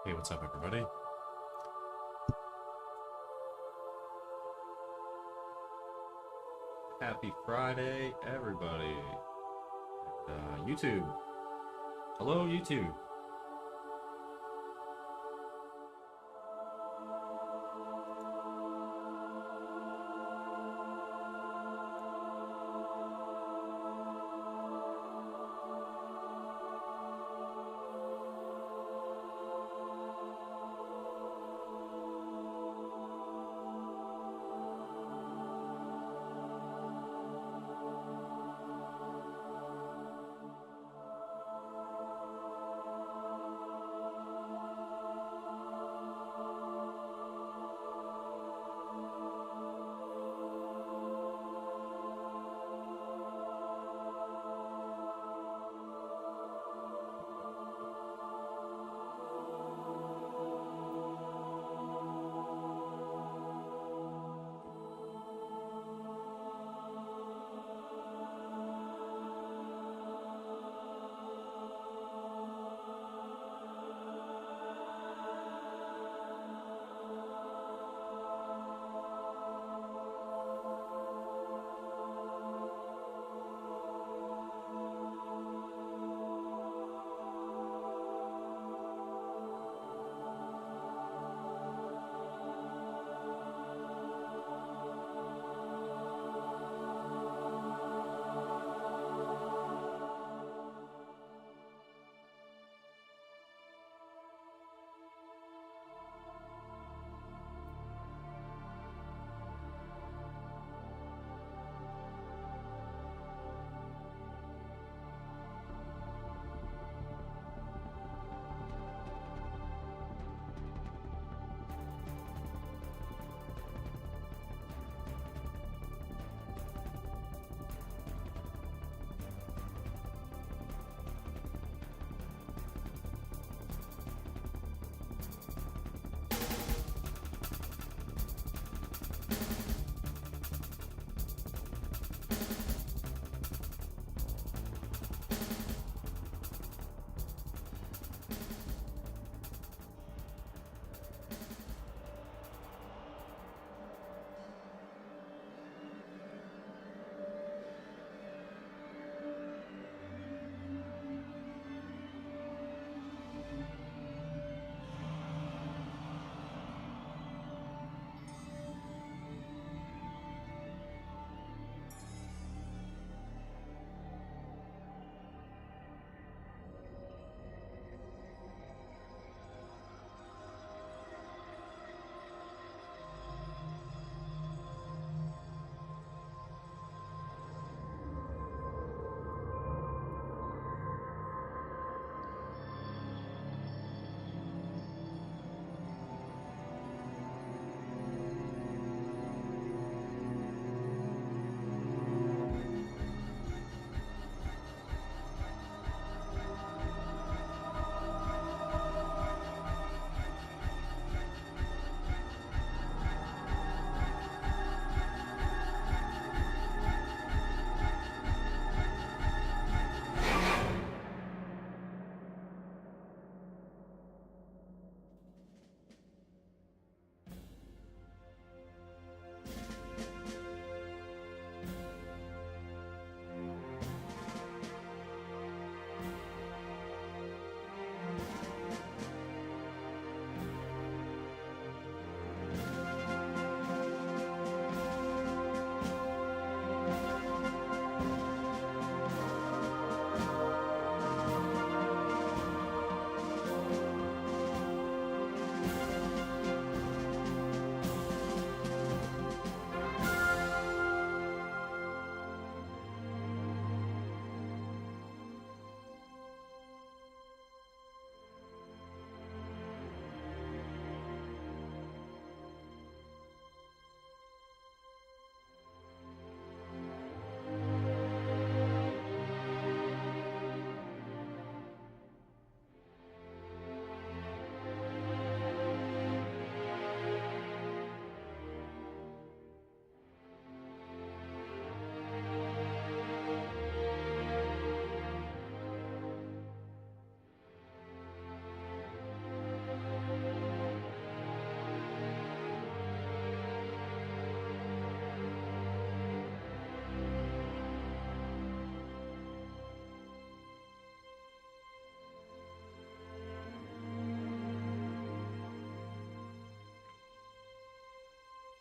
Hey, what's up, everybody? Happy Friday, everybody. YouTube. Hello, YouTube.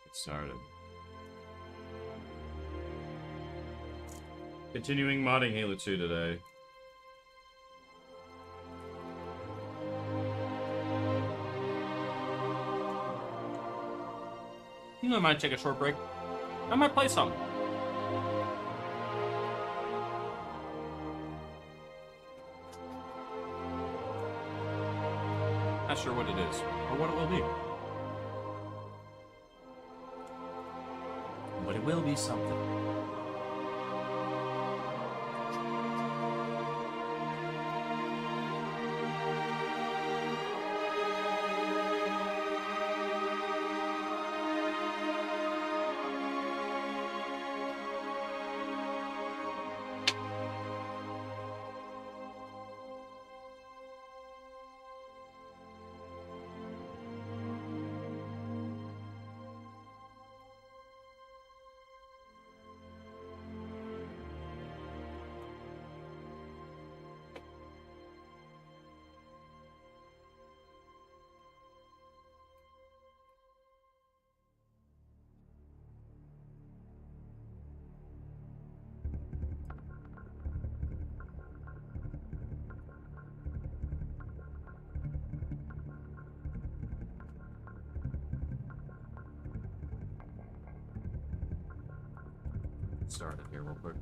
Get started. Continuing modding Halo 2 today. You know, I might take a short break. I might play some. Not sure what it is, or what it will be. But it will be something. Started here real quick.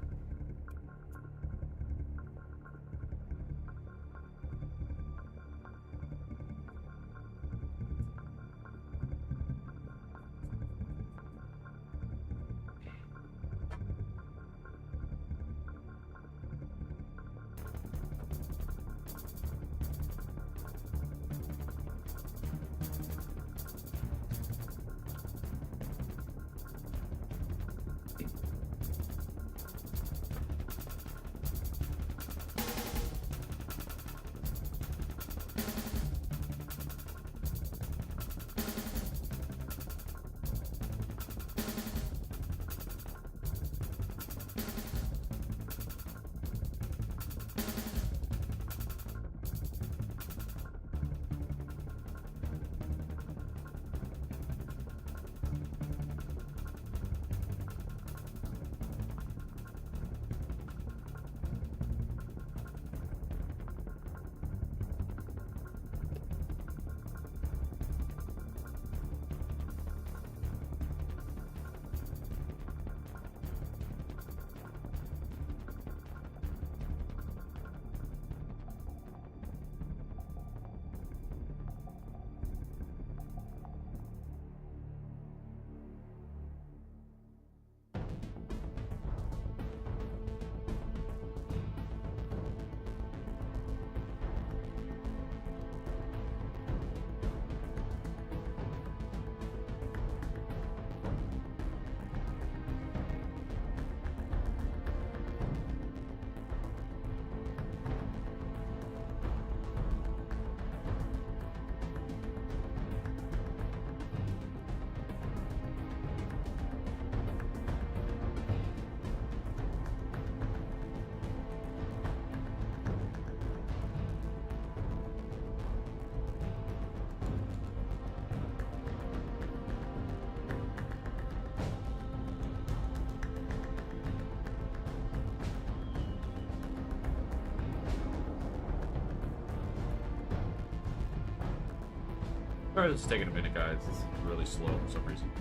Sorry, this is taking a minute, guys. This is really slow for some reason.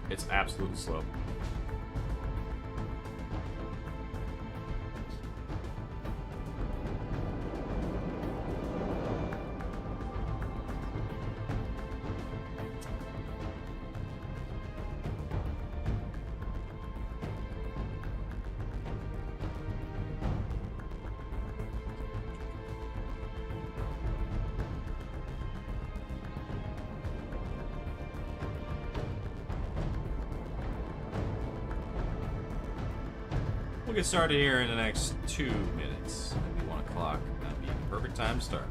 It's absolutely slow. We'll get started here in the next 2 minutes. It'll be 1 o'clock. That'll be a perfect time to start.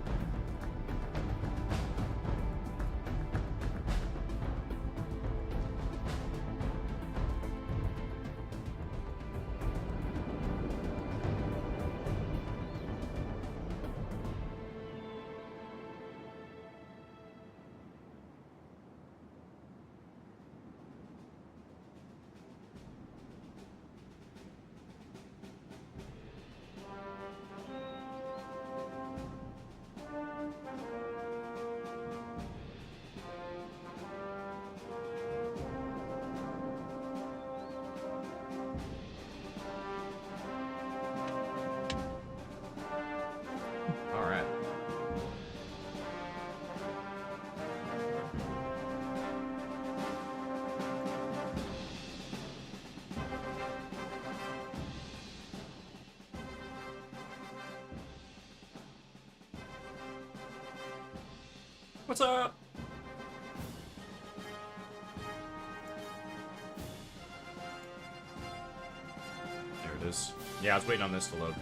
What's up? There it is. Yeah, I was waiting on this to load.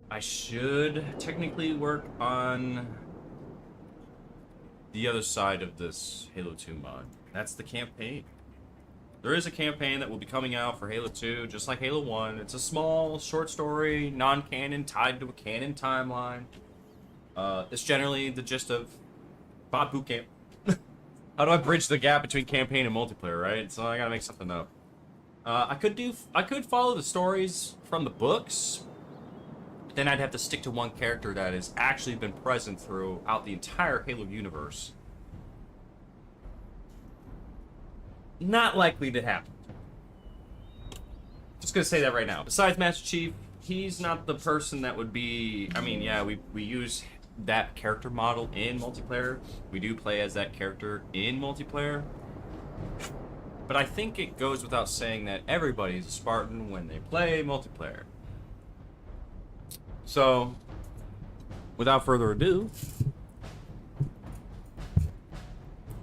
I should technically work on the other side of this Halo 2 mod. That's the campaign. There is a campaign that will be coming out for Halo 2, just like Halo 1. It's a small, short story, non-canon, tied to a canon timeline. It's generally the gist of Bootcamp. How do I bridge the gap between campaign and multiplayer, right? So I gotta make something up. I could follow the stories from the books. Then I'd have to stick to one character that has actually been present throughout the entire Halo universe. Not likely to happen. Just gonna say that right now. Besides Master Chief, he's not the person that would be... I mean, yeah, we use that character model in multiplayer. We do play as that character in multiplayer. But I think it goes without saying that everybody's a Spartan when they play multiplayer. So, without further ado...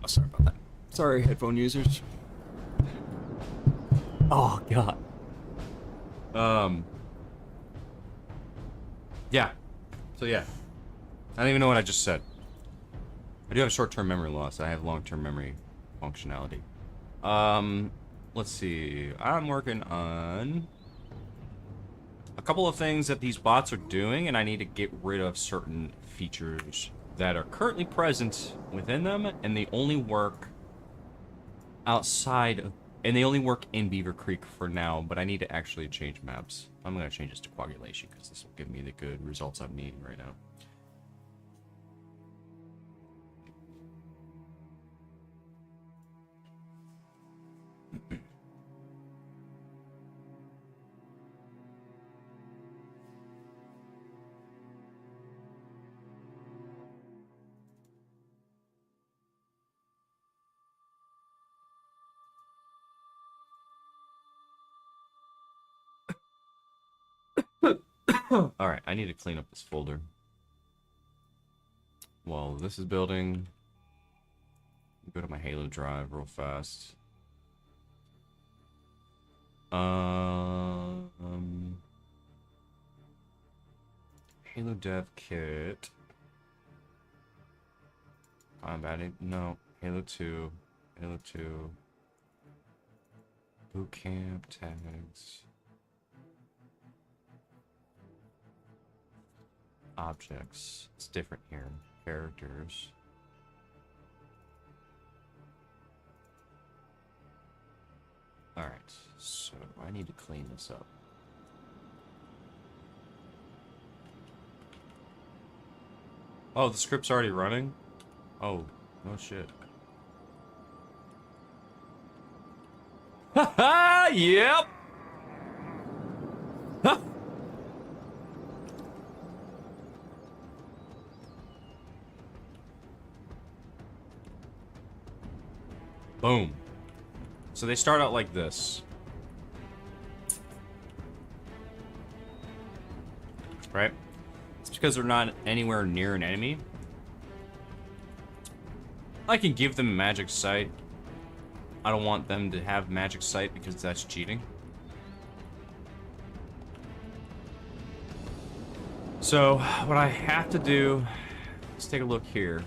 Oh, sorry about that. Sorry, headphone users. Oh, God. Yeah. So, yeah. I don't even know what I just said. I do have short-term memory loss. I have long-term memory functionality. Let's see. I'm working on a couple of things that these bots are doing, and I need to get rid of certain features that are currently present within them, and they only work outside of, and they only work in Beaver Creek for now, but I need to actually change maps. I'm going to change this to coagulation, because this will give me the good results I'm needing right now. Alright, I need to clean up this folder. While this is building, go to my Halo drive real fast. Halo dev kit. Combating, no. Halo 2. Halo 2. Bootcamp tags. Objects. It's different here. Characters. Alright, so I need to clean this up. Oh, the script's already running? Oh, no shit. Haha! Yep! Huh! Boom. So they start out like this. Right? It's because they're not anywhere near an enemy. I can give them magic sight. I don't want them to have magic sight because that's cheating. So, what I have to do, let's take a look here.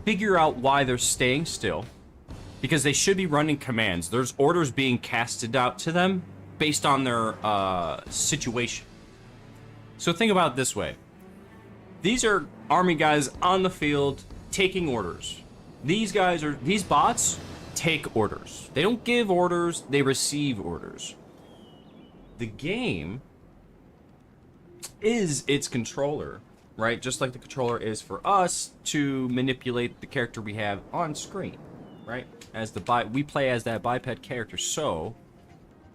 Figure out why they're staying still. because they should be running commands. There's orders being casted out to them based on their situation. So think about it this way. These are army guys on the field taking orders. These bots take orders. They don't give orders, they receive orders. The game is its controller, right? Just like the controller is for us to manipulate the character we have on screen, right? As we play as that biped character. So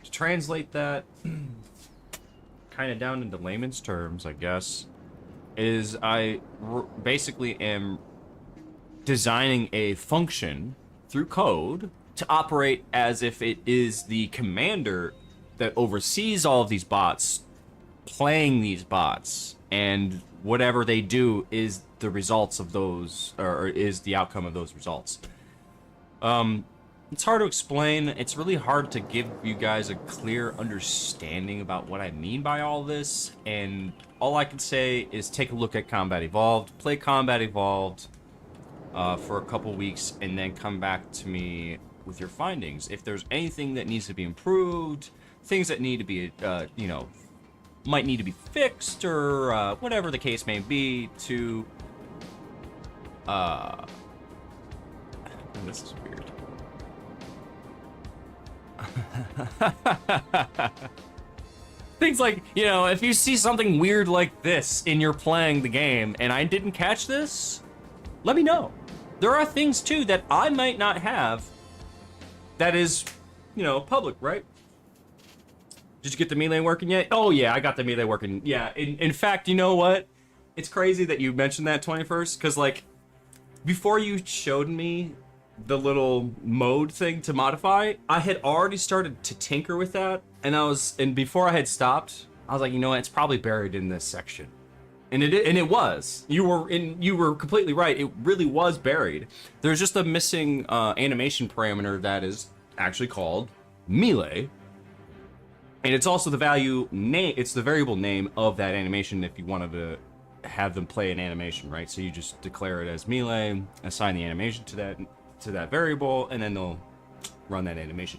to translate that kind of down into layman's terms, I guess, is I basically am designing a function through code to operate as if it is the commander that oversees all of these bots playing these bots, and whatever they do is the results of those, or is the outcome of those results. It's hard to explain. It's really hard to give you guys a clear understanding about what I mean by all this, and all I can say is take a look at Combat Evolved, play Combat Evolved for a couple weeks, and then come back to me with your findings. If there's anything that needs to be improved, things that need to be, might need to be fixed, or whatever the case may be, to this is weird. Things like, if you see something weird like this in your playing the game and I didn't catch this, let me know. There are things too that I might not have that is, public, right? Did you get the melee working yet? Oh yeah, I got the melee working. Yeah, in fact, you know what? It's crazy that you mentioned that 21st, because like, before you showed me the little mode thing to modify, I had already started to tinker with that, and before I had stopped, I was like, you know what? It's probably buried in this section, and it was. You were completely right. It really was buried. There's just a missing animation parameter that is actually called melee. And it's also the variable name of that animation if you wanted to have them play an animation, right? So you just declare it as melee, assign the animation to that variable, and then they'll run that animation.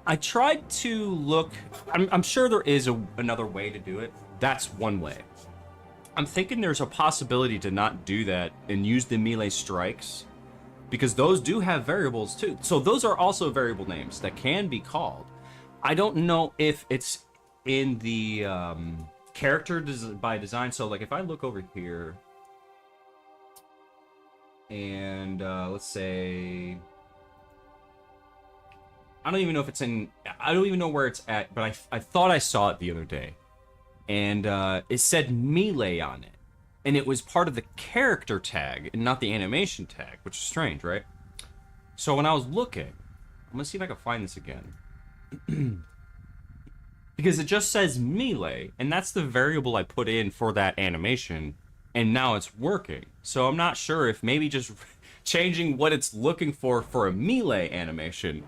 I tried to look, I'm sure there is another way to do it. That's one way. I'm thinking there's a possibility to not do that and use the melee strikes, because those do have variables too. So those are also variable names that can be called. I don't know if it's in the character by design. So like if I look over here and let's say, I don't even know where it's at, but I thought I saw it the other day, and it said melee on it, and it was part of the character tag and not the animation tag, which is strange, right? So when I was looking, I'm gonna see if I can find this again. Because it just says melee, and that's the variable I put in for that animation, and now it's working. So I'm not sure if maybe just changing what it's looking for a melee animation,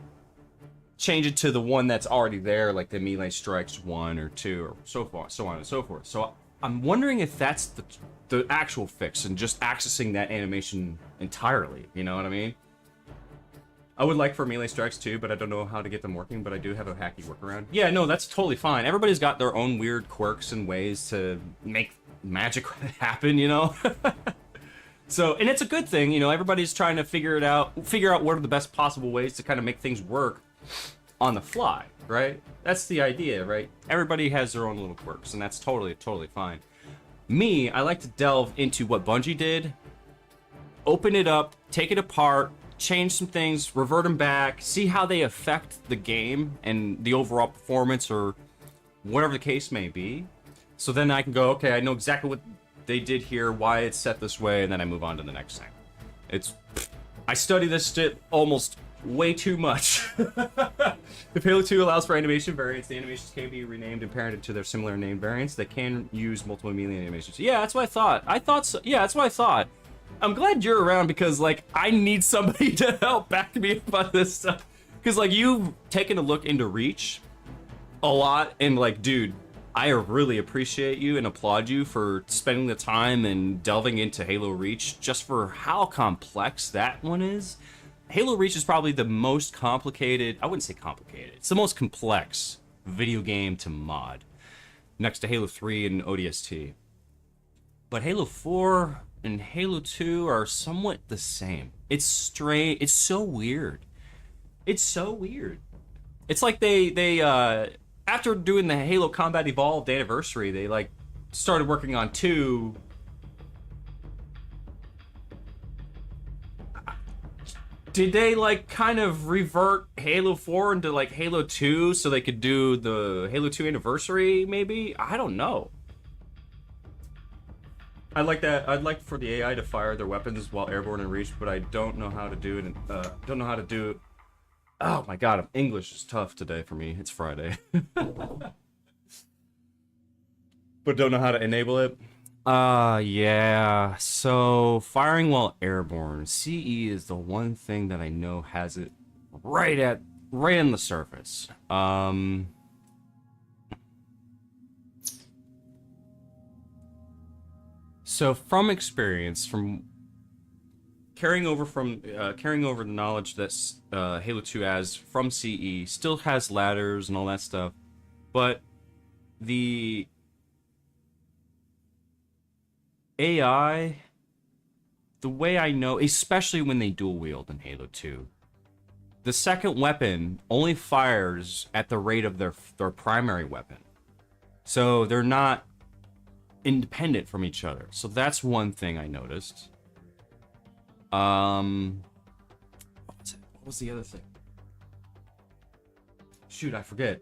change it to the one that's already there, like the melee strikes 1 or 2 or so on and so forth. So I'm wondering if that's the actual fix, and just accessing that animation entirely, you know what I mean? I would like for melee strikes too, but I don't know how to get them working, but I do have a hacky workaround. Yeah, no, that's totally fine. Everybody's got their own weird quirks and ways to make magic happen, So, and it's a good thing, everybody's trying to figure out what are the best possible ways to kind of make things work on the fly, right? That's the idea, right? Everybody has their own little quirks, and that's totally fine. Me, I like to delve into what Bungie did, open it up, take it apart, change some things, revert them back, see how they affect the game and the overall performance, or whatever the case may be. So then I can go, okay, I know exactly what they did here, why it's set this way, and then I move on to the next thing. I study this shit almost way too much. If Halo 2 allows for animation variants, the animations can be renamed and parented to their similar named variants that can use multiple melee animations. Yeah, that's what I thought. Yeah, that's what I thought. I'm glad you're around, because like I need somebody to help back me up on this stuff, because like you've taken a look into Reach a lot, and like, dude, I really appreciate you and applaud you for spending the time and delving into Halo Reach, just for how complex that one is. Halo Reach is probably the most complicated, I wouldn't say complicated, it's the most complex video game to mod, next to Halo 3 and ODST. But Halo 4 and Halo 2 are somewhat the same. It's strange, it's so weird. It's so weird. It's like they after doing the Halo Combat Evolved anniversary, they like started working on 2. Did they like kind of revert Halo 4 into like Halo 2 so they could do the Halo 2 anniversary maybe? I don't know. I like that. I'd like for the AI to fire their weapons while airborne and reach, but I don't know how to do it. Don't know how to do it. Oh my god, English is tough today for me. It's Friday. But don't know how to enable it. Yeah. So firing while airborne, CE is the one thing that I know has it right in the surface. So from experience, from carrying over the knowledge that Halo 2 has from CE, still has ladders and all that stuff, but the AI, the way I know, especially when they dual wield in Halo 2, the second weapon only fires at the rate of their primary weapon. So they're not independent from each other. So that's one thing I noticed. What was the other thing? Shoot, I forget.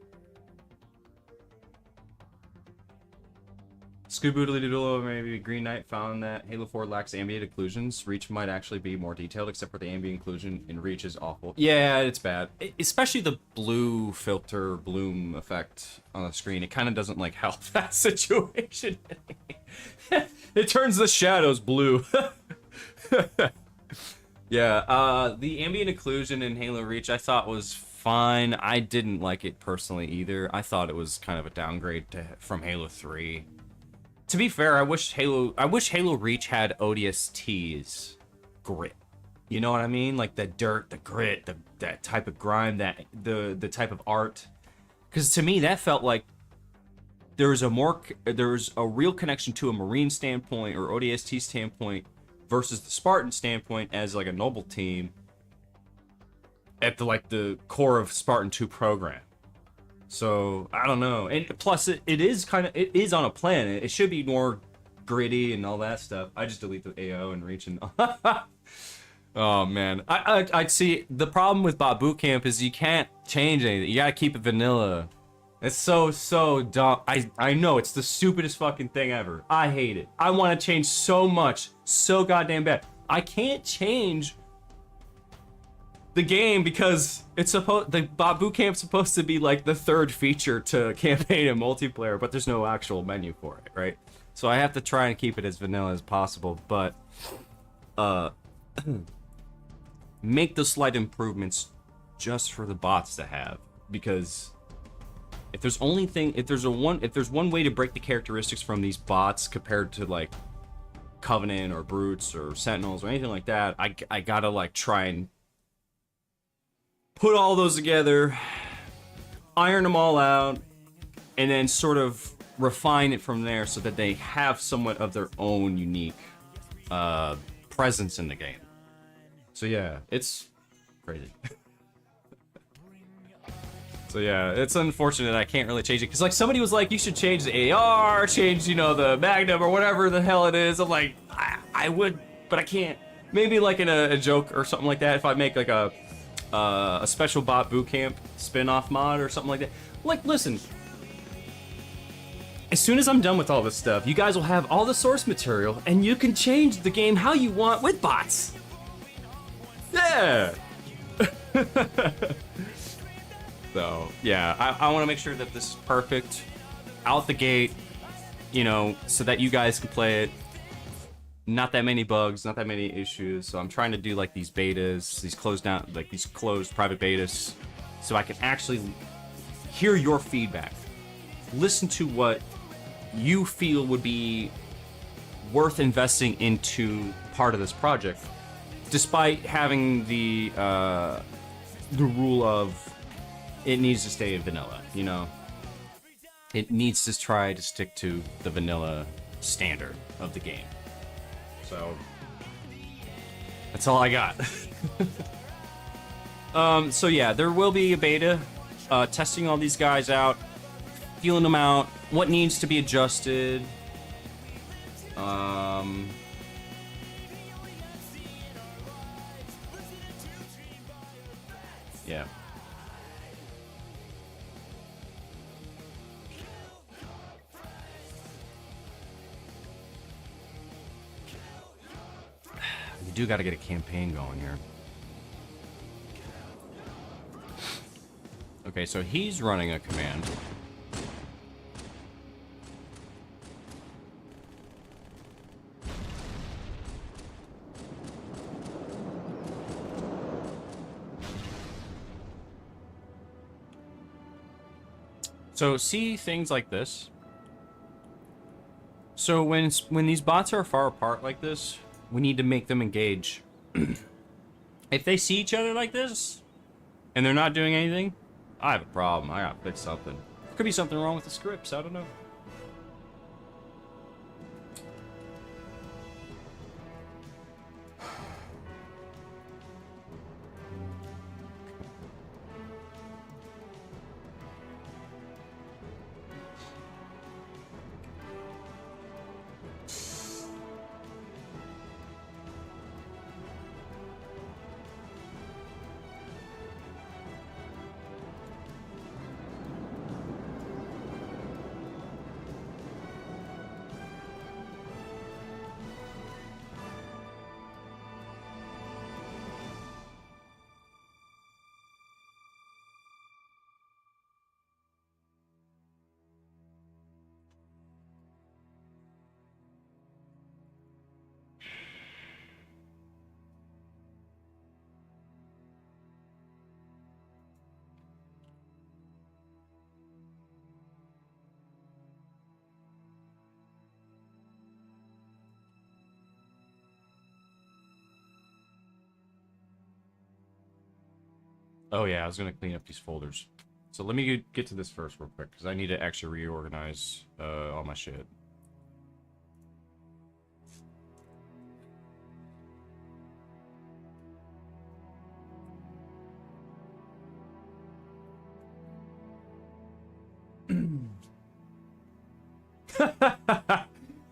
Scooboodly-doodle, maybe Green Knight found that Halo 4 lacks ambient occlusions. Reach might actually be more detailed, except for the ambient occlusion in Reach is awful. Yeah, it's bad. Especially the blue filter bloom effect on the screen. It kind of doesn't like help that situation. It turns the shadows blue. Yeah, the ambient occlusion in Halo Reach I thought was fine. I didn't like it personally either. I thought it was kind of a downgrade from Halo 3. To be fair, I wish Halo Reach had ODST's grit. You know what I mean? Like the dirt, the grit, that type of grime, that the type of art. Because to me, that felt like there was a real connection to a Marine standpoint or ODST standpoint versus the Spartan standpoint as like a noble team at the core of Spartan 2 program. So I don't know, and plus it is on a planet. It should be more gritty and all that stuff. I just delete the AO and Reach and oh man, I'd see the problem with Bootcamp is you can't change anything. You gotta keep it vanilla. It's so dumb. I know it's the stupidest fucking thing ever. I hate it. I want to change so much, so goddamn bad. I can't change the game because the Bootcamp's supposed to be like the third feature to campaign and multiplayer, but there's no actual menu for it, right? So I have to try and keep it as vanilla as possible, but make the slight improvements just for the bots to have, because if there's one way to break the characteristics from these bots compared to like Covenant or Brutes or Sentinels or anything like that, I gotta like try and put all those together, iron them all out, and then sort of refine it from there so that they have somewhat of their own unique presence in the game. So yeah, it's crazy. So yeah, it's unfortunate I can't really change it, because like somebody was like, you should change the AR, change, you know, the Magnum or whatever the hell it is. I'm like, I would, but I can't. Maybe like in a joke or something like that, if I make like a special bot bootcamp spin-off mod or something like that. Like, listen, as soon as I'm done with all this stuff, you guys will have all the source material and you can change the game how you want with bots. Yeah. So yeah, I want to make sure that this is perfect out the gate, you know, so that you guys can play it. Not that many bugs, not that many issues. So I'm trying to do like these betas, these closed private betas, so I can actually hear your feedback, listen to what you feel would be worth investing into part of this project, despite having the rule of it needs to stay vanilla, you know? It needs to try to stick to the vanilla standard of the game. So, that's all I got. So yeah, there will be a beta, testing all these guys out, feeling them out, what needs to be adjusted. Yeah. We do got to get a campaign going here. Okay, so he's running a command. So see things like this. So when these bots are far apart like this, we need to make them engage. If they see each other like this, and they're not doing anything, I have a problem. I gotta fix something. Could be something wrong with the scripts, I don't know. Oh yeah, I was gonna clean up these folders. So let me get to this first real quick, because I need to actually reorganize all my shit.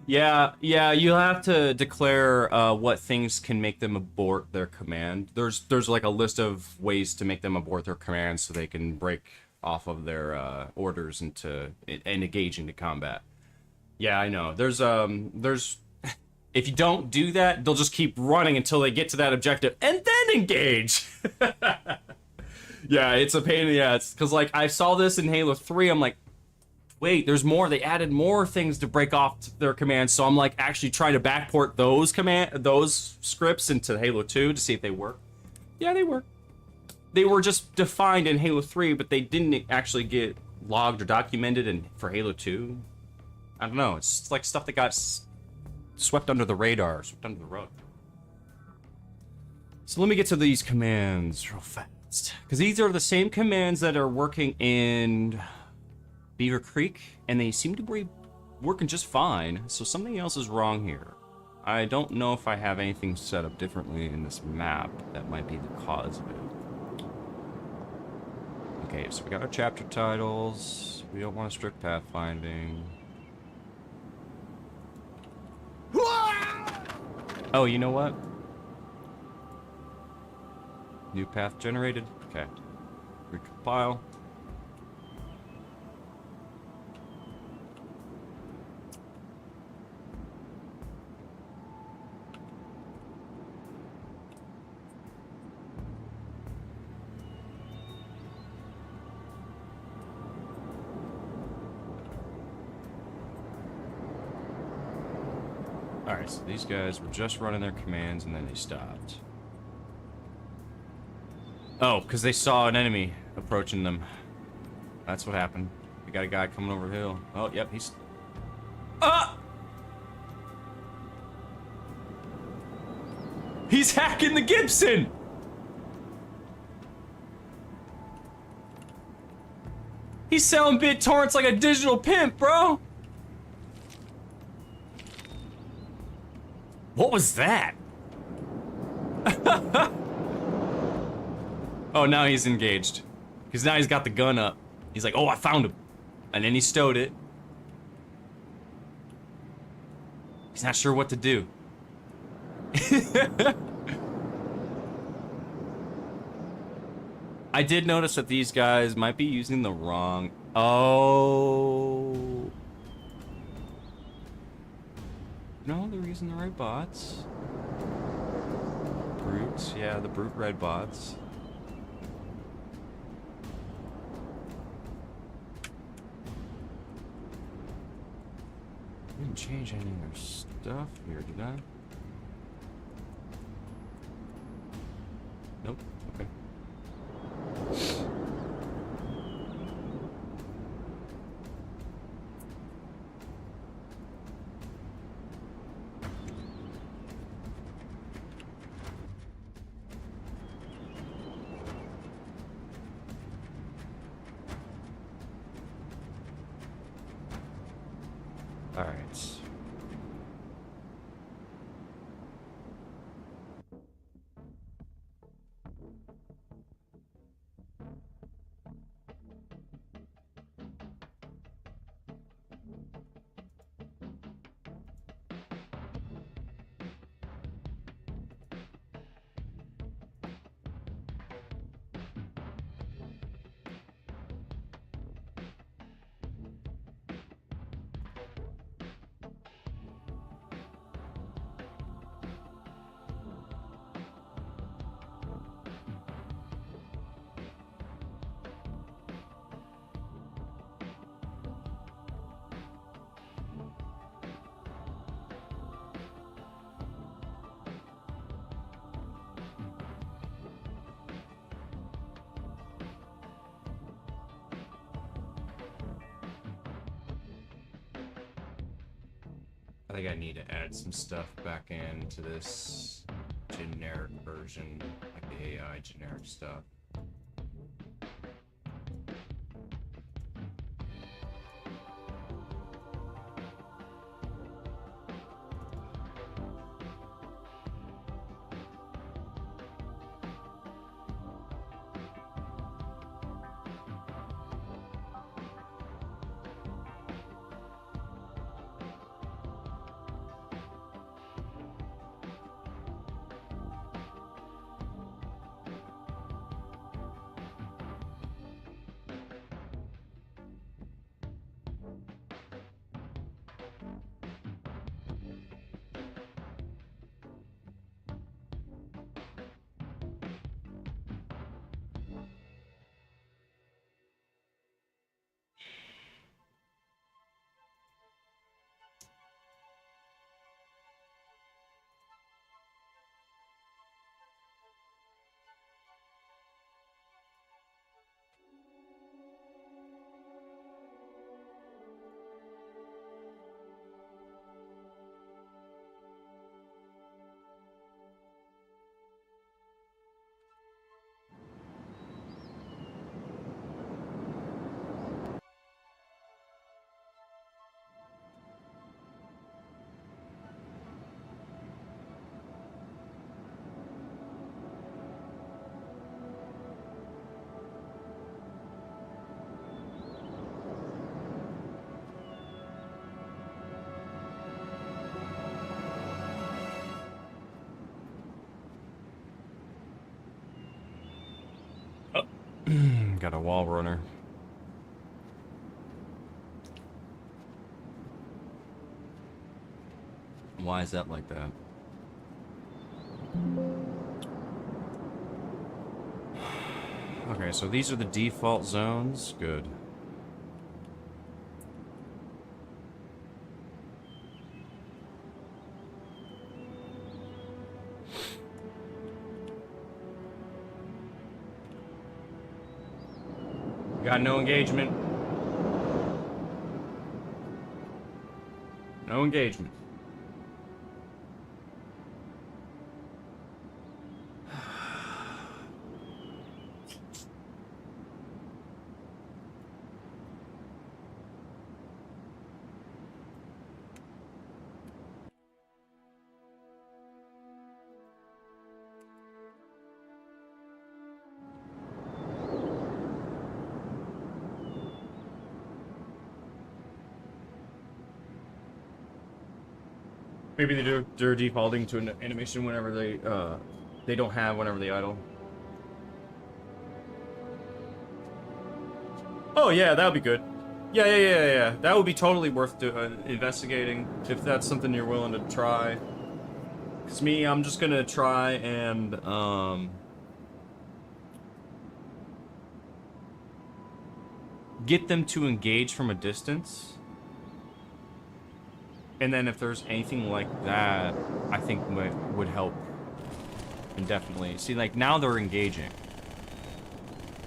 Yeah, you have to declare what things can make them abort their command. There's like a list of ways to make them abort their command so they can break off of their orders and engage into combat. Yeah, I know. There's if you don't do that, they'll just keep running until they get to that objective and then engage. Yeah, it's a pain in the ass, because like I saw this in Halo 3. I'm like, wait, there's more. They added more things to break off their commands, so I'm like actually trying to backport those scripts into Halo 2 to see if they work. Yeah, they work. They were just defined in Halo 3, but they didn't actually get logged or documented for Halo 2. I don't know. It's like stuff that got swept under the radar, swept under the rug. So let me get to these commands real fast, because these are the same commands that are working in Beaver Creek, and they seem to be working just fine, so something else is wrong here. I don't know if I have anything set up differently in this map that might be the cause of it. Okay, so we got our chapter titles. We don't want to strict pathfinding. Oh, you know what? New path generated. Okay. Recompile. Alright, so these guys were just running their commands and then they stopped. Oh, because they saw an enemy approaching them. That's what happened. We got a guy coming over the hill. Oh, yep, he's... Ah! He's hacking the Gibson! He's selling BitTorrents like a digital pimp, bro! What was that? Oh, now he's engaged. Because now he's got the gun up. He's like, oh, I found him. And then he stowed it. He's not sure what to do. I did notice that these guys might be using the wrong... Oh... No, they're using the right bots. Brutes, yeah, the brute red bots. Didn't change any of their stuff here, did I? Nope. Okay. All right. I think I need to add some stuff back into this generic version, like the AI generic stuff. Got a wall runner. Why is that like that? Okay, so these are the default zones. Good. Got no engagement. No engagement. Maybe they're defaulting to an animation whenever they don't have whenever they idle. Oh yeah, that would be good. Yeah. That would be totally worth investigating if that's something you're willing to try. Cause me, I'm just gonna try and get them to engage from a distance. And then if there's anything like that, I think would help indefinitely. See, like, now they're engaging.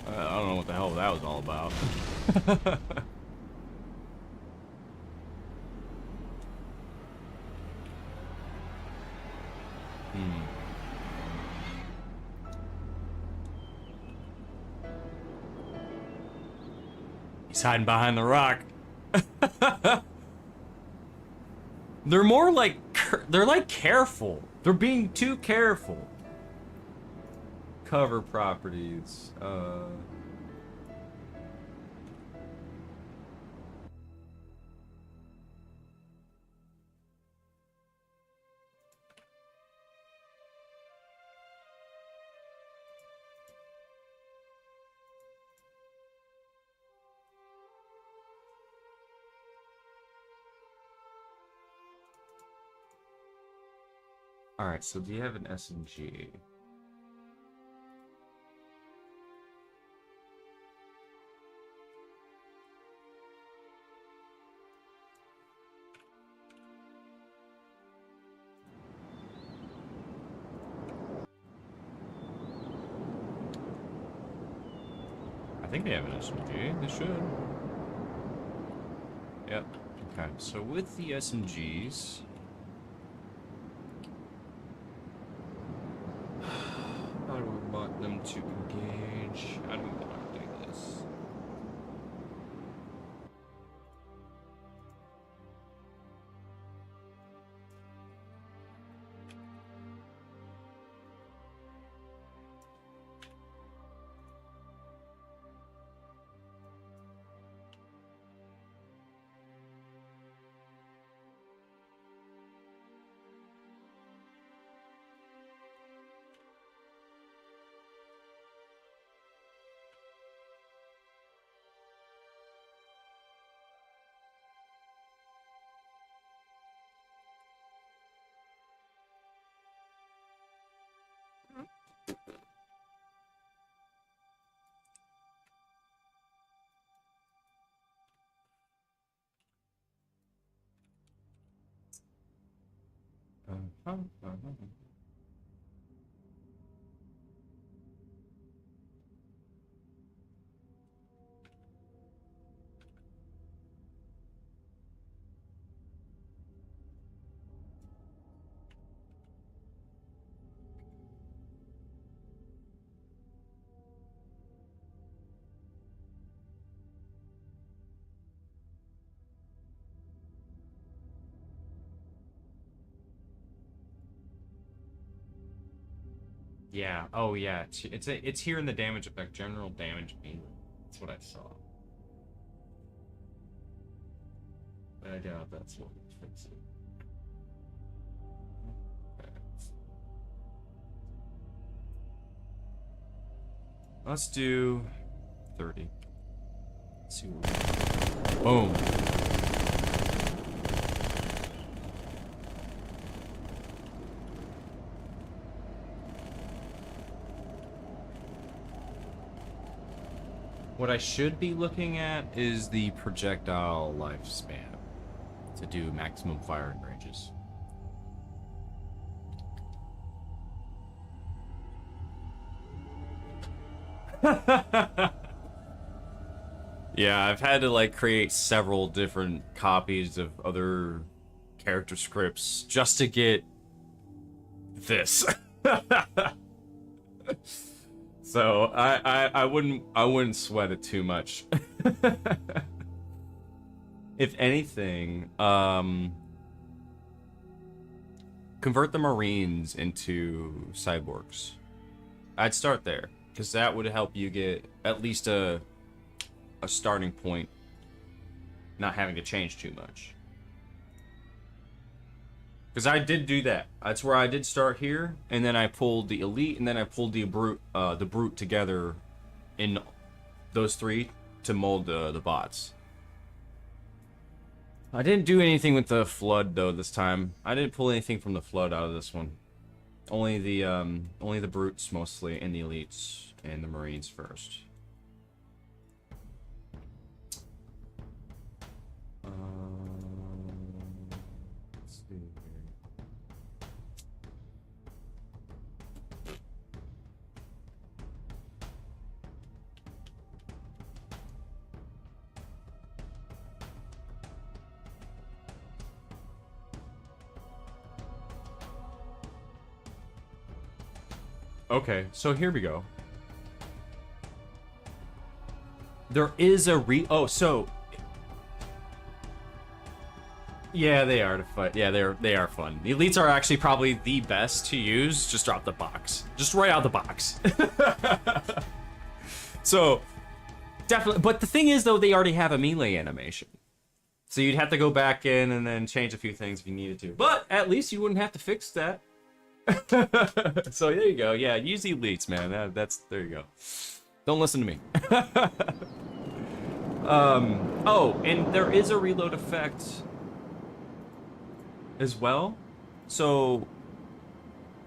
I don't know what the hell that was all about. He's hiding behind the rock. They're more like, they're like careful. They're being too careful. Cover properties. Alright, so do you have an SMG? I think they have an SMG. They should. Yep. Okay, so with the SMGs... how do we want them to engage? How do we want to do this? Yeah. Oh, yeah. It's here in the damage effect. General damage meter. That's what I saw. But I doubt that's what would fix it. Okay. Let's do 30. Let's see what we... Boom. What I should be looking at is the projectile lifespan to do maximum firing ranges. Yeah, I've had to like create several different copies of other character scripts just to get this. So I wouldn't sweat it too much. If anything, convert the Marines into cyborgs. I'd start there, because that would help you get at least a starting point, not having to change too much. Because I did do that. That's where I did start here, and then I pulled the elite, and then I pulled the brute together in those three to mold the bots. I didn't do anything with the flood though this time. I didn't pull anything from the flood out of this one. Only the brutes mostly, and the elites and the marines first. Let's see here. Okay, so here we go. There is a so yeah, they are to fight. Yeah, they are fun. The elites are actually probably the best to use. Just drop the box. Just right out the box. So definitely, but the thing is though, they already have a melee animation. So you'd have to go back in and then change a few things if you needed to. But at least you wouldn't have to fix that. So there you go. Yeah, use the elites, man. That's there you go. Don't listen to me. Oh, and there is a reload effect as well. So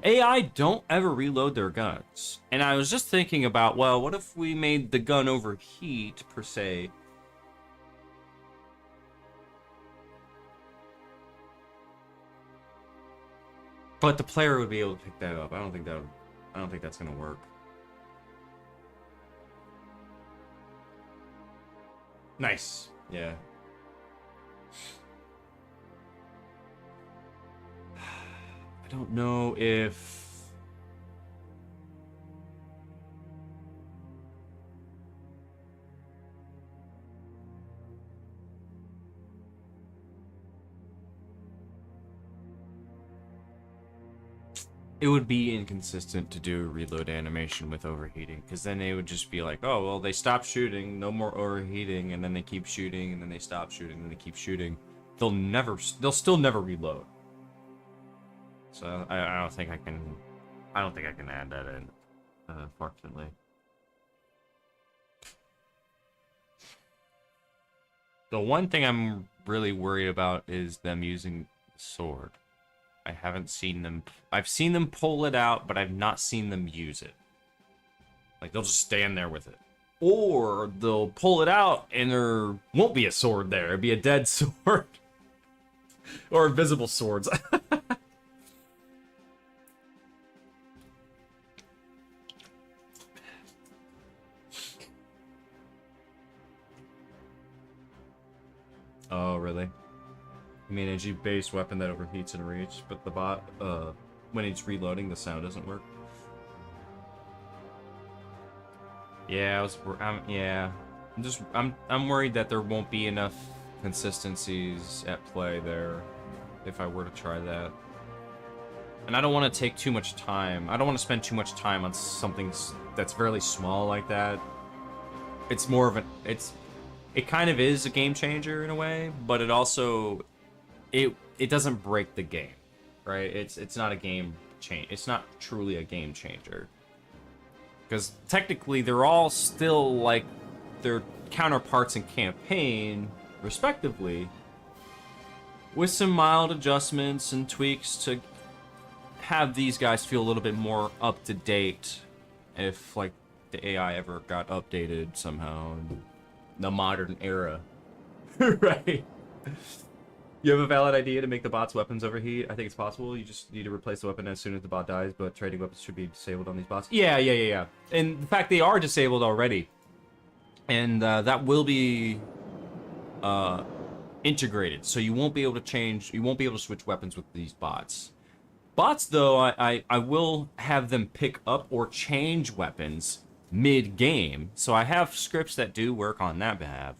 AI don't ever reload their guns. And I was just thinking about, well, what if we made the gun overheat per se? But the player would be able to pick that up. I don't think that's gonna work. Nice. Yeah. I don't know if it would be inconsistent to do a reload animation with overheating, because then they would just be like, oh, well, they stopped shooting, no more overheating, and then they keep shooting, and then they stop shooting, and they keep shooting. They'll still never reload. So I don't think I can add that in, unfortunately. The one thing I'm really worried about is them using the sword. I haven't seen them. I've seen them pull it out, but I've not seen them use it. Like, they'll just stand there with it. Or they'll pull it out and there won't be a sword there. It'll be a dead sword. Or invisible swords. Oh, really? I mean, a G-based weapon that overheats in reach, but the bot, when it's reloading, the sound doesn't work. Yeah, I'm worried that there won't be enough consistencies at play there if I were to try that. And I don't want to take too much time. I don't want to spend too much time on something that's fairly small like that. It's more of it kind of is a game changer in a way, but it also it doesn't break the game, right? It's not a game change. It's not truly a game changer, because technically they're all still like their counterparts in campaign, respectively, with some mild adjustments and tweaks to have these guys feel a little bit more up to date, if like the AI ever got updated somehow in the modern era. Right? You have a valid idea to make the bot's weapons overheat? I think it's possible. You just need to replace the weapon as soon as the bot dies, but trading weapons should be disabled on these bots. Yeah. And the fact they are disabled already. And that will be integrated. So you won't be able to switch weapons with these bots. Bots, though, I will have them pick up or change weapons mid-game. So I have scripts that do work on that behalf.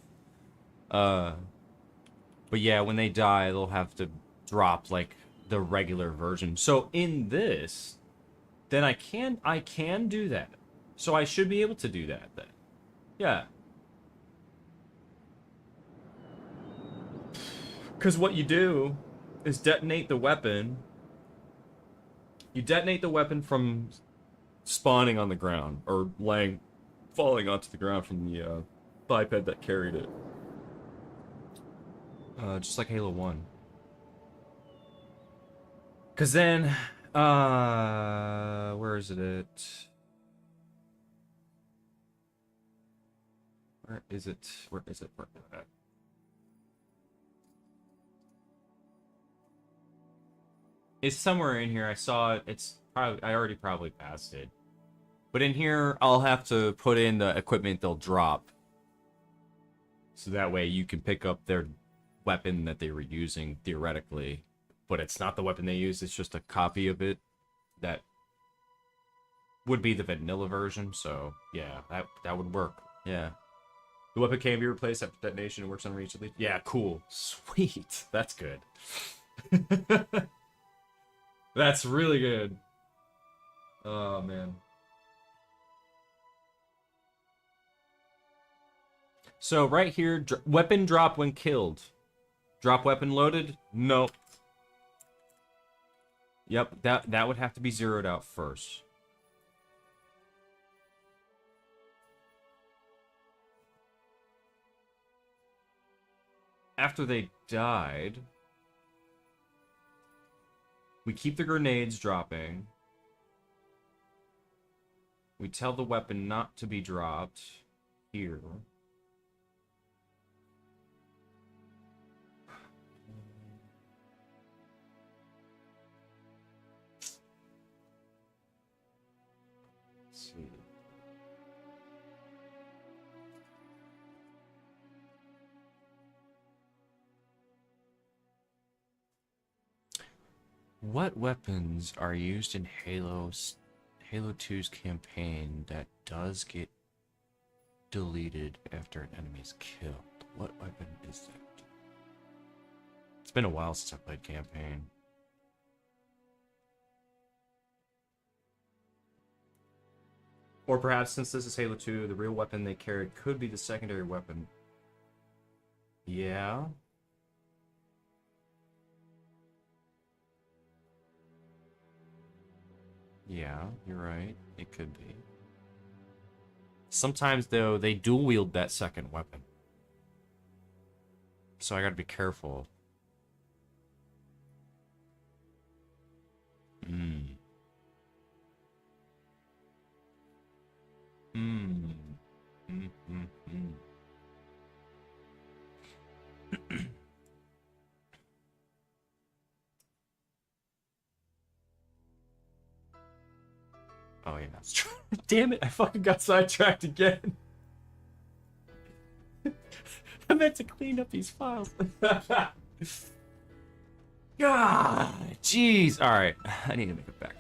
But yeah, when they die, they'll have to drop, like, the regular version. So in this, then I can do that. So I should be able to do that then. Yeah. Because what you do is detonate the weapon. You detonate the weapon from spawning on the ground, or falling onto the ground from the biped that carried it. Just like Halo 1. Because then, where is it? Where is it? Where is it? Where is it? It's somewhere in here. I saw it. It's probably, I already probably passed it. But in here, I'll have to put in the equipment they'll drop. So that way you can pick up their weapon that they were using, theoretically. But it's not the weapon they use, it's just a copy of it that would be the vanilla version. So, yeah, that would work. Yeah. The weapon can be replaced after detonation and works unreachedly. Yeah, cool. Sweet. That's good. That's really good. Oh, man. So, right here, weapon drop when killed. Drop weapon loaded? No. Yep, that would have to be zeroed out first. After they died, we keep the grenades dropping. We tell the weapon not to be dropped here. Let's see. What weapons are used in Halo 2's campaign that does get deleted after an enemy is killed? What weapon is that? It's been a while since I played campaign. Or perhaps since this is Halo 2, the real weapon they carried could be the secondary weapon. Yeah. Yeah, you're right. It could be. Sometimes, though, they dual wield that second weapon. So I gotta be careful. Hmm. Hmm. Oh, yeah, that's true. Damn it, I fucking got sidetracked again. I meant to clean up these files. God, jeez. All right, I need to make it back.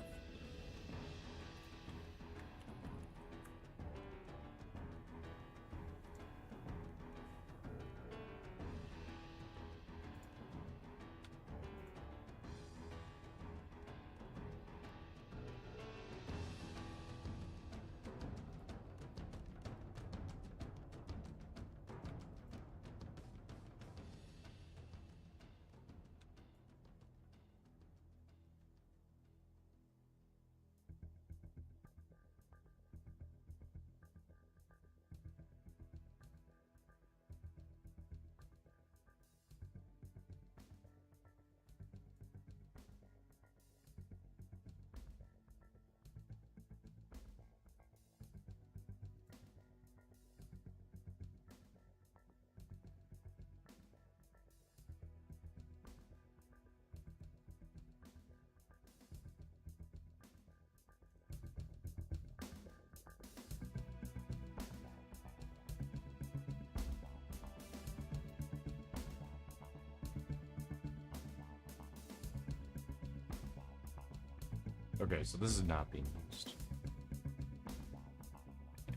Okay, so this is not being used.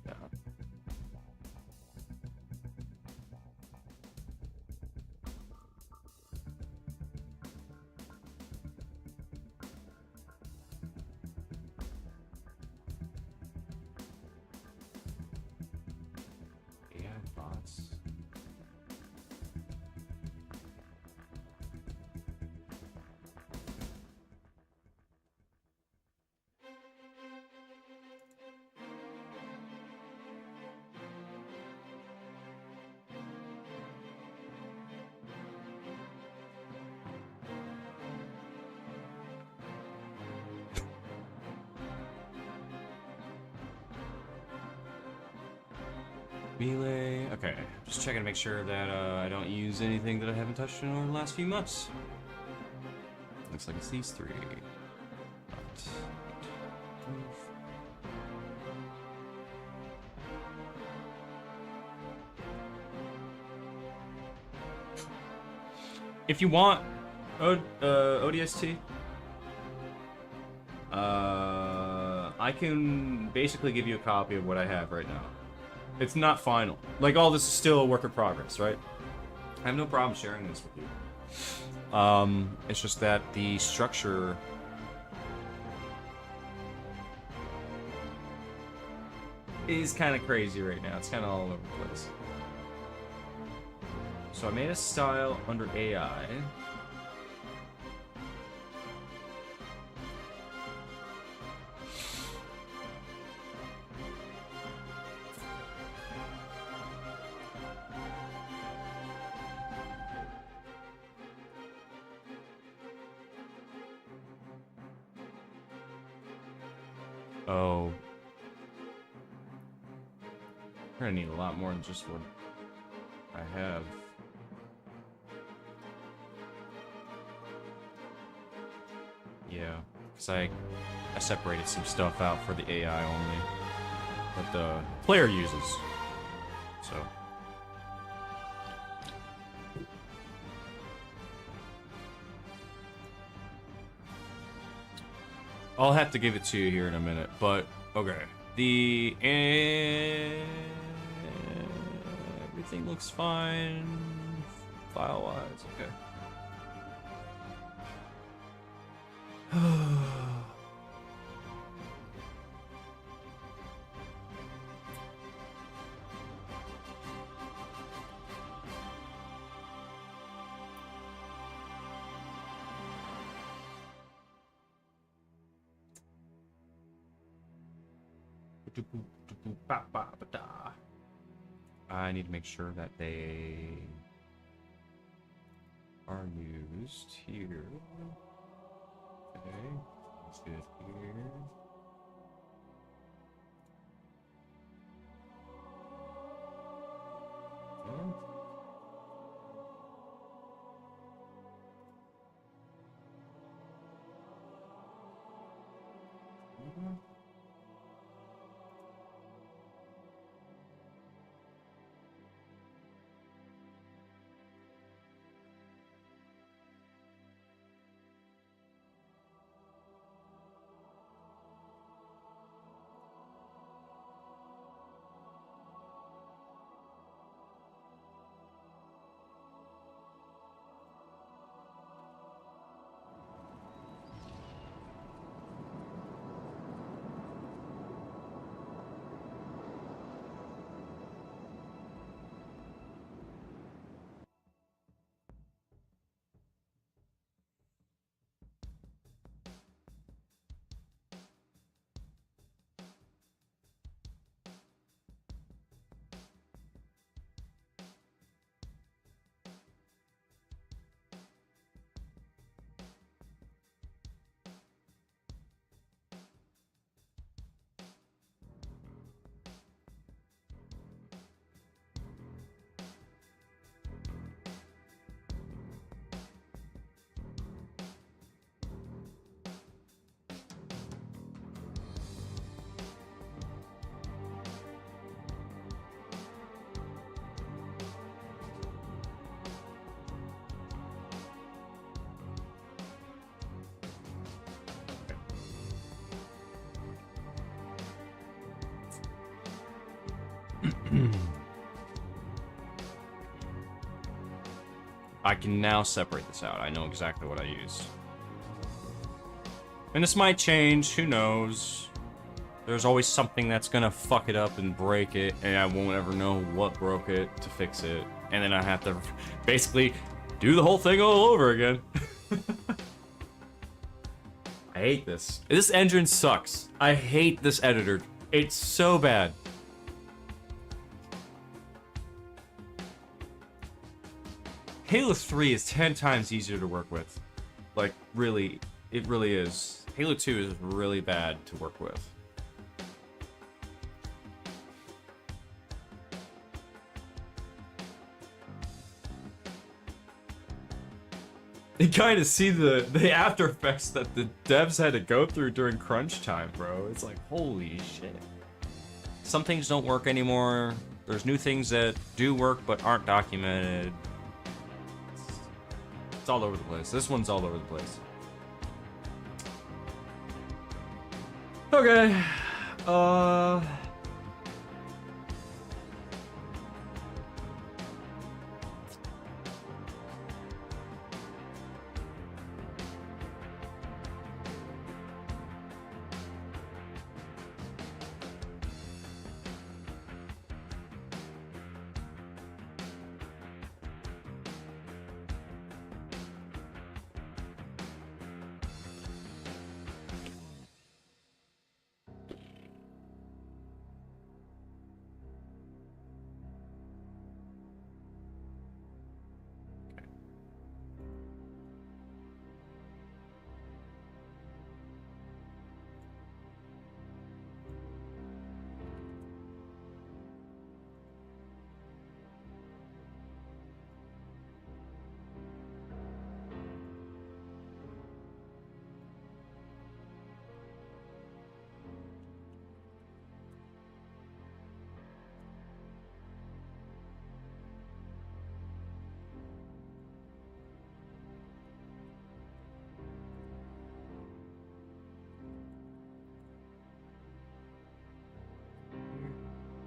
Yeah. AI bots. Melee. Okay, just checking to make sure that I don't use anything that I haven't touched in over the last few months. Looks like it's these three. But, if you want ODST, I can basically give you a copy of what I have right now. It's not final. Like, all this is still a work in progress, right? I have no problem sharing this with you. It's just that the structure is kind of crazy right now. It's kind of all over the place. So I made a style under AI. Oh. We're gonna need a lot more than just what I have. Yeah, because I separated some stuff out for the AI only that the player uses. So. I'll have to give it to you here in a minute, but okay. The everything looks fine file-wise. Okay. I need to make sure that they are used here. Okay, that's good here. Okay. I can now separate this out. I know exactly what I used. And this might change, who knows? There's always something that's gonna fuck it up and break it, and I won't ever know what broke it to fix it. And then I have to basically do the whole thing all over again. I hate this. This engine sucks. I hate this editor. It's so bad. Halo 3 is 10 times easier to work with. Like, really, it really is. Halo 2 is really bad to work with. You kind of see the after effects that the devs had to go through during crunch time, bro. It's like, holy shit. Some things don't work anymore. There's new things that do work but aren't documented. It's all over the place. This one's all over the place. Okay.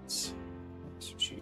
Let's achieve.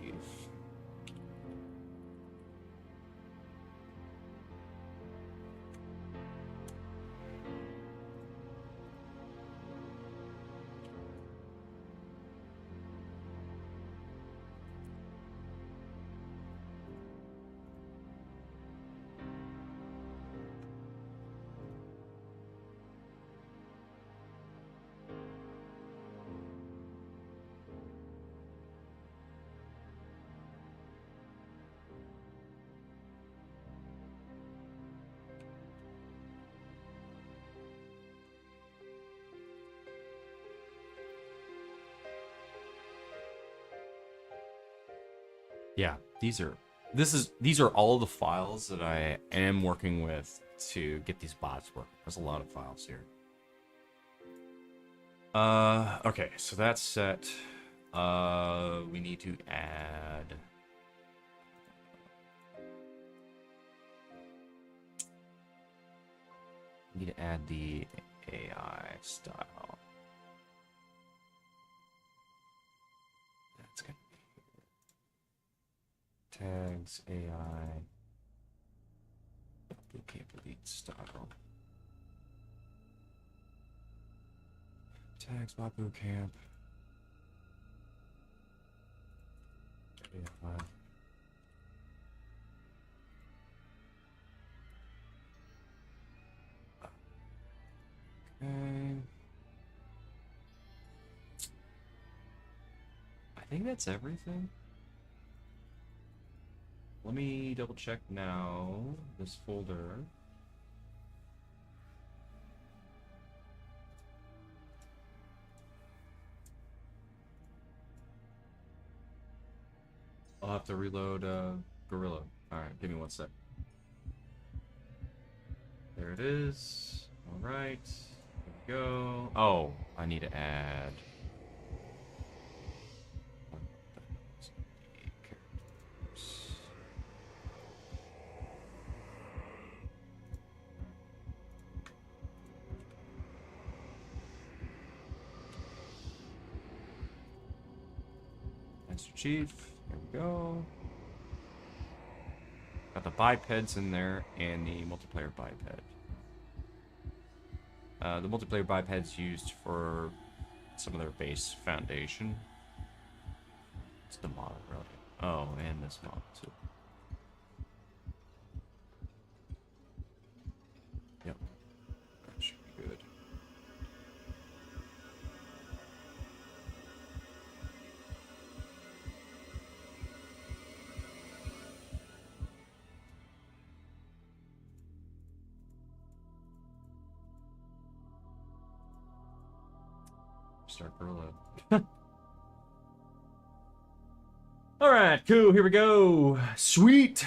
Yeah, these are all the files that I am working with to get these bots working. There's a lot of files here. Okay, so that's set. We need to add. We need to add the AI style. That's gonna be tags AI. Bootcamp elite style. Tags bot bootcamp. AI. Okay. I think that's everything. Let me double check now. This folder. I'll have to reload Gorilla. Alright, give me one sec. There it is. Alright. Here we go. Oh, I need to add. Master Chief. Here we go. Got the bipeds in there and the multiplayer biped. The multiplayer biped's used for some of their base foundation. It's the model, really. Oh, and this model too. Yep. That should be good. Start Gorilla. Alright, cool, here we go. Sweet.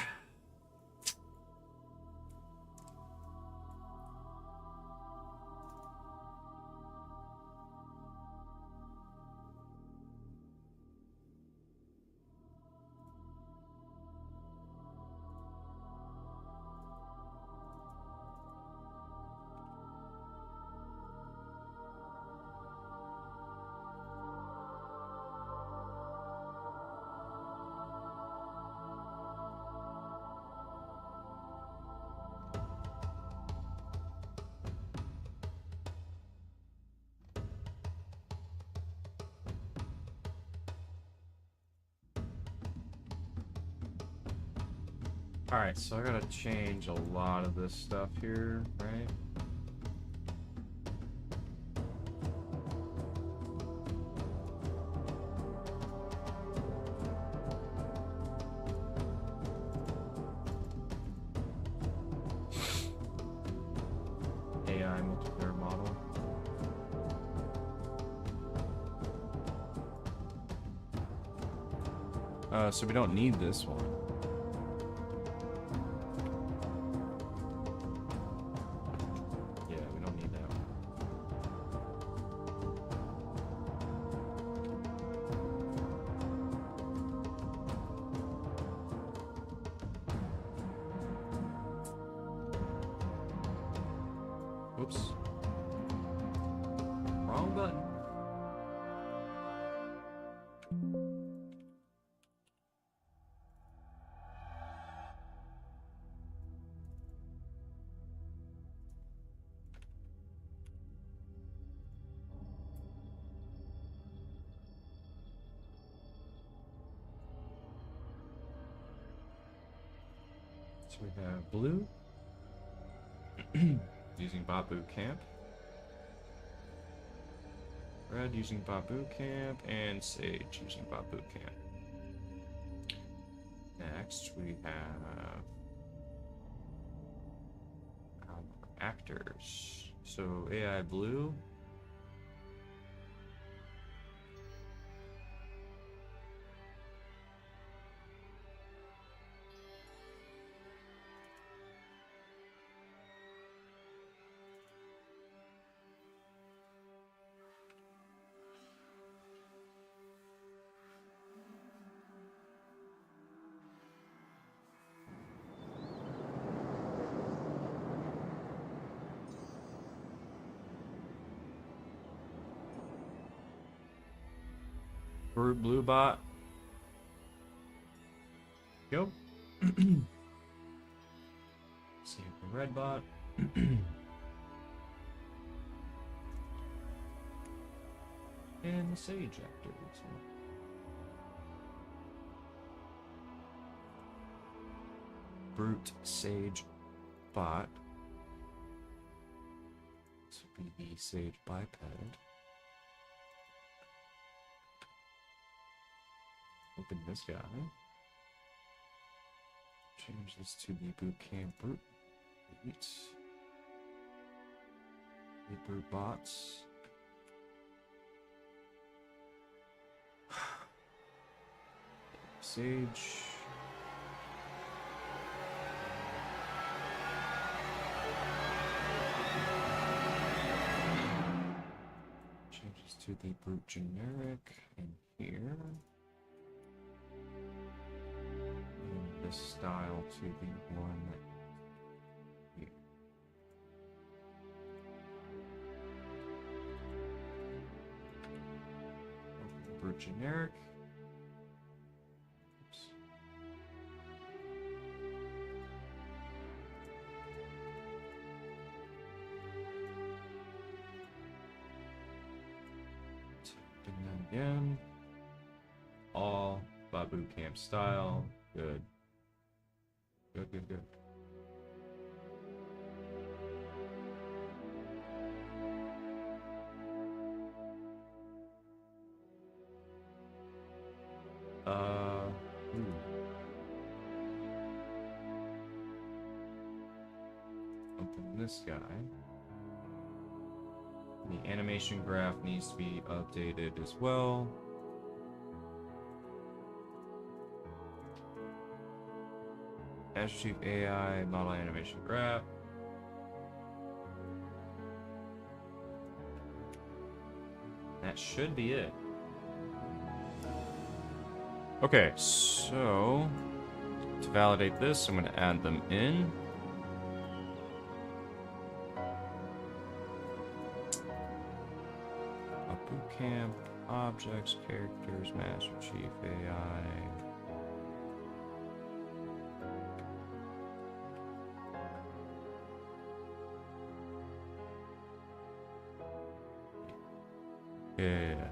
Alright, so I gotta change a lot of this stuff here, right? AI multiplayer model. So we don't need this one. Yeah, we don't need that one. Oops. Wrong button. So we have blue using Bootcamp, red using Bootcamp, and sage using Bootcamp. Next we have actors. So AI blue. Blue bot. Go. Same for red bot. And the sage actor. Brute sage bot. This would be the sage biped. Open this guy. Change this to the Bootcamp brute. The brute bots. Sage. Changes to the brute generic in here. This style to the one here. Brute generic. Oops. Typing that again. All Bootcamp style. Good. Good, good, good. Open this guy. The animation graph needs to be updated as well. Master Chief AI model animation graph. That should be it. Okay, so to validate this, I'm going to add them in. Bootcamp, objects, characters, Master Chief AI. Yeah.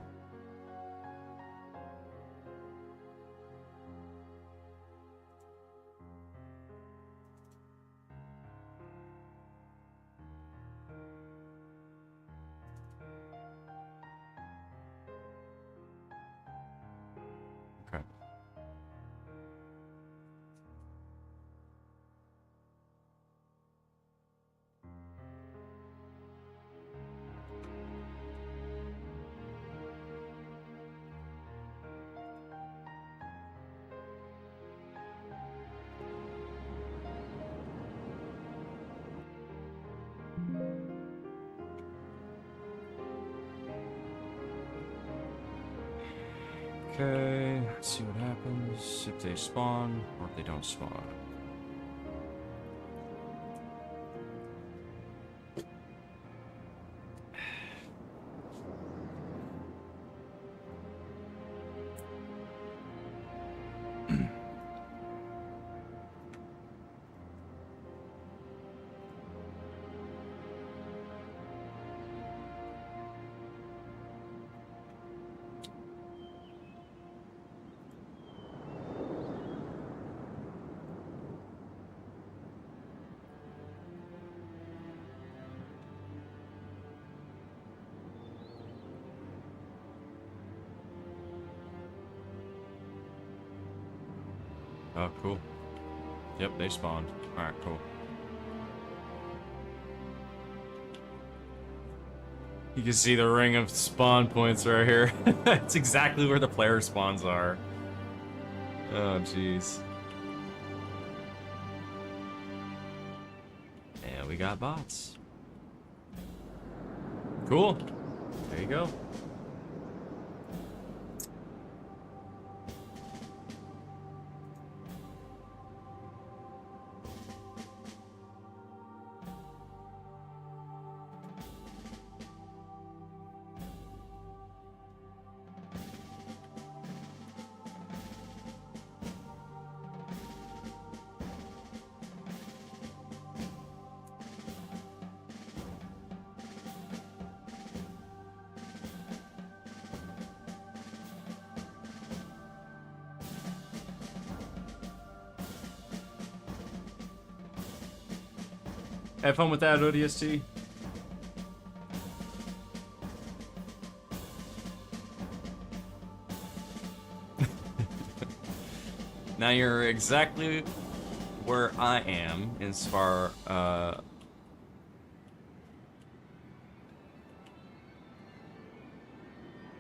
Okay, let's see what happens if they spawn or if they don't spawn. Oh, cool. Yep, they spawned. Alright, cool. You can see the ring of spawn points right here. It's exactly where the player spawns are. Oh, jeez. And we got bots. Cool. There you go. Have fun with that, ODST. Now you're exactly where I am as far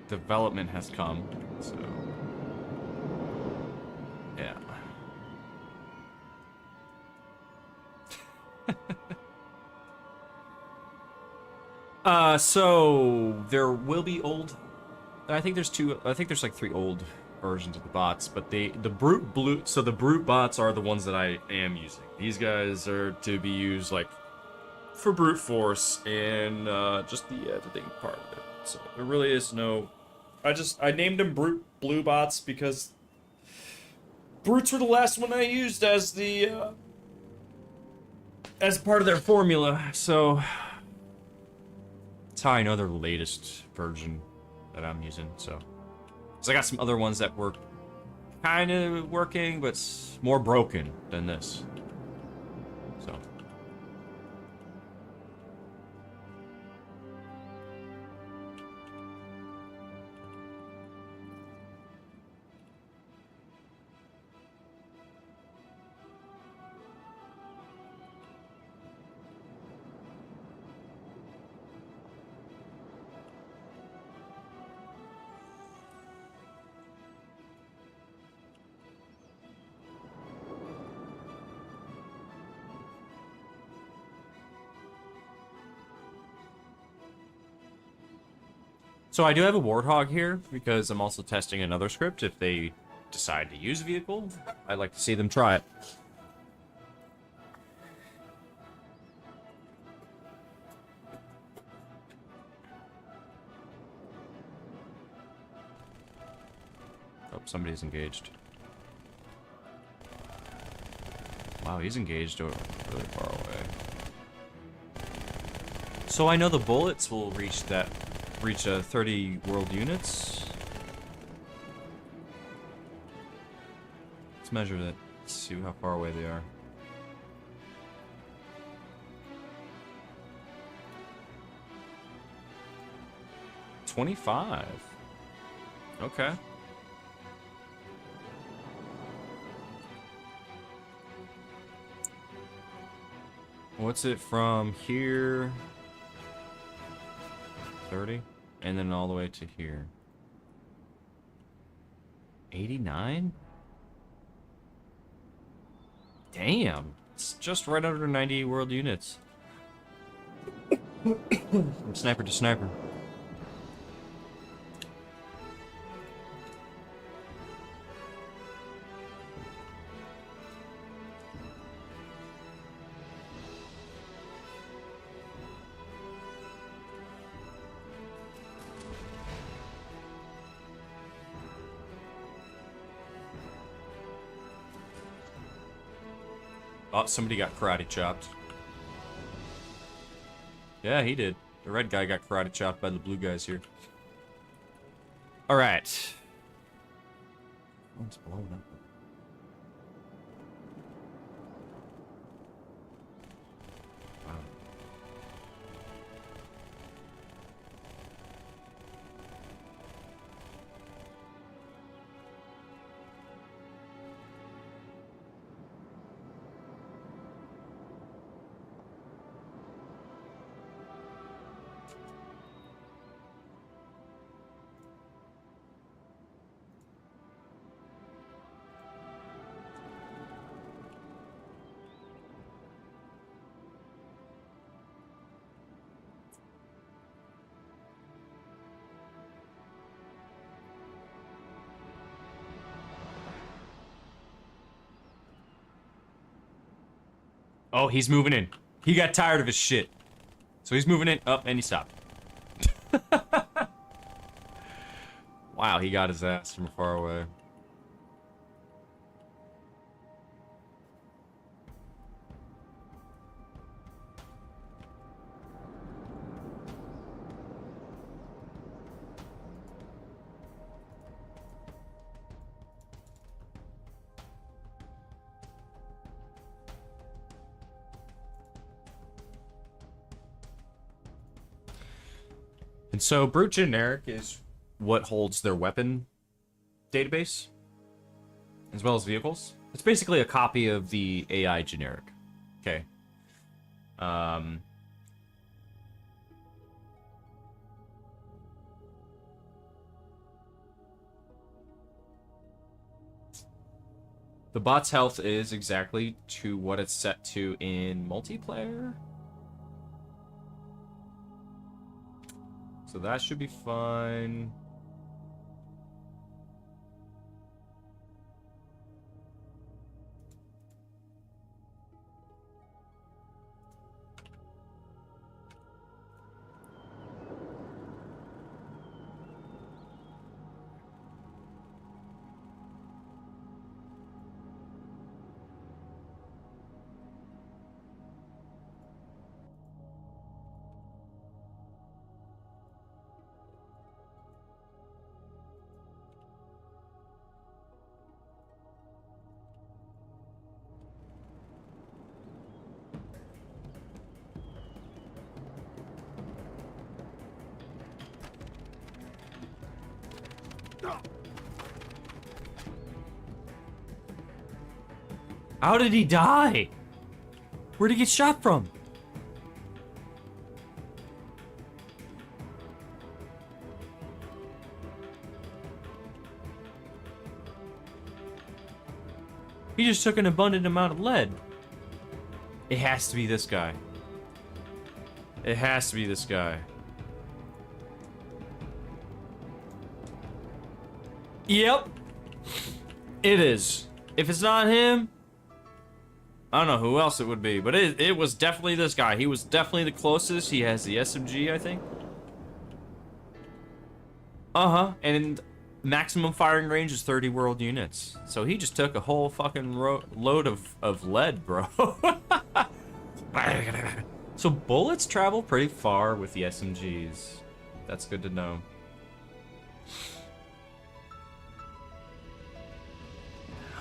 development has come, so yeah. So there will be old. I think there's like 3 old versions of the bots, but the brute bots are the ones that I am using. These guys are to be used like for brute force and just the editing part of it. So there really is no. I named them brute blue bots because brutes were the last one I used as the as part of their formula. So that's how I know their latest version that I'm using. So I got some other ones that were kind of working, but more broken than this. So. So I do have a Warthog here because I'm also testing another script. If they decide to use a vehicle, I'd like to see them try it. Oh, somebody's engaged. Wow, he's engaged really far away. So I know the bullets will reach 30 world units. Let's measure that. Let's see how far away they are. $25. Okay. What's it from here? 30? And then all the way to here. 89? Damn. It's just right under 90 world units. From sniper to sniper. Oh, somebody got karate chopped. Yeah, he did. The red guy got karate chopped by the blue guys here. Alright. Oh, it's blowing up. Wow. Oh, he's moving in. He got tired of his shit. So he's moving in. Up, and he stopped. Wow, he got his ass from far away. And so Brute Generic is what holds their weapon database, as well as vehicles. It's basically a copy of the AI generic. Okay. The bot's health is exactly to what it's set to in multiplayer. So that should be fine. How did he die? Where'd he get shot from? He just took an abundant amount of lead. It has to be this guy. It has to be this guy. Yep. It is. If it's not him, I don't know who else it would be, but it was definitely this guy. He was definitely the closest. He has the SMG, I think. Uh-huh. And maximum firing range is 30 world units. So he just took a whole fucking load of lead, bro. So bullets travel pretty far with the SMGs. That's good to know.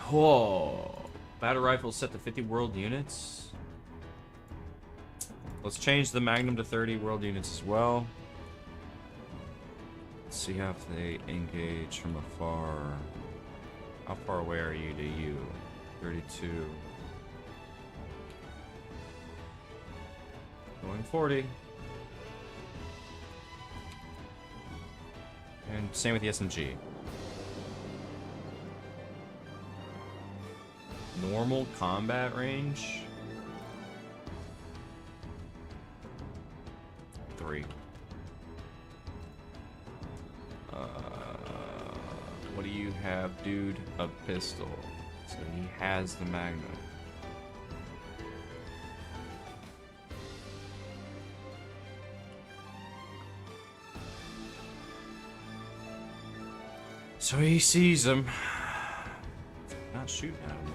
Whoa. Battle rifle set to 50 world units. Let's change the Magnum to 30 world units as well. Let's see how they engage from afar. How far away are you to you? 32. Going 40. And same with the SMG. Normal combat range. 3. What do you have, dude? A pistol. So he has the Magnum. So he sees him. Not shooting at him, though.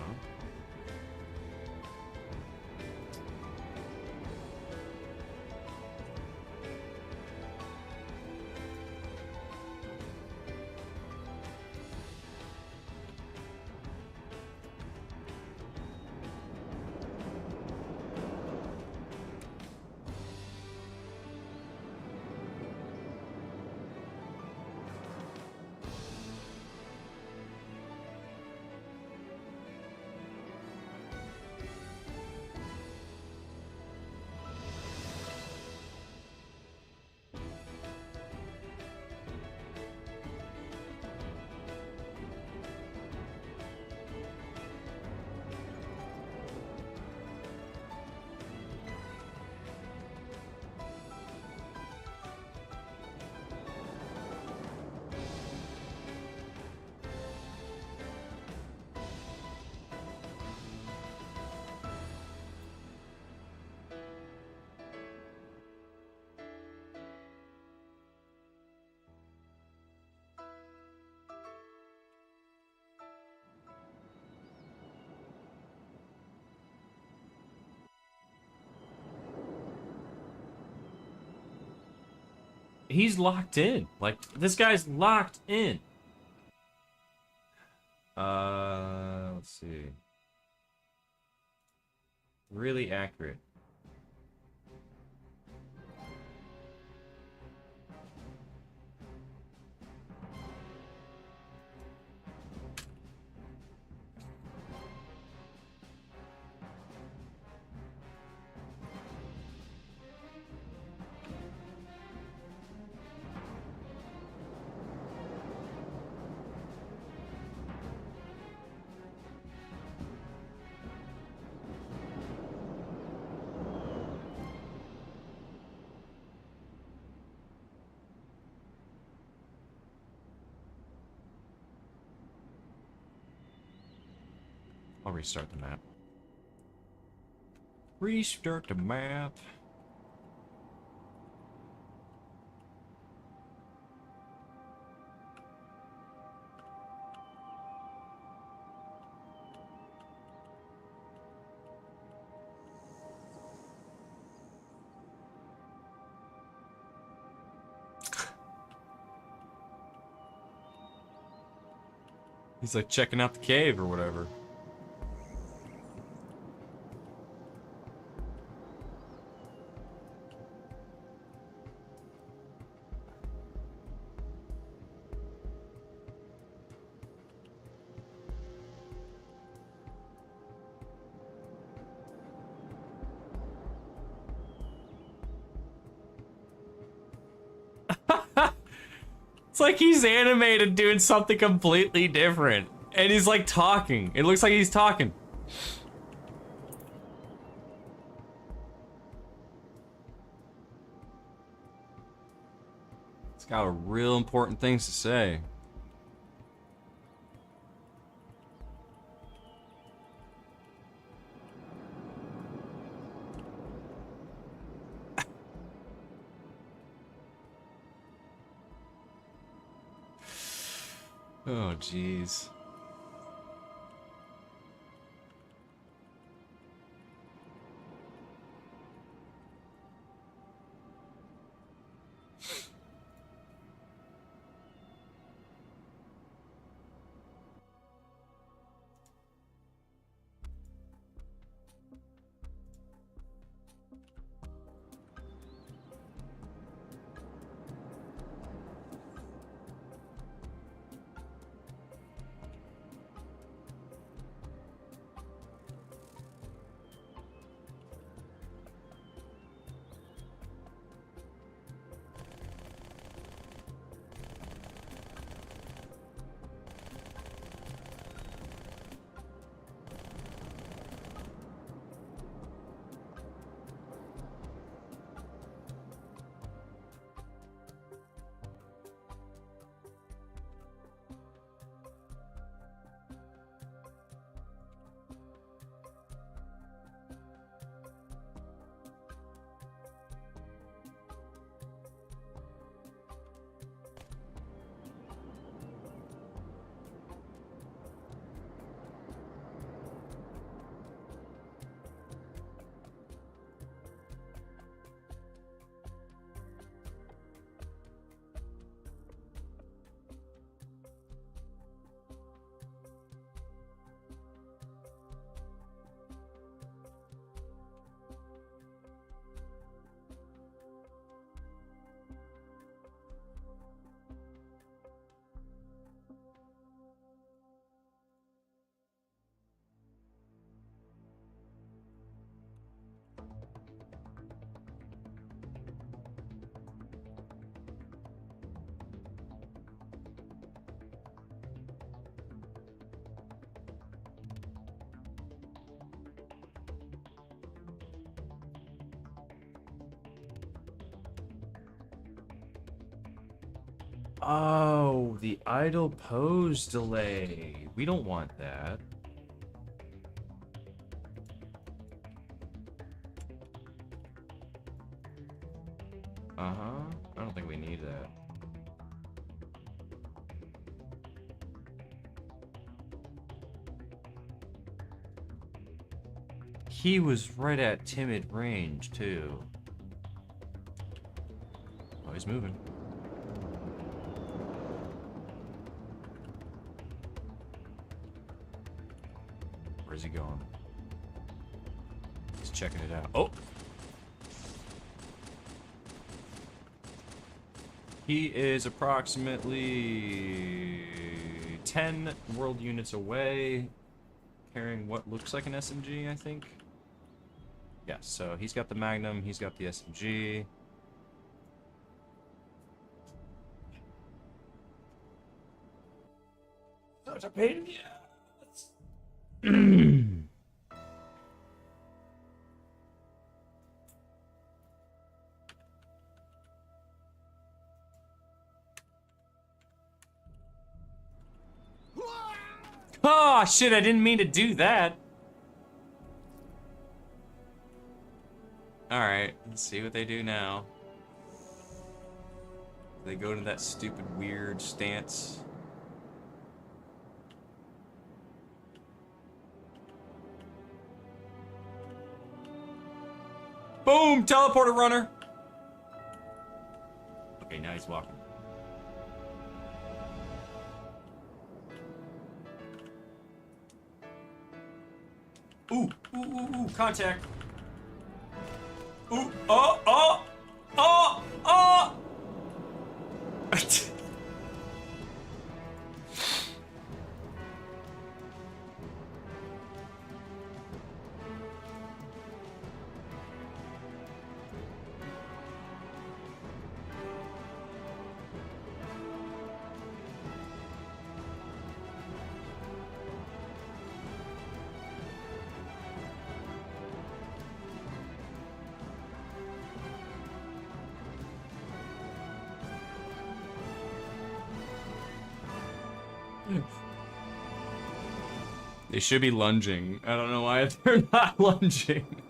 He's locked in. Like, this guy's locked in. Let's see. Really accurate. I'll restart the map. Restart the map. He's like checking out the cave or whatever. It's like he's animated doing something completely different. And he's like talking. It looks like he's talking. It's got real important things to say. Oh, jeez. Oh, the idle pose delay. We don't want that. Uh-huh. I don't think we need that. He was right at timid range, too. Oh, he's moving. Where's he going? He's checking it out. Oh! He is approximately 10 world units away, carrying what looks like an SMG, I think. Yeah, so he's got the Magnum, he's got the SMG. Such a pain in the ass. Oh, shit, I didn't mean to do that. Alright, let's see what they do now. They go into that stupid, weird stance. Boom! Teleporter runner! Okay, now he's walking. Ooh, ooh, ooh, ooh, contact. Ooh, oh, oh, oh, oh! They should be lunging. I don't know why they're not lunging.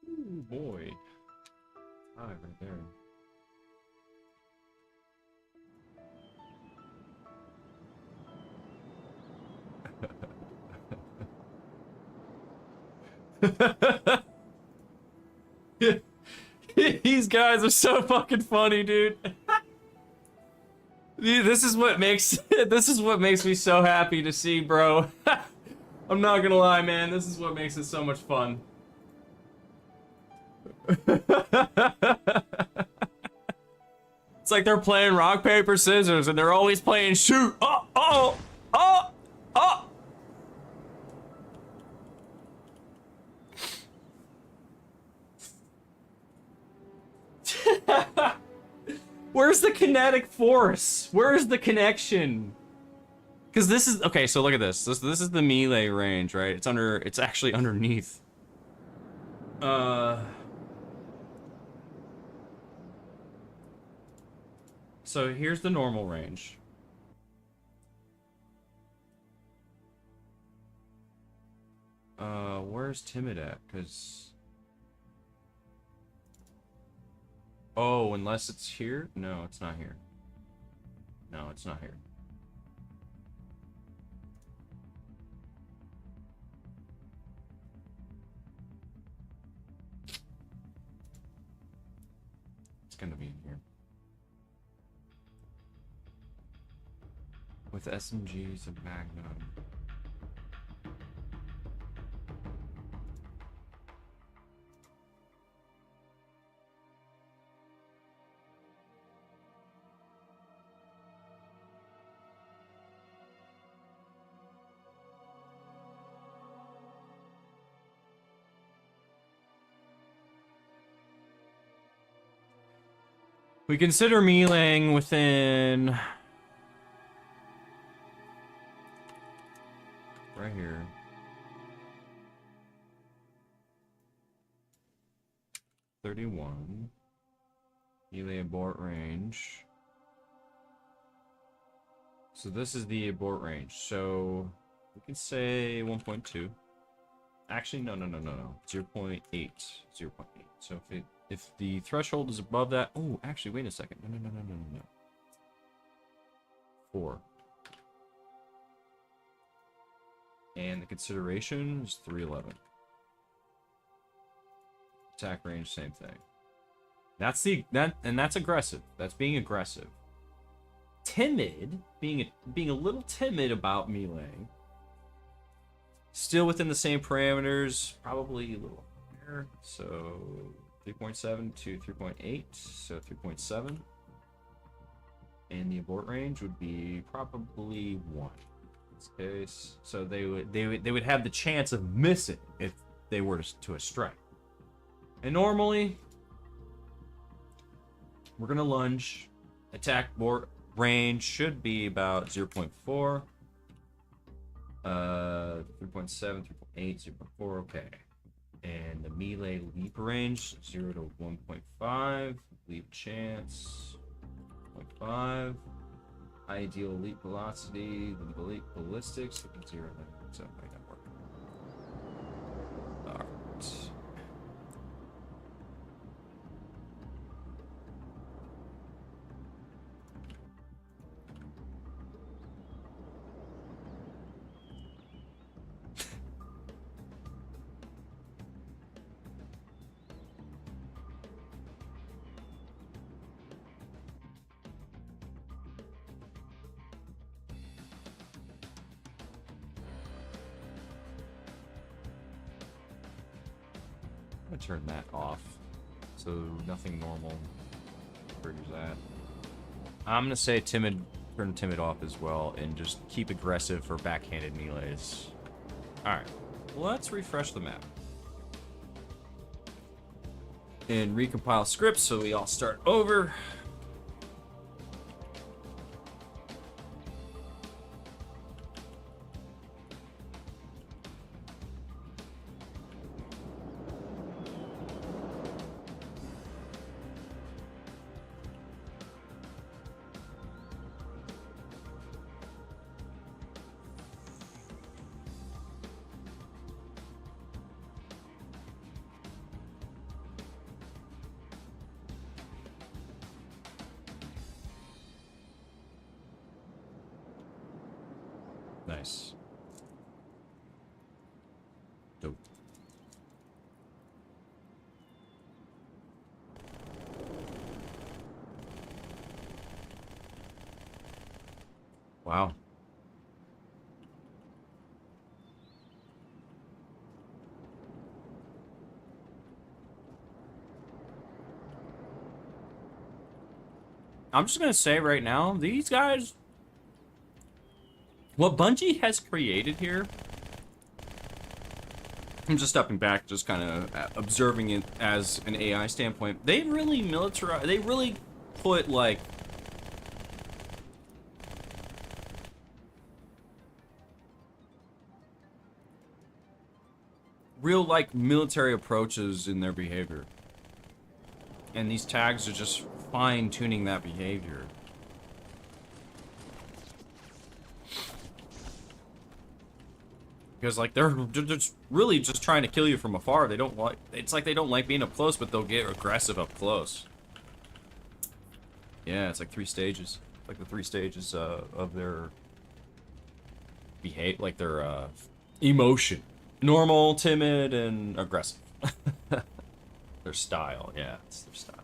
Ooh, boy. Ah, right there. These guys are so fucking funny, dude. This is what makes me so happy to see, bro. I'm not gonna lie, man. This is what makes it so much fun. It's like they're playing rock, paper, scissors, and they're always playing shoot. Oh, oh, oh, oh. Where's the kinetic force? Where's the connection? Because this is okay. So look at this. This is the melee range, right? It's actually underneath. So here's the normal range. Where's Timid at? Because... Oh, unless it's here? No, it's not here. No, it's not here. It's gonna be in here. With SMGs and Magnum. We consider meleeing within... right here. $31. Melee abort range. So this is the abort range. So we can say 1.2. Actually, no. 0.8. 0.8. So if the threshold is above that, oh, actually, wait a second. No. 4. And the consideration is 311. Attack range, same thing. That's that's aggressive. That's being aggressive. Timid, being a little timid about melee. Still within the same parameters, probably a little higher. So 3.7 to 3.8, so 3.7. And the abort range would be probably 1 in this case. So they would have the chance of missing if they were to a strike. And normally, we're gonna lunge. Attack range should be about 0.4. 3.7, 3.8, 0.4, okay. And the melee leap range, 0 to 1.5. Leap chance, 0.5. Ideal leap velocity, the leap ballistics, 0, so might not work. Alright. I'm gonna turn that off, so nothing normal triggers that. I'm gonna say timid, turn timid off as well, and just keep aggressive for backhanded melees. Alright, let's refresh the map. And recompile scripts so we all start over. Nice. Dope. Wow. I'm just gonna say right now, these guys, what Bungie has created here, I'm just stepping back, just kind of observing it as an AI standpoint. They really militarize, they really put like real like military approaches in their behavior. And these tags are just fine-tuning that behavior. Because like they're just really just trying to kill you from afar. They don't like, it's like they don't like being up close, but they'll get aggressive up close. Yeah, it's like 3 stages. Like the 3 stages of their like their emotion. Normal, timid, and aggressive. Their style, yeah, it's their style.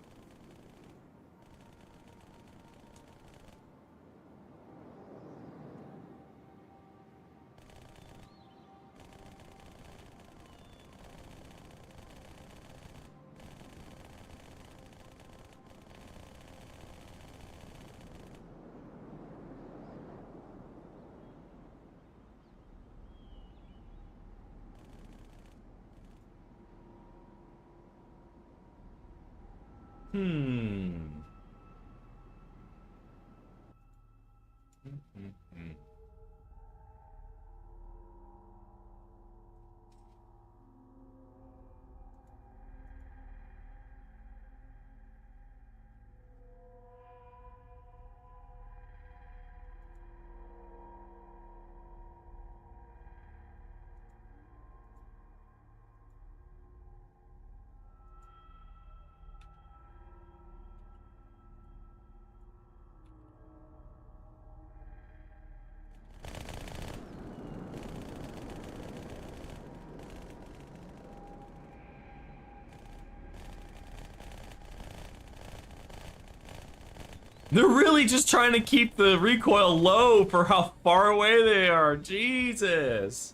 They're really just trying to keep the recoil low for how far away they are. Jesus.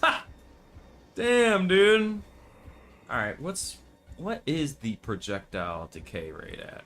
Ha! Damn, dude. Alright, what is the projectile decay rate at?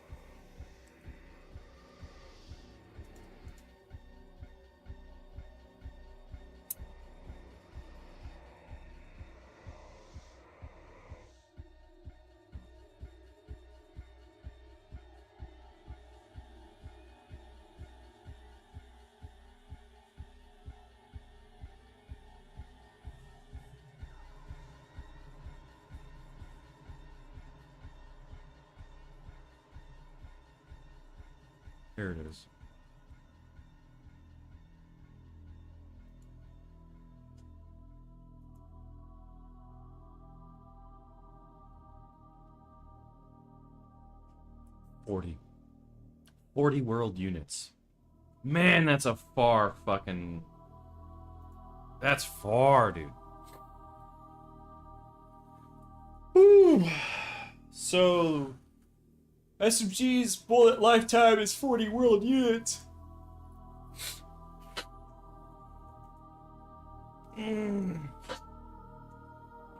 Here it is. Forty world units. Man, that's a far fucking... That's far, dude. Whew. So... SMG's bullet lifetime is 40 world units.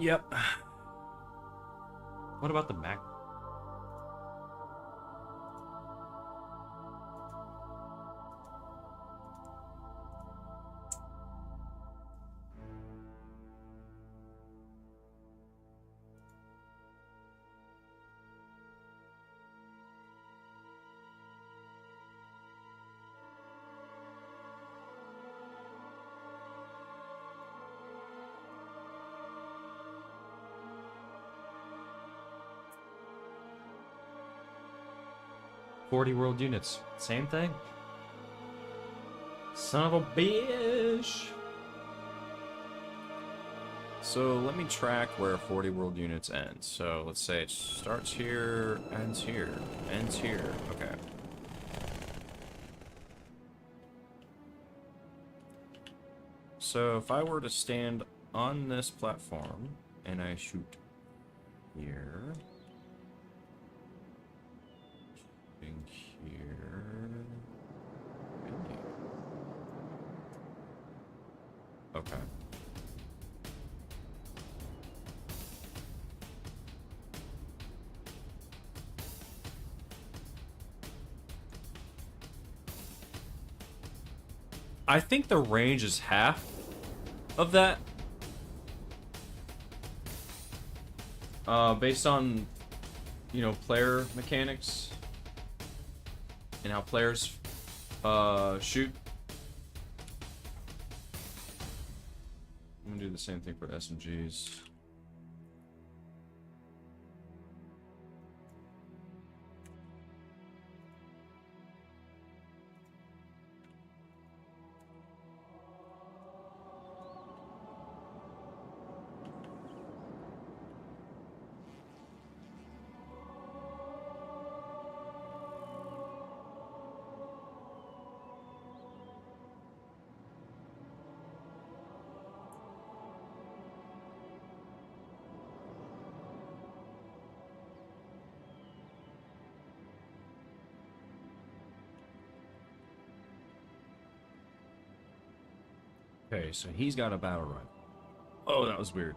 Yep. What about the Mac? $40 world units. Same thing. Son of a bitch. So let me track where 40 world units ends. So let's say it starts here, ends here, ends here. Okay. So if I were to stand on this platform and I shoot here, shooting here, and here. Okay. I think the range is half of that. Based on, you know, player mechanics and how players shoot. I'm gonna do the same thing for SMGs. Okay, so he's got a battle rifle. Oh, that was weird.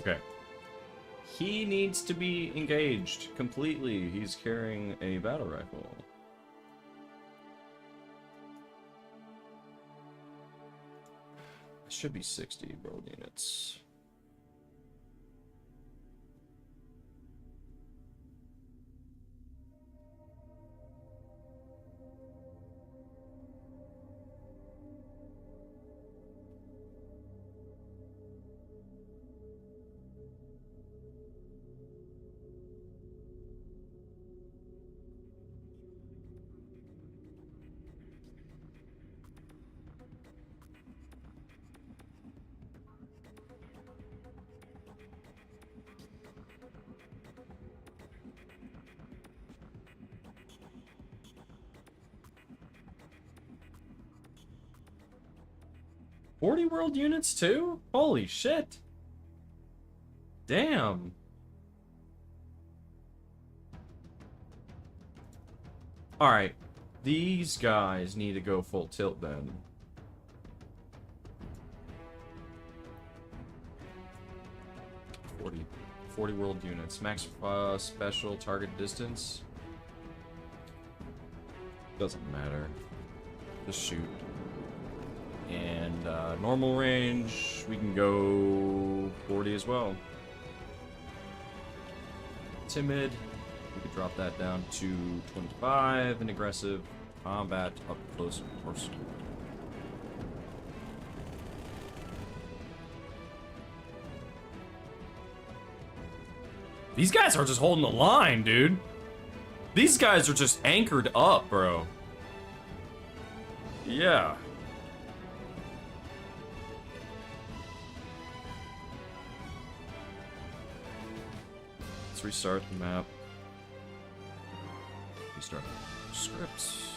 Okay. He needs to be engaged completely. He's carrying a battle rifle. should be 60 world units. $40 world units too? Holy shit. Damn. Alright. These guys need to go full tilt then. Forty world units. Max special target distance. Doesn't matter. Just shoot. And normal range, we can go 40 as well. Timid, we could drop that down to 25. And aggressive, combat, up close, of course. These guys are just holding the line, dude. These guys are just anchored up, bro. Yeah. Let's restart the map. Restart scripts.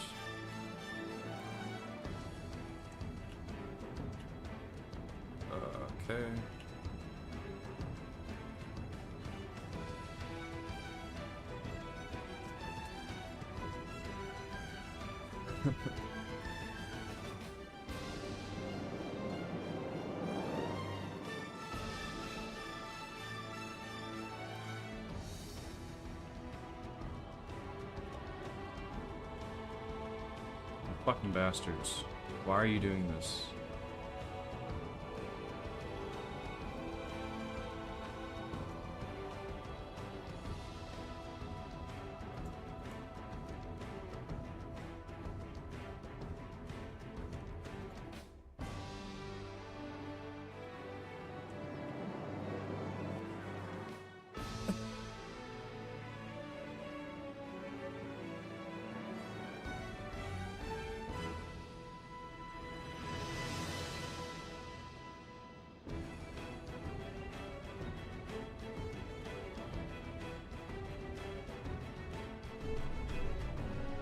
Okay. Fucking bastards. Why are you doing this?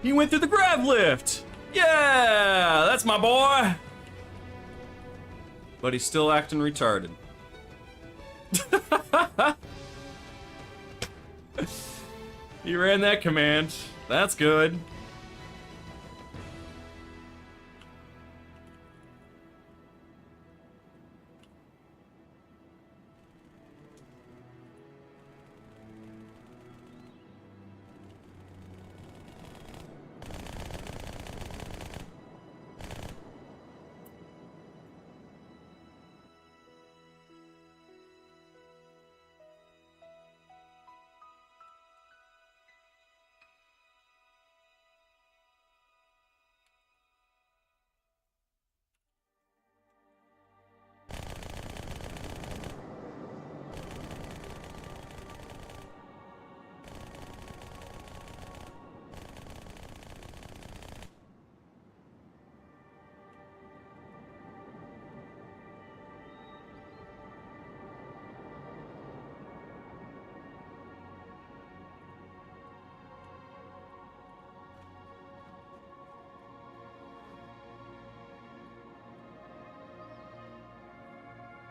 He went through the grav lift! Yeah! That's my boy! But he's still acting retarded. He ran that command. That's good.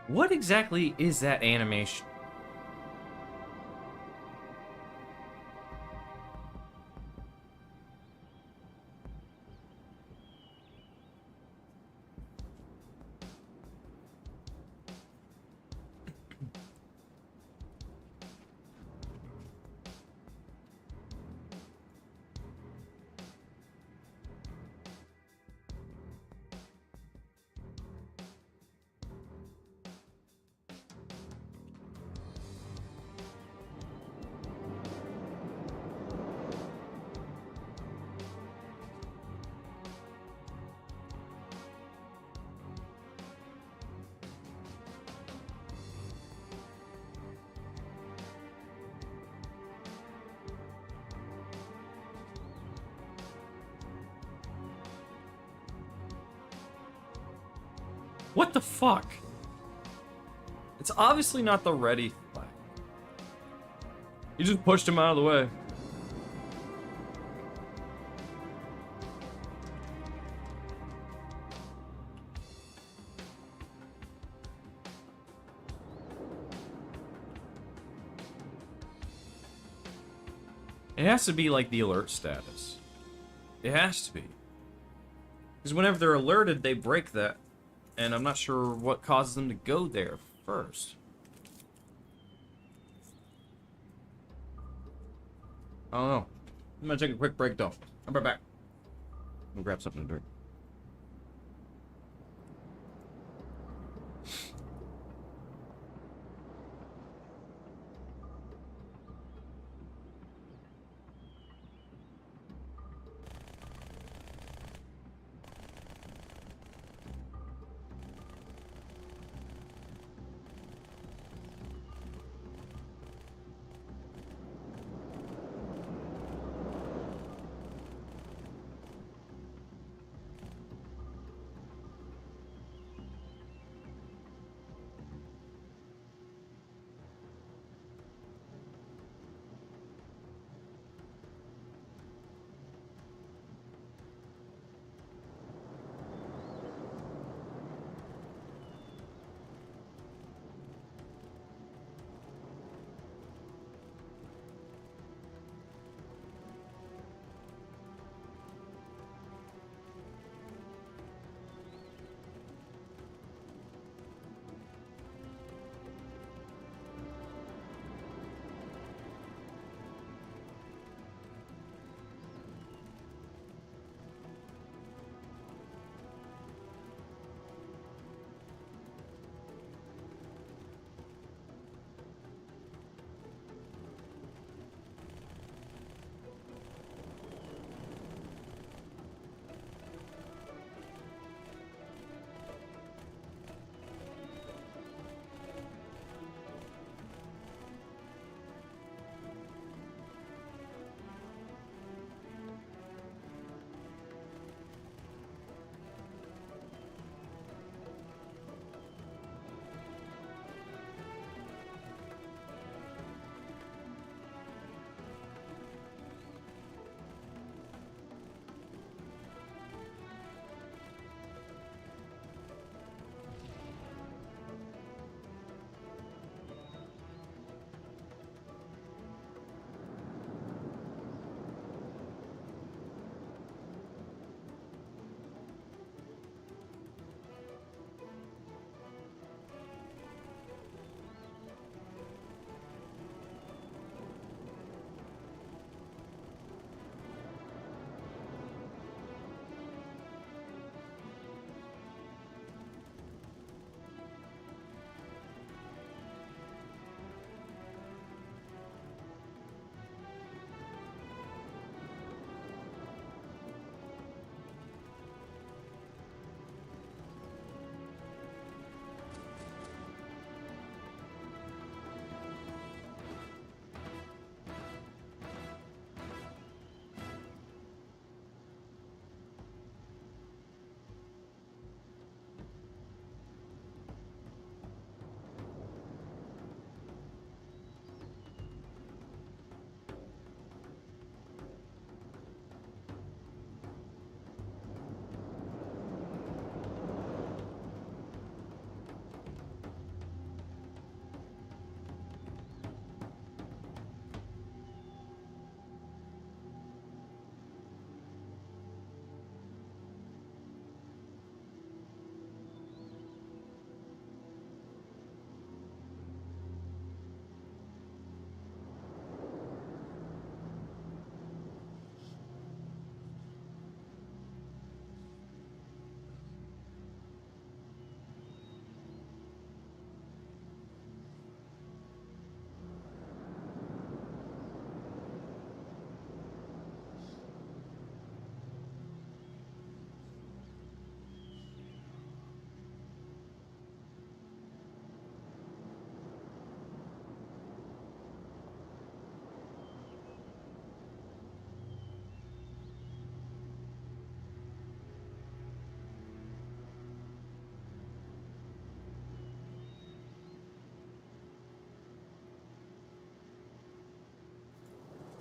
What exactly is that animation? What the fuck? It's obviously not the ready flag. You just pushed him out of the way. It has to be like the alert status. It has to be. Because whenever they're alerted, they break that. And I'm not sure what causes them to go there first. I don't know. I'm gonna take a quick break though. I'll be right back. I'm gonna grab something to drink.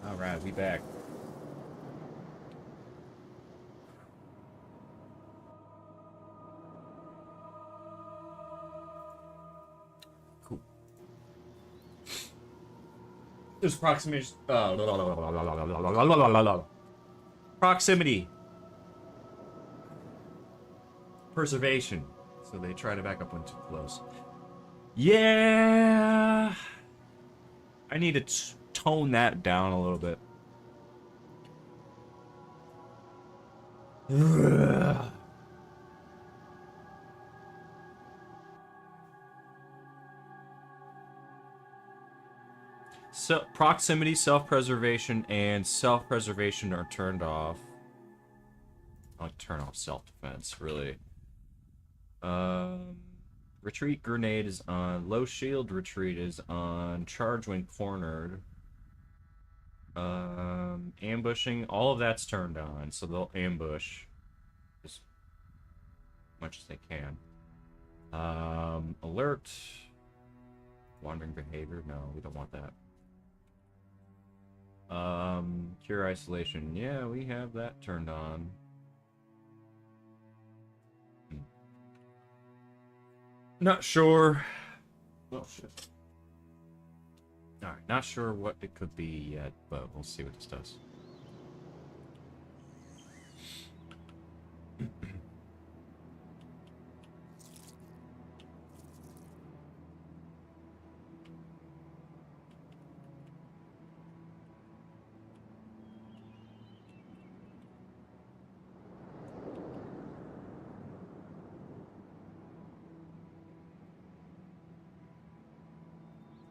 All right, we back. Cool. There's proximity. Proximity. Preservation. So they try to back up when too close. Yeah. I need to tone that down a little bit. So proximity, self-preservation, and self-preservation are turned off. I'll turn off self-defense, really. Retreat grenade is on. Low shield retreat is on. Charge when cornered. Ambushing, all of that's turned on, so they'll ambush as much as they can. Alert. Wandering behavior, no, we don't want that. Cure isolation, yeah, we have that turned on. Not sure. Oh, shit. Alright, not sure what it could be yet, but we'll see what this does.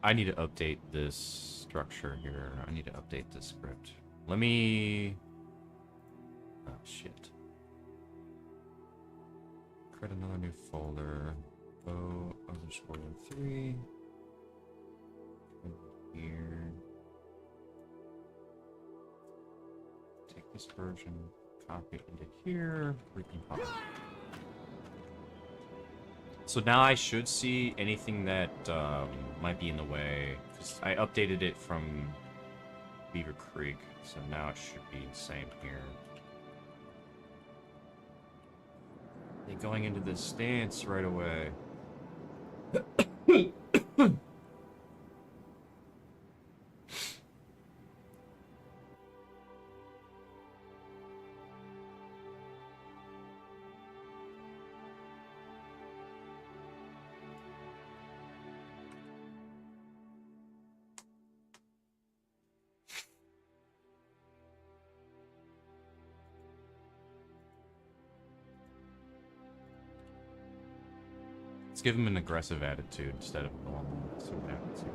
I need to update this structure here. I need to update this script. Let me... Oh, shit. Create another new folder. O_3. Here. Take this version, copy it into here, recompile. So now I should see anything that might be in the way, because I updated it from Beaver Creek, so now it should be the same here. They're going into this stance right away. Let's give him an aggressive attitude instead of a normal sort of attitude.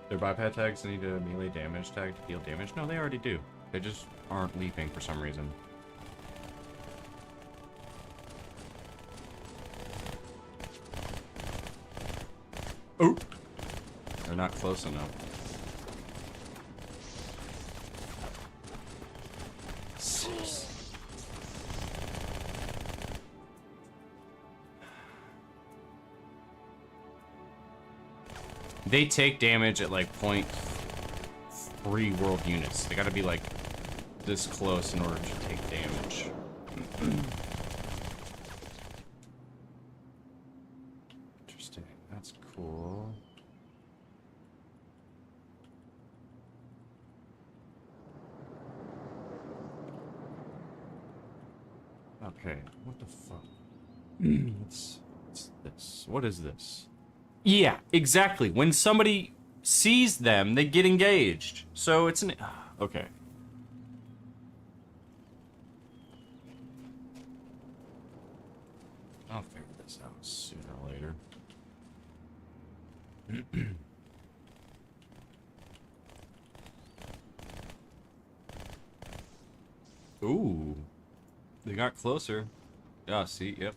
Their biped tags need a melee damage tag to deal damage? No, they already do. They just aren't leaping for some reason. Oh! They're not close enough. They take damage at like 0.3 world units. They gotta be like this close in order to take damage. Interesting. That's cool. Okay, what the fuck? What's this? What is this? Yeah, exactly. When somebody sees them, they get engaged. So it's an... Okay. Ooh. They got closer. Yeah, see, yep.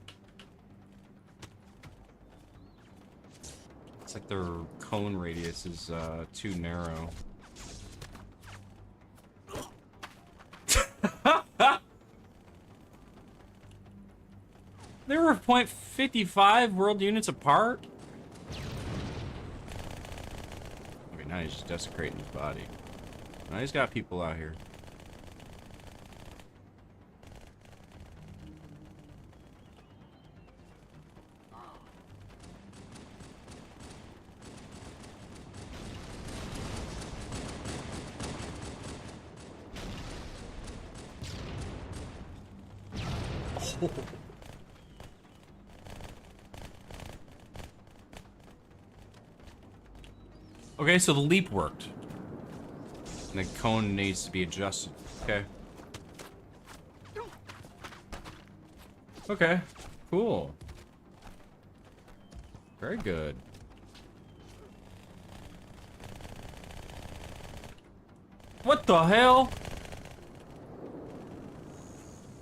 It's like their cone radius is too narrow. They were 0.55 world units apart? Okay, now he's just desecrating his body. Now he's got people out here. Oh. Okay, so the leap worked. And the cone needs to be adjusted. Okay. Okay. Cool. Very good. What the hell?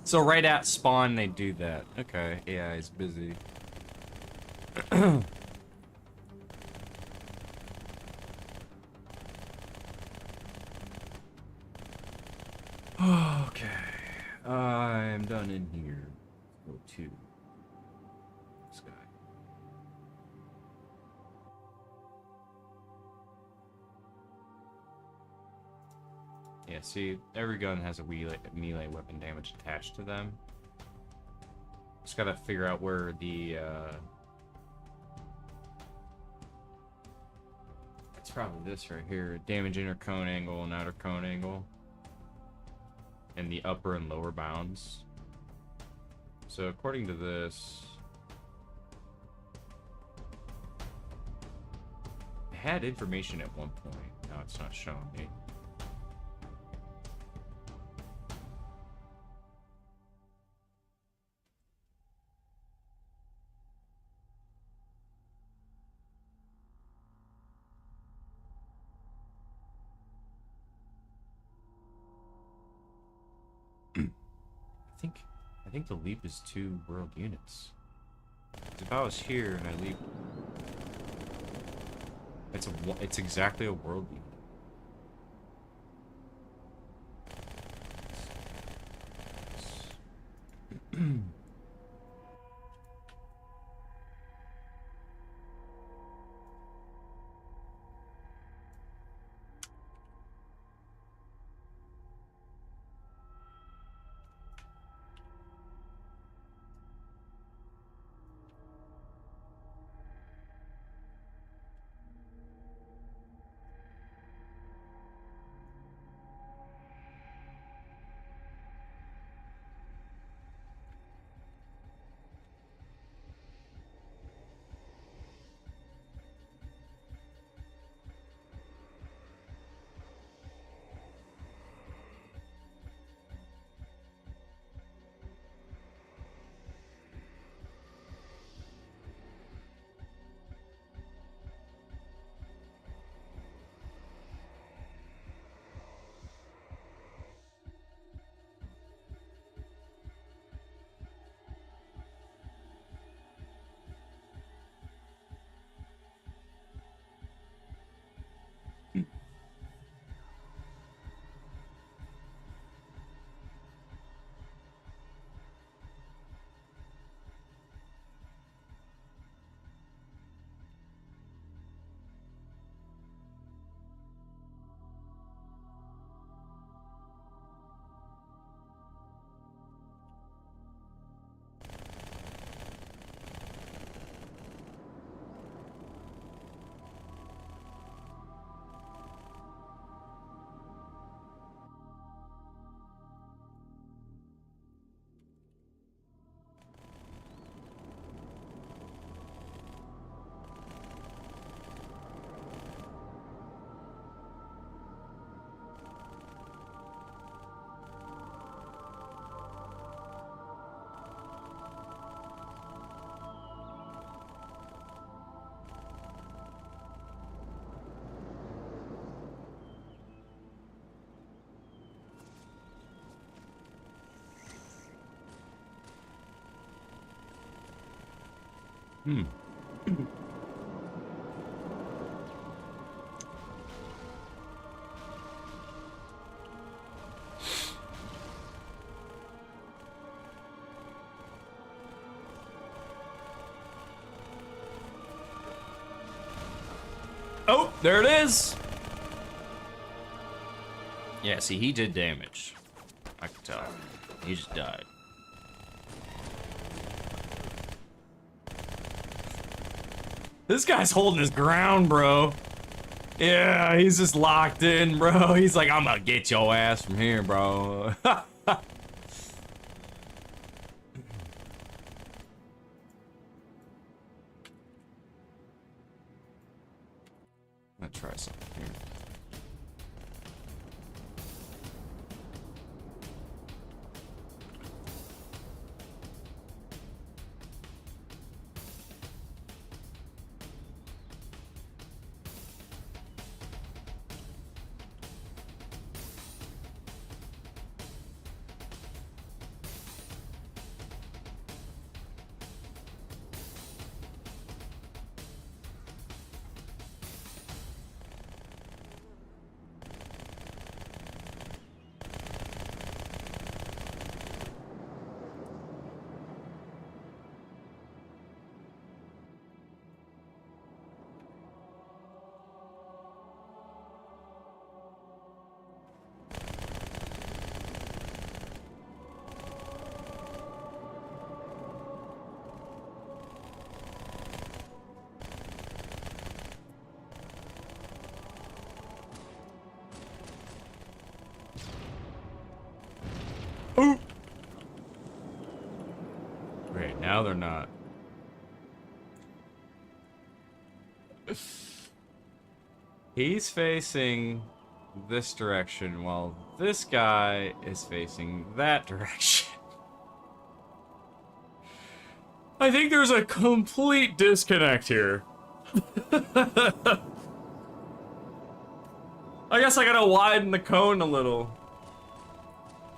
So right at spawn they do that. Okay, yeah, he's busy. Okay. I'm done in here. Go to this guy. Yeah, see, every gun has a melee weapon damage attached to them. Just gotta figure out where the, it's probably this right here. Damage inner cone angle and outer cone angle. And the upper and lower bounds. So according to this, it had information at one point. Now it's not showing me. I think the leap is 2 world units. If I was here and I leap, it's exactly a world unit. Hmm. Oh, there it is. Yeah, see, he did damage. I can tell. He just died. This guy's holding his ground, bro. Yeah, he's just locked in, bro. He's like, I'm gonna get your ass from here, bro. Let's try something here. Ooh. Great, now they're not. He's facing this direction while this guy is facing that direction. I think there's a complete disconnect here. I guess I gotta widen the cone a little.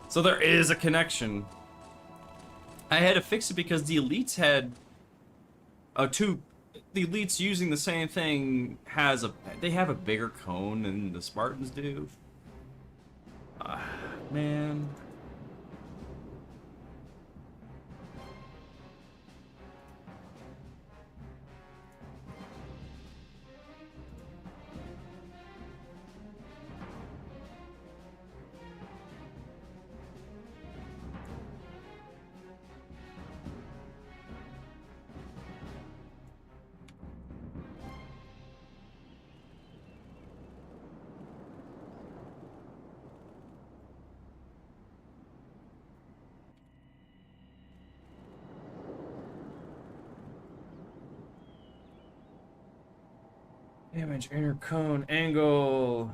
So there is a connection. I had to fix it because the elites had the elites using the same thing they have a bigger cone than the Spartans do. Man. Damage inner cone angle.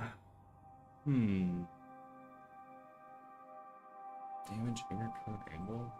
Damage inner cone angle?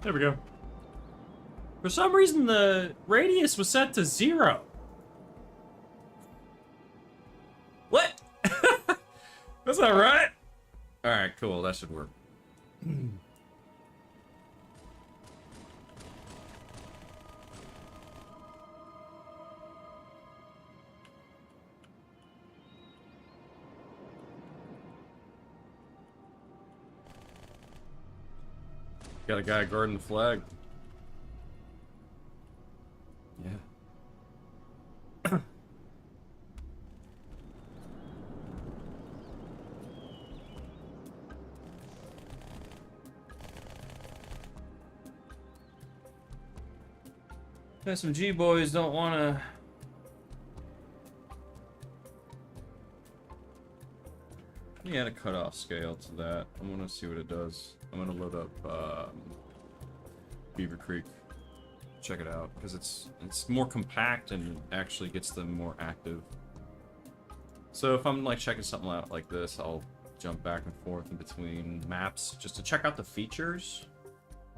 There we go. For some reason, the radius was set to 0. What? That's not right. All right, cool. That should work. Got a guy guarding the flag. Yeah. SMG boys don't want to. Let me add a cutoff scale to that. I want to see what it does. I'm gonna load up Beaver Creek. Check it out because it's more compact and actually gets them more active. So if I'm like checking something out like this, I'll jump back and forth in between maps just to check out the features,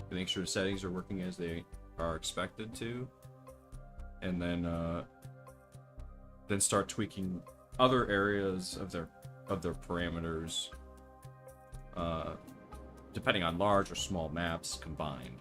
to make sure the settings are working as they are expected to, and then start tweaking other areas of their parameters, depending on large or small maps combined.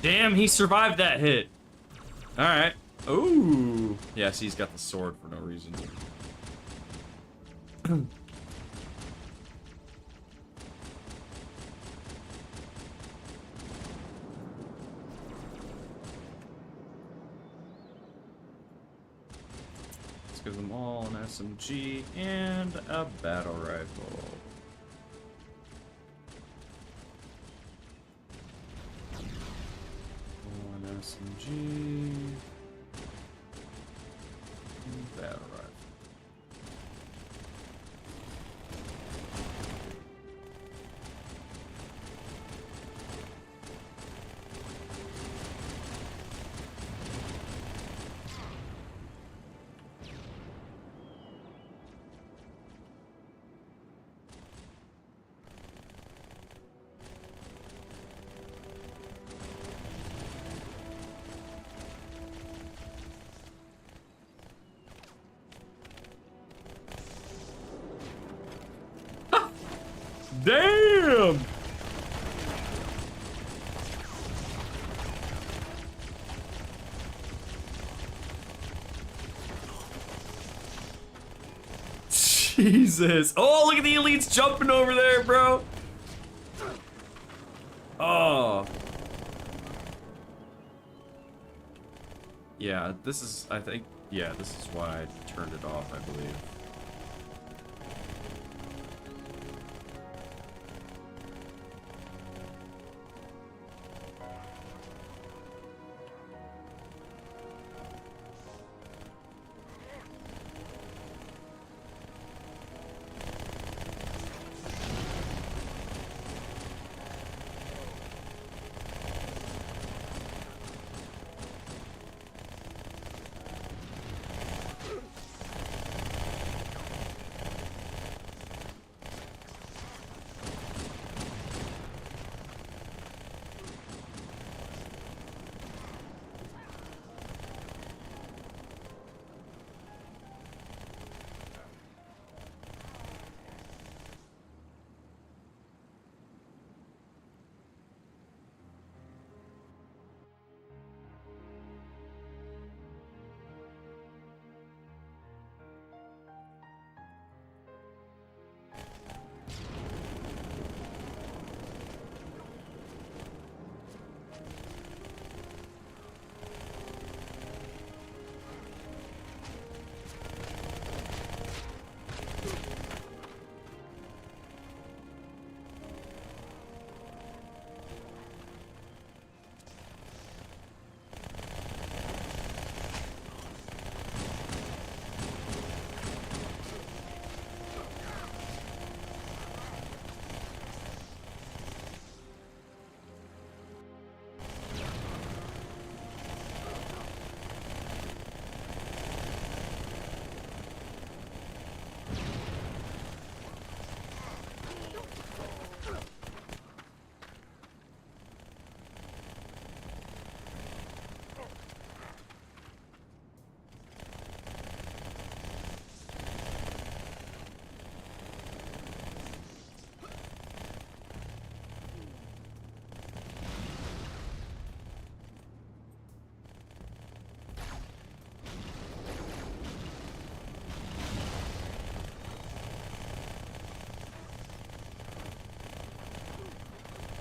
Damn, he survived that hit. Alright. Ooh. Yes, he's got the sword for no reason. Let's give them all an SMG and a battle rifle. SMG. Battle rifle. Damn! Jesus. Oh, look at the elites jumping over there, bro. Oh. Yeah, this is, I think, yeah, this is why I turned it off, I believe.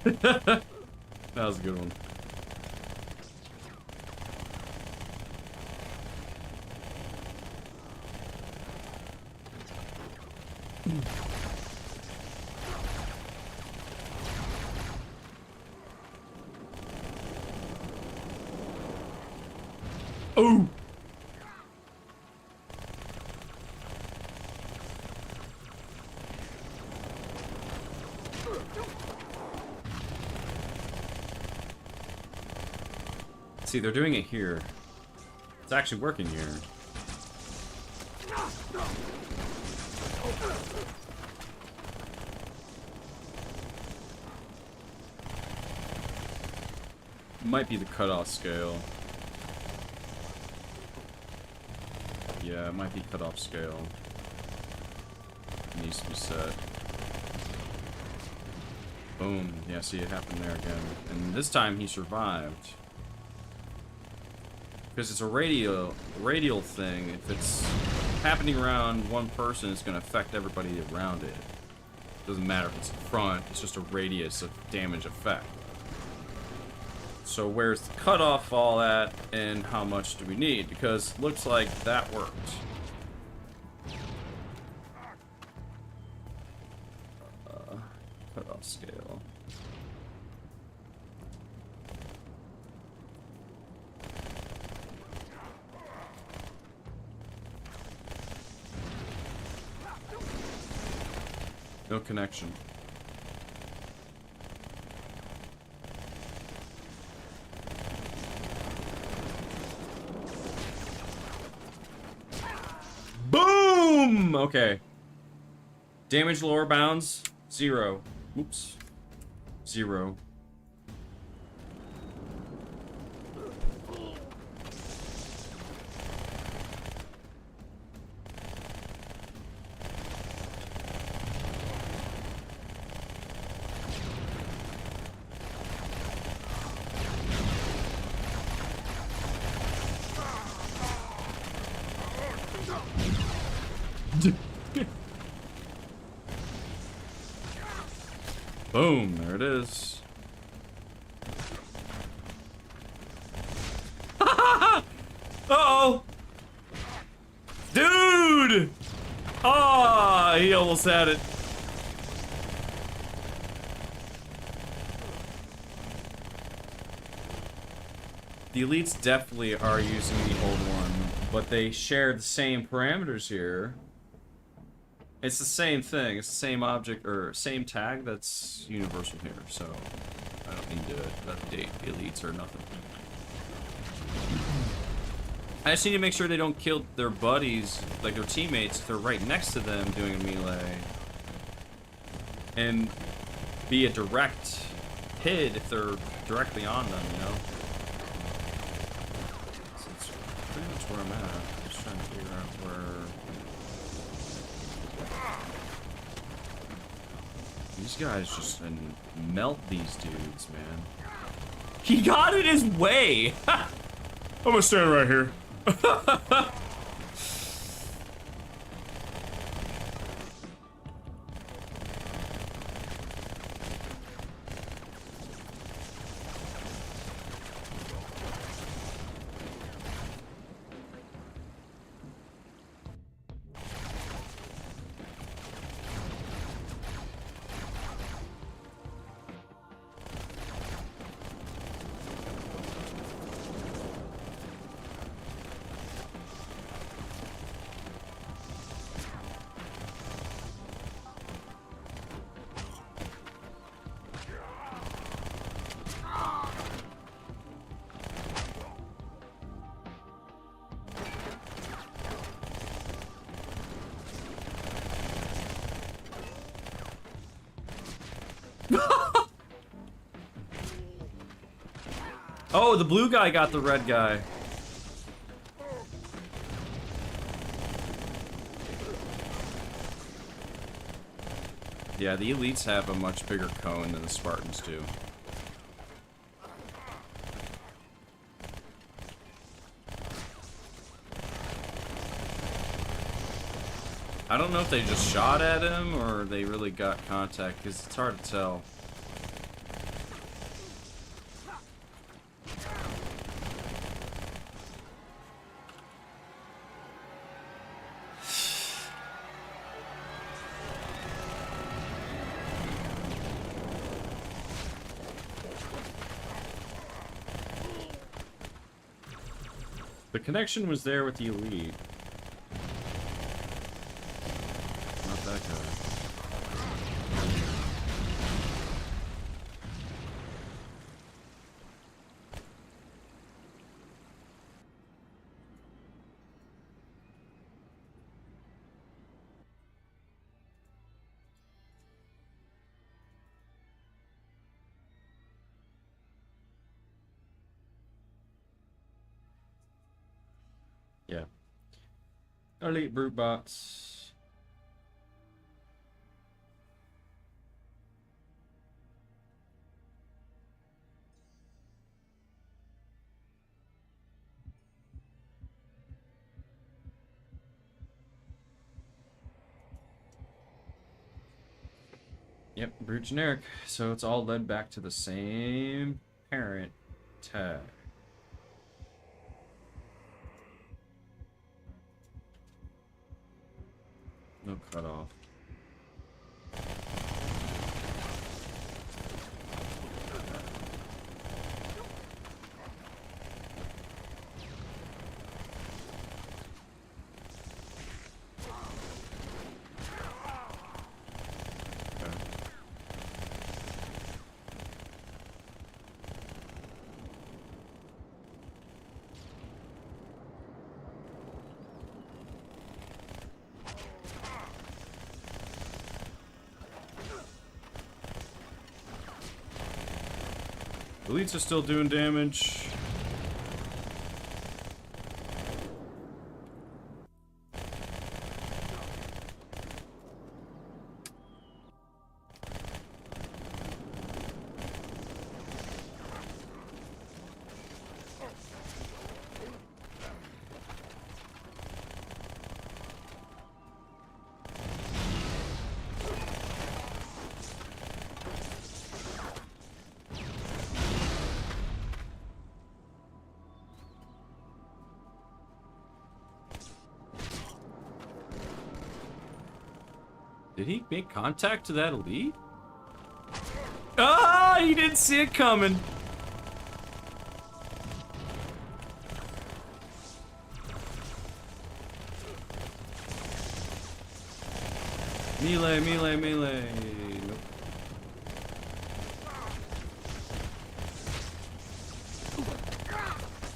That was a good one. Oh! See, they're doing it here. It's actually working here. Might be the cutoff scale. Yeah, it might be cutoff scale. It needs to be set. Boom. Yeah, see, it happened there again. And this time he survived. Because it's a radial thing. If it's happening around one person, it's going to affect everybody around it. Doesn't matter if it's in front, it's just a radius of damage effect. So where's the cutoff fall at, and how much do we need? Because it looks like that worked. Cutoff scale. No connection. Boom! Okay. Damage lower bounds, 0. Oops. 0. Boom, there it is. Uh-oh! Dude! Ah, he almost had it. The elites definitely are using the old one, but they share the same parameters here. It's the same thing. It's the same object or same tag that's universal here. So I don't need to update the elites or nothing. I just need to make sure they don't kill their buddies, like their teammates, if they're right next to them doing a melee, and be a direct hit if they're directly on them. You know. So that's pretty much where I'm at. I'm just trying to figure out where. These guys just melt these dudes, man. He got in his way! I'm gonna stand right here. Oh, the blue guy got the red guy. Yeah, the elites have a much bigger cone than the Spartans do. I don't know if they just shot at him or they really got contact, because it's hard to tell. The connection was there with the elite. Not that guy. Yeah. Elite brute bots. Yep, brute generic. So it's all led back to the same parent tag. No cutoff. Elites are still doing damage. Did he make contact to that elite? Ah, he didn't see it coming. Melee, melee, melee. Nope.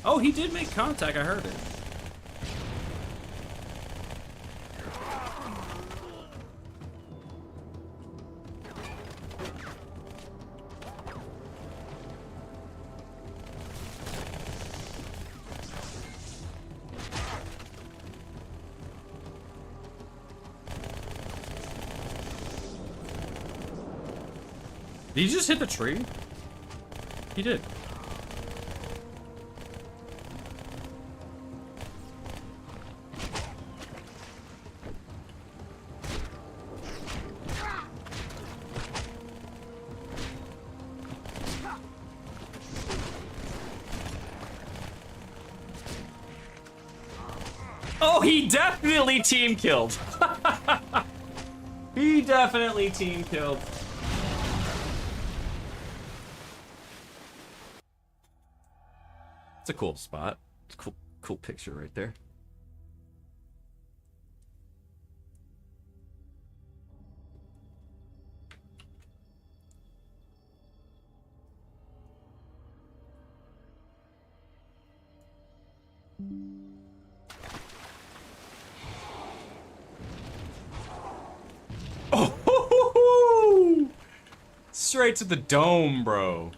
Oh, he did make contact. I heard it. Did he just hit the tree? He did. Oh, he definitely team killed. He definitely team killed. It's a cool spot. It's a cool picture right there. Oh, straight to the dome, bro.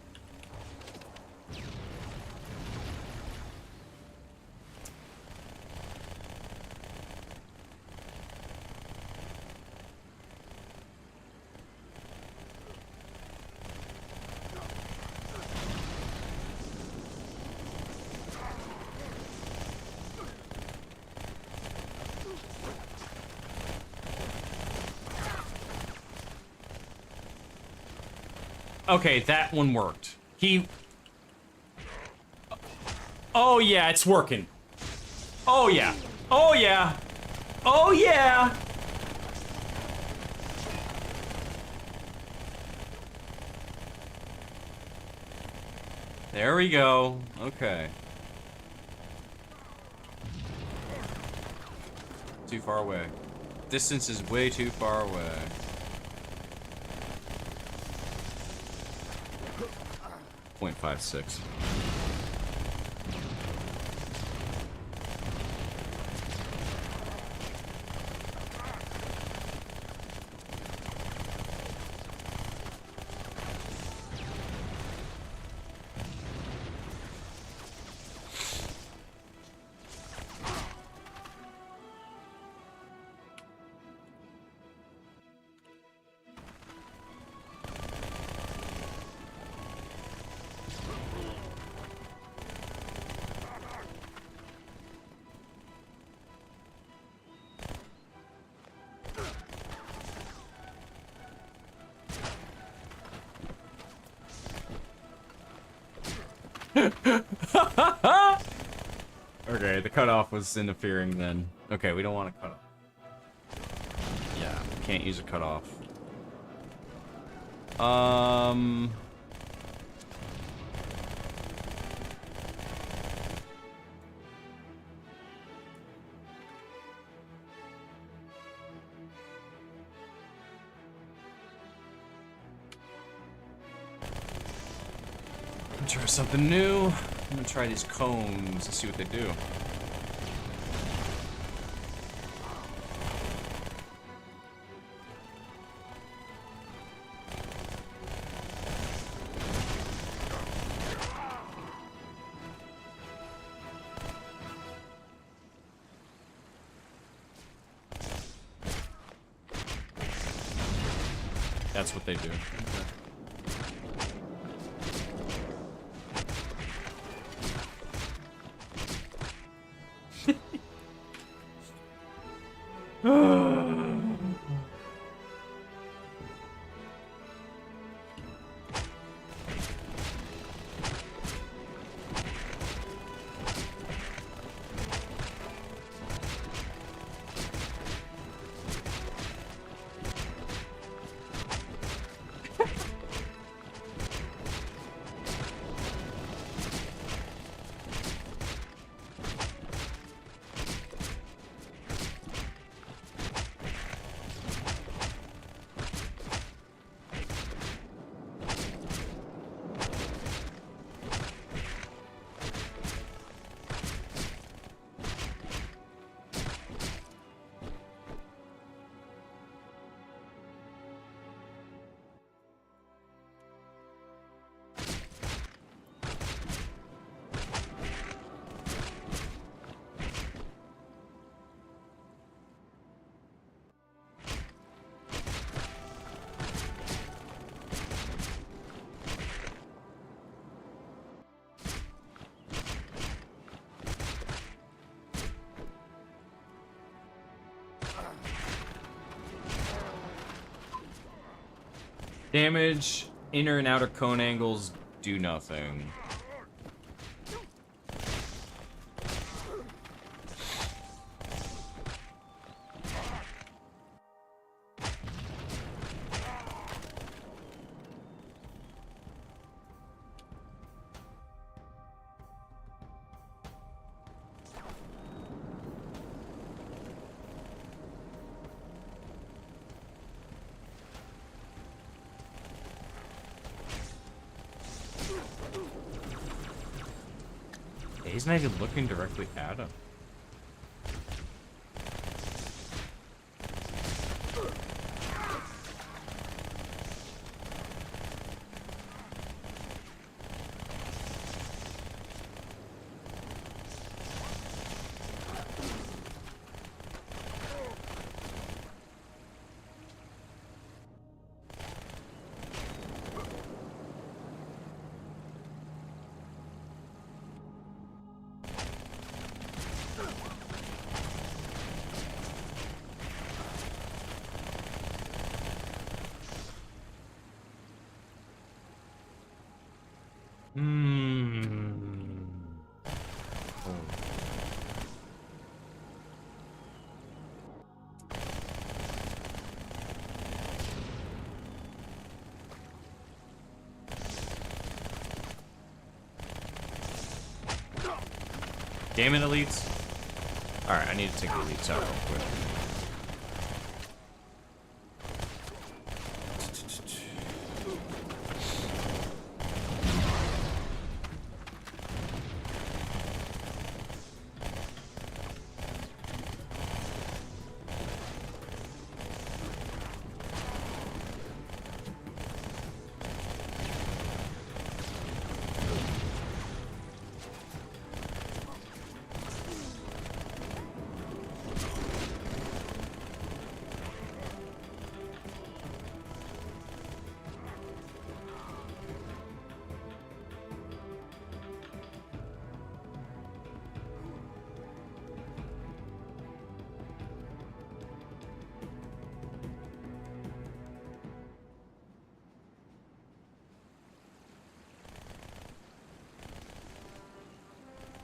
Okay, that one worked. Oh yeah, it's working. Oh yeah. Oh yeah. Oh yeah. There we go. Okay. Too far away. Distance is way too far away. .56. Okay, the cutoff was interfering then. Okay, we don't want to cut off. Yeah, can't use a cutoff. Try something new. I'm gonna try these cones and see what they do. That's what they do. Damage, inner and outer cone angles do nothing. He's not even looking directly at him. Damn it, elites. Alright, I need to take the elites out real quick.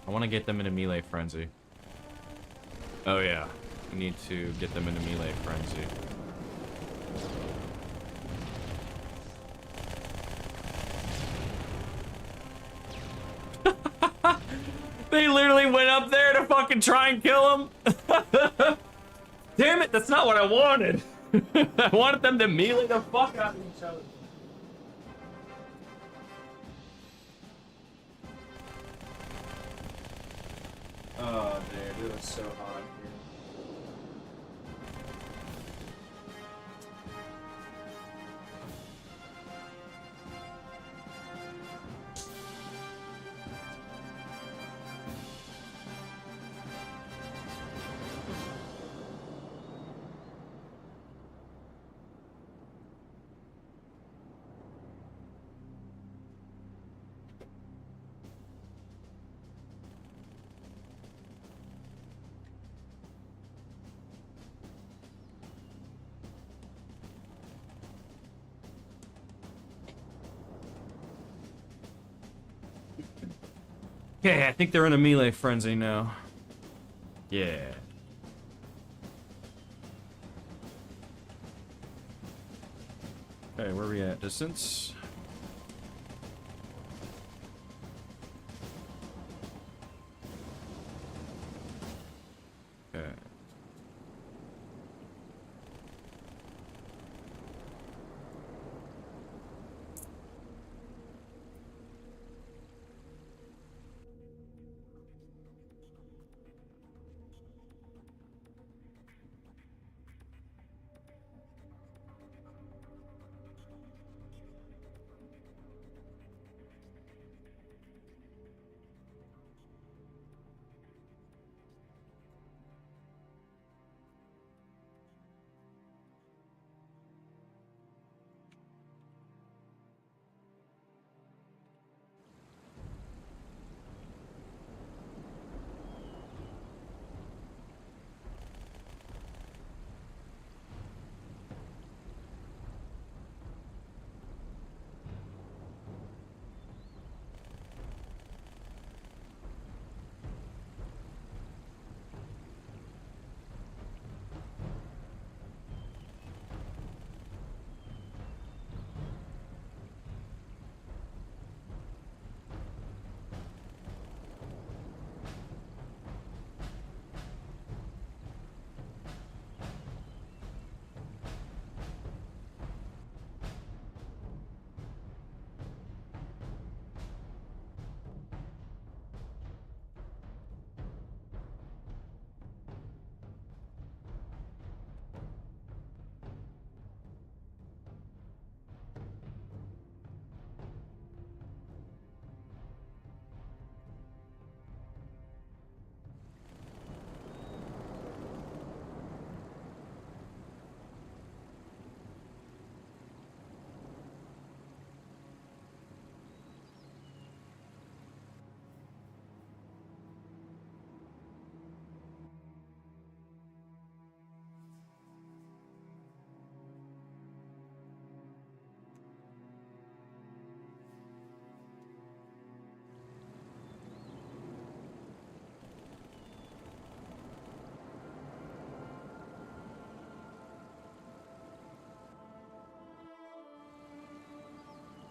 I want to get them in a melee frenzy. Oh yeah, we need to get them in a melee frenzy. They literally went up there to fucking try and kill him. Damn it, that's not what I wanted. I wanted them to melee the fuck out of each other. Oh, dude, it was so hot here. Okay, I think they're in a melee frenzy now. Yeah. Okay, where are we at? Distance? Okay.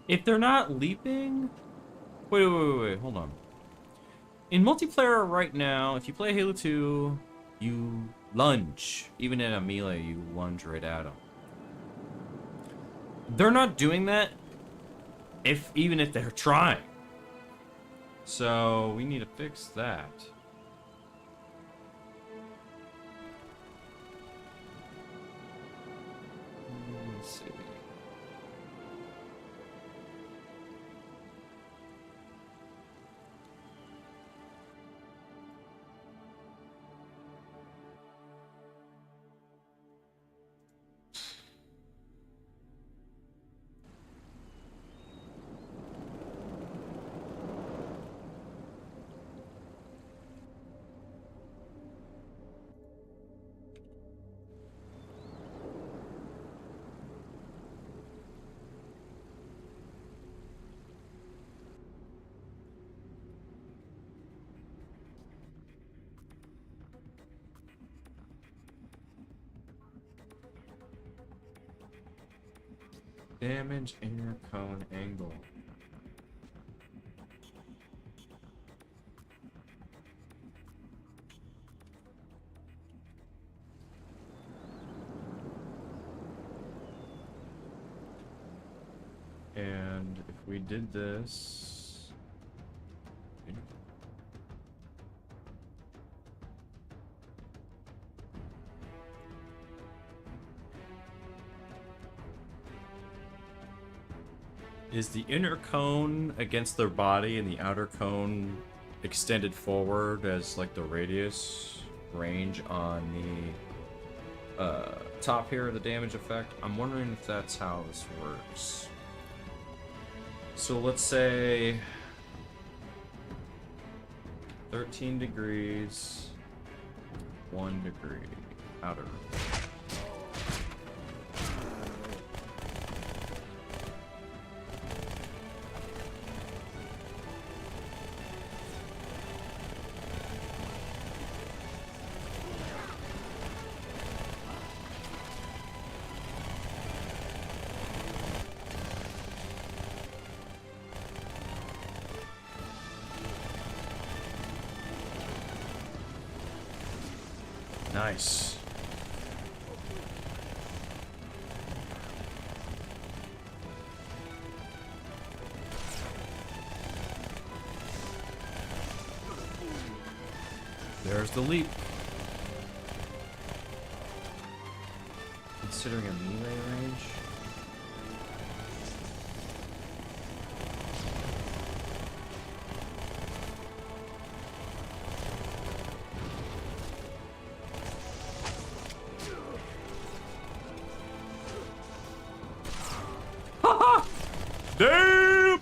If they're not leaping... Wait, hold on. In multiplayer right now, if you play Halo 2 you lunge. Even in a melee, you lunge right at them. They're not doing that even if they're trying. So we need to fix that. Let's see. Damage inner cone angle. And if we did this... Is the inner cone against their body and the outer cone extended forward as like the radius range on the top here of the damage effect? I'm wondering if that's how this works. So let's say 13 degrees, 1 degree outer. Nice. There's the leap. Considering a melee range. Damn!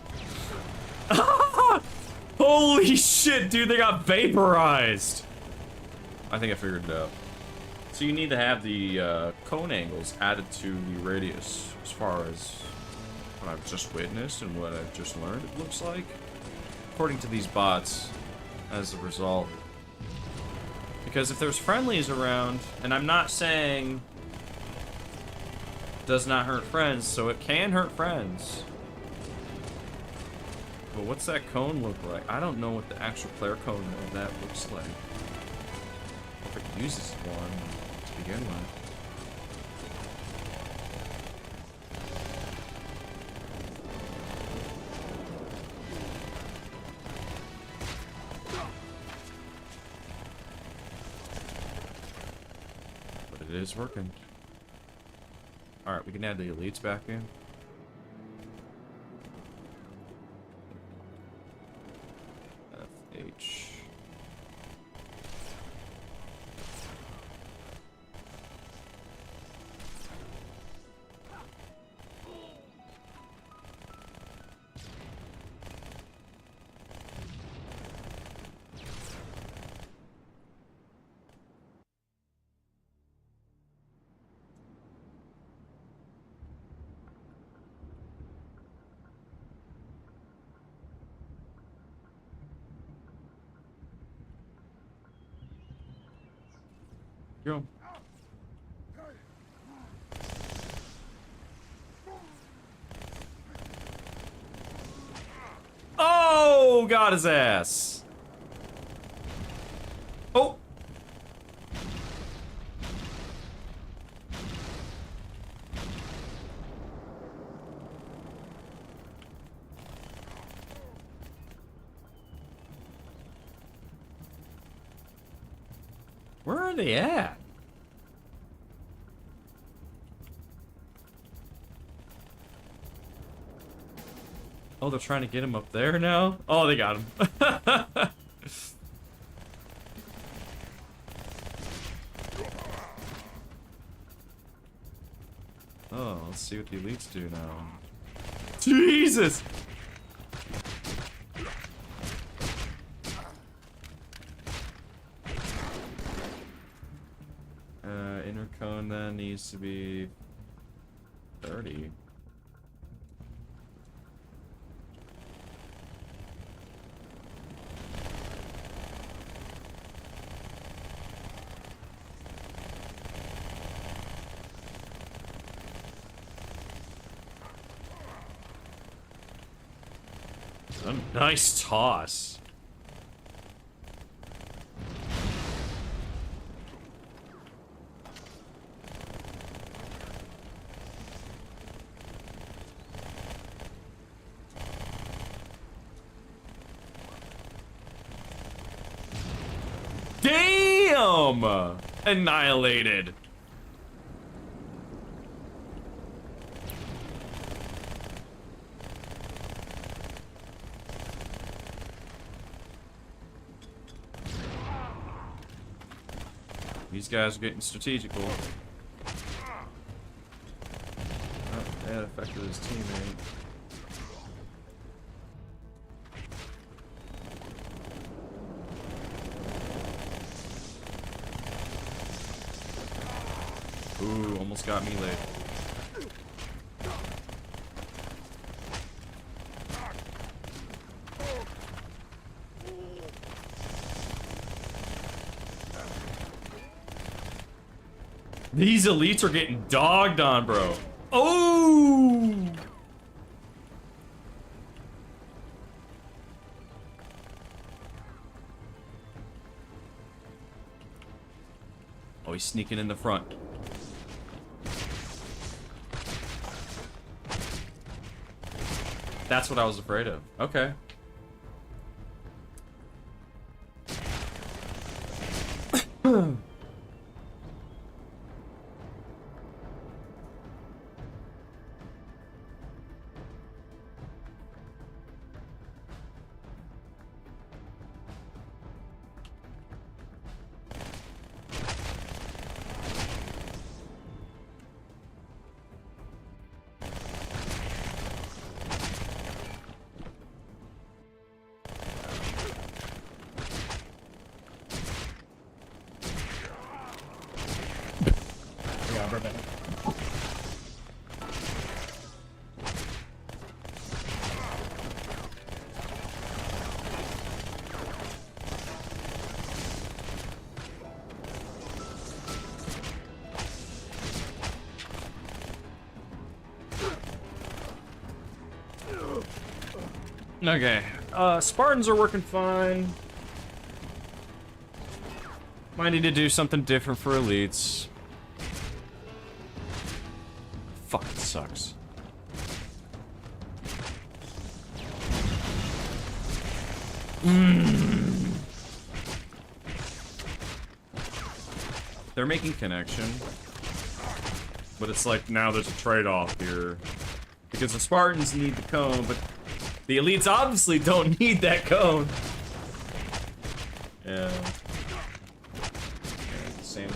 Holy shit, dude, they got vaporized. I think I figured it out. So you need to have the cone angles added to the radius as far as what I've just witnessed and what I've just learned, it looks like. According to these bots, as a result. Because if there's friendlies around, and I'm not saying does not hurt friends, so it can hurt friends. But what's that cone look like? I don't know what the actual player cone of that looks like. If it uses one to begin with. But it is working. Alright, we can add the elites back in. FH. Go. Oh, got his ass. Oh. Where are they at? Oh, they're trying to get him up there now? Oh, they got him. Oh, let's see what the elites do now. Jesus! Inner cone then needs to be 30. A nice toss. Damn! Annihilated. These guys are getting strategical. Oh, that affected his teammate. Ooh, almost got me laid. These elites are getting dogged on, bro. Oh! Oh, he's sneaking in the front. That's what I was afraid of. Okay. Okay, Spartans are working fine. Might need to do something different for elites. Fucking sucks. They're making connection. But it's like, now there's a trade-off here. Because the Spartans need the cone, but the elites obviously don't need that cone. Yeah. Same.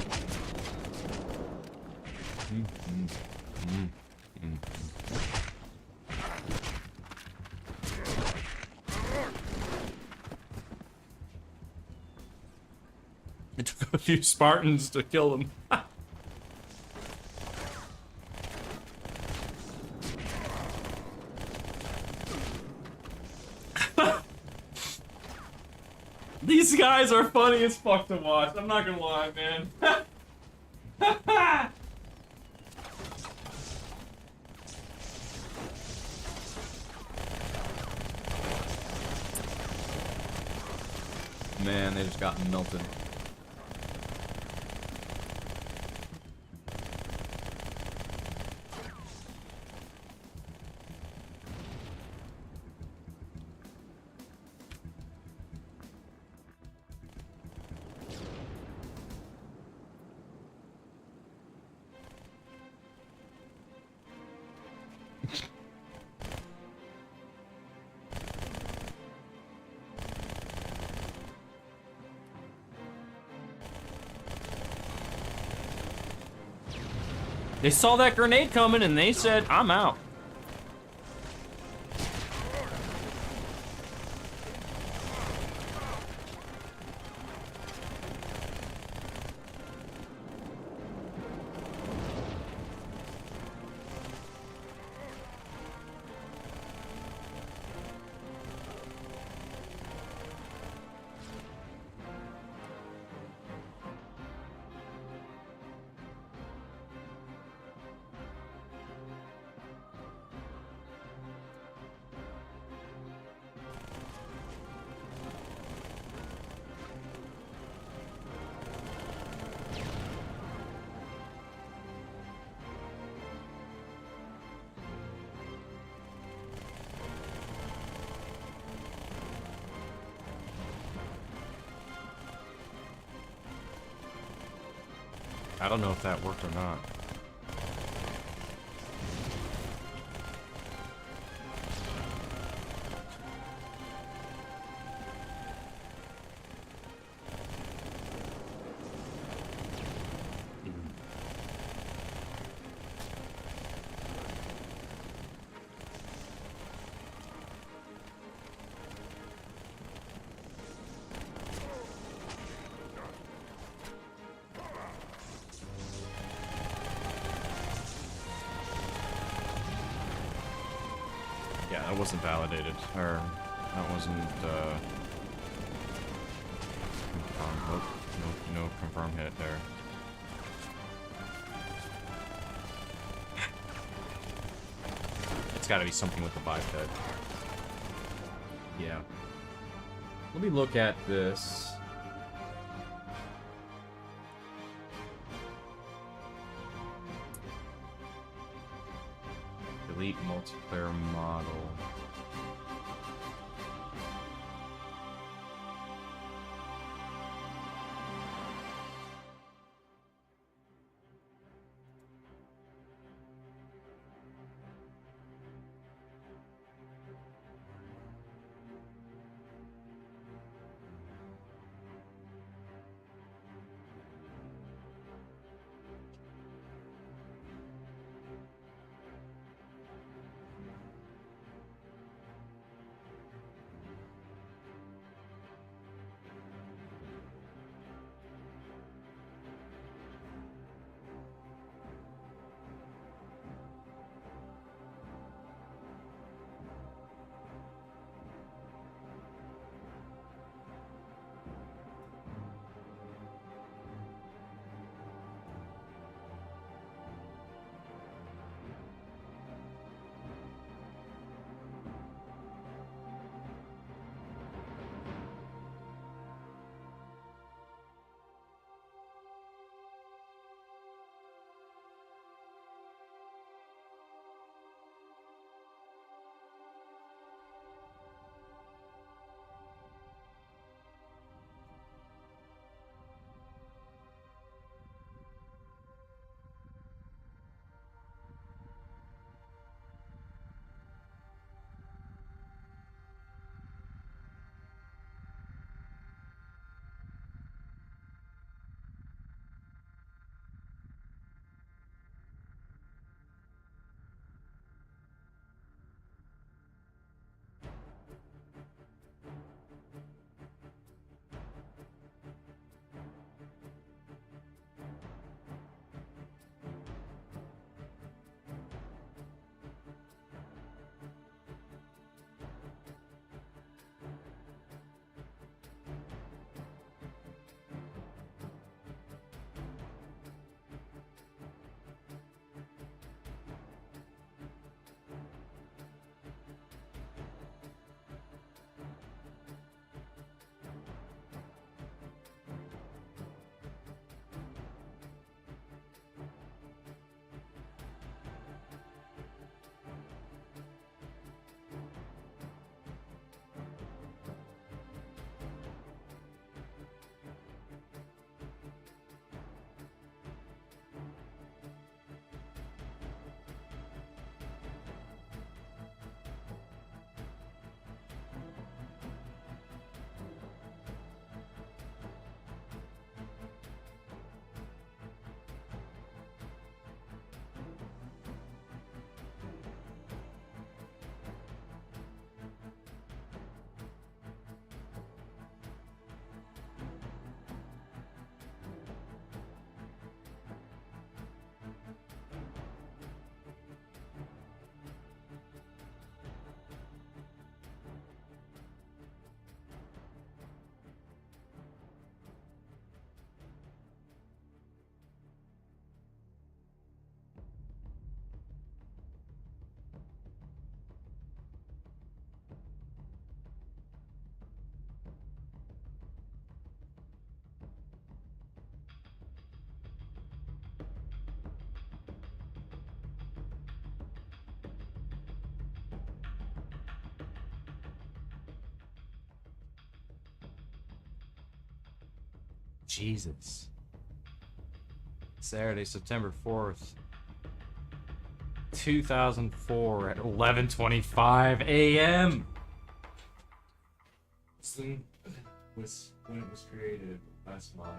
It took a few Spartans to kill them. These guys are funny as fuck to watch. I'm not gonna lie, man. Man, they just got melted. They saw that grenade coming and they said, I'm out. I don't know if that worked or not. Yeah, that wasn't validated, or that wasn't, confirmed. Nope, no confirm hit there. It's gotta be something with the biped. Yeah. Let me look at this. Delete multiplayer model. Jesus. Saturday, September 4th, 2004 at 11:25 a.m. Was when it was created last month.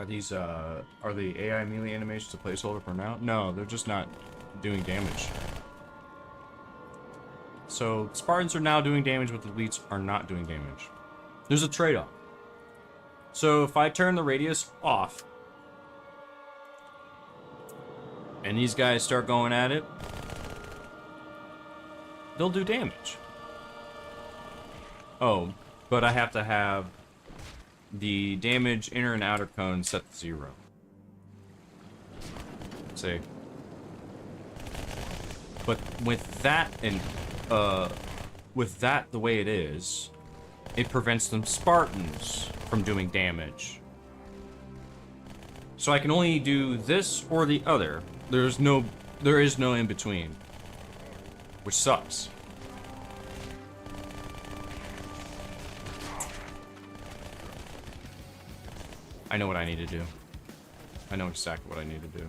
are the AI melee animations a placeholder for now? No, they're just not doing damage. So Spartans are now doing damage, but the elites are not doing damage. There's a trade-off. So if I turn the radius off, and these guys start going at it, they'll do damage. Oh, but I have to have the damage inner and outer cone set to 0. See. But with that and with that the way it is, it prevents the Spartans from doing damage. So I can only do this or the other. There is no in between, which sucks. I know what I need to do. I know exactly what I need to do.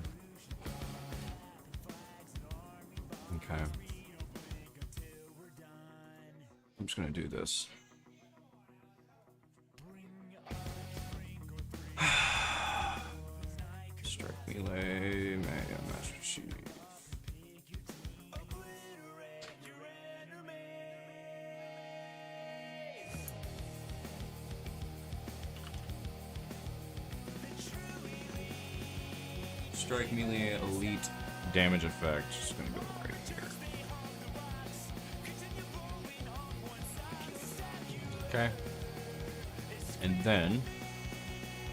Okay. I'm just gonna do this. Strike melee, Master Chief. Strike melee elite damage effect. Just gonna go right here. Okay. And then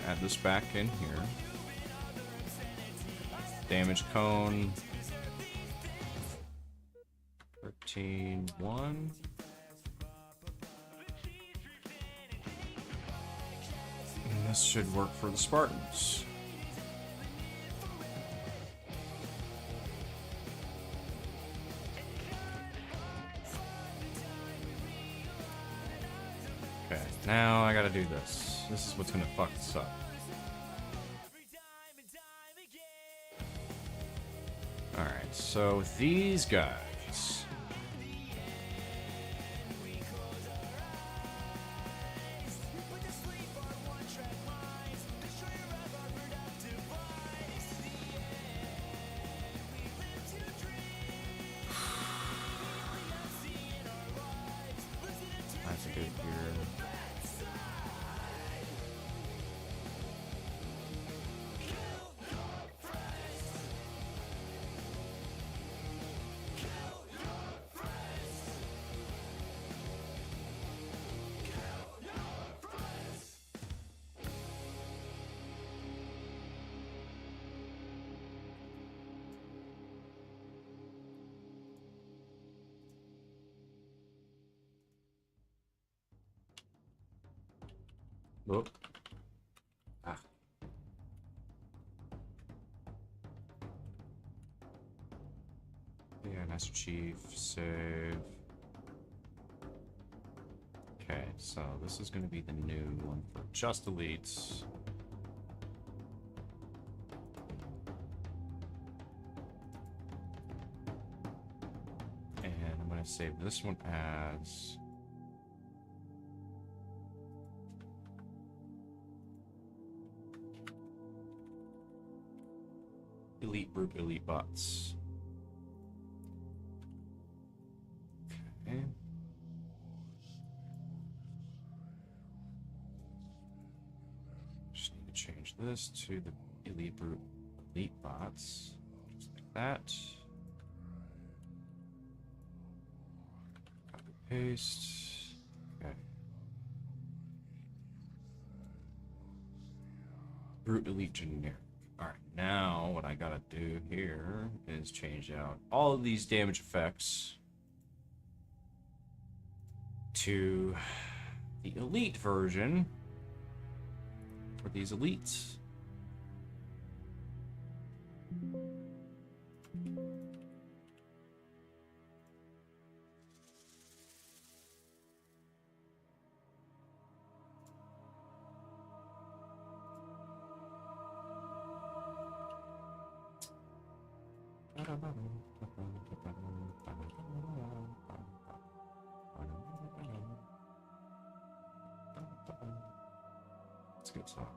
add this back in here. Damage cone. 13-1. And this should work for the Spartans. Okay, now I gotta do this. This is what's gonna fuck this up. Alright, so these guys. That's a good gear. Whoop. Ah. Yeah, Master Chief, save. Okay, so this is going to be the new one for just elites. And I'm going to save this one as... Elite Brute, Elite Bots. Okay. Just need to change this to the Elite Brute, Elite Bots. Just like that. Copy, paste. Okay. Brute, Elite, Generic. Alright, now what I gotta do here is change out all of these damage effects to the elite version for these elites. It's a good song.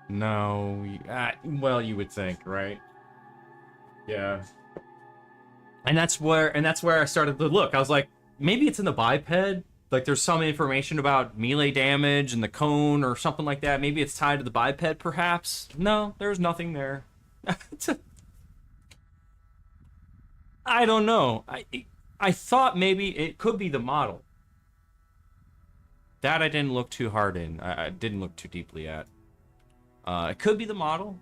No. Well, you would think, right? Yeah. And that's where I started to look. I was like, maybe it's in the biped. Like there's some information about melee damage and the cone or something like that. Maybe it's tied to the biped, perhaps. No, there's nothing there. I don't know. I thought maybe it could be the model. That I didn't look too hard in. I didn't look too deeply at. It could be the model.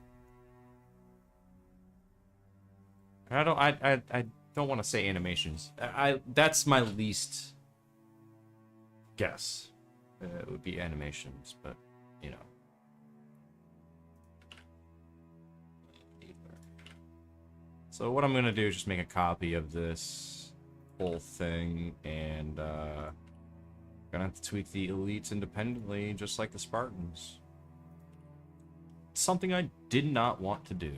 I don't want to say animations. That's my least guess. It would be animations, but you know. So what I'm gonna do is just make a copy of this whole thing, and gonna have to tweak the elites independently, just like the Spartans. Something I did not want to do.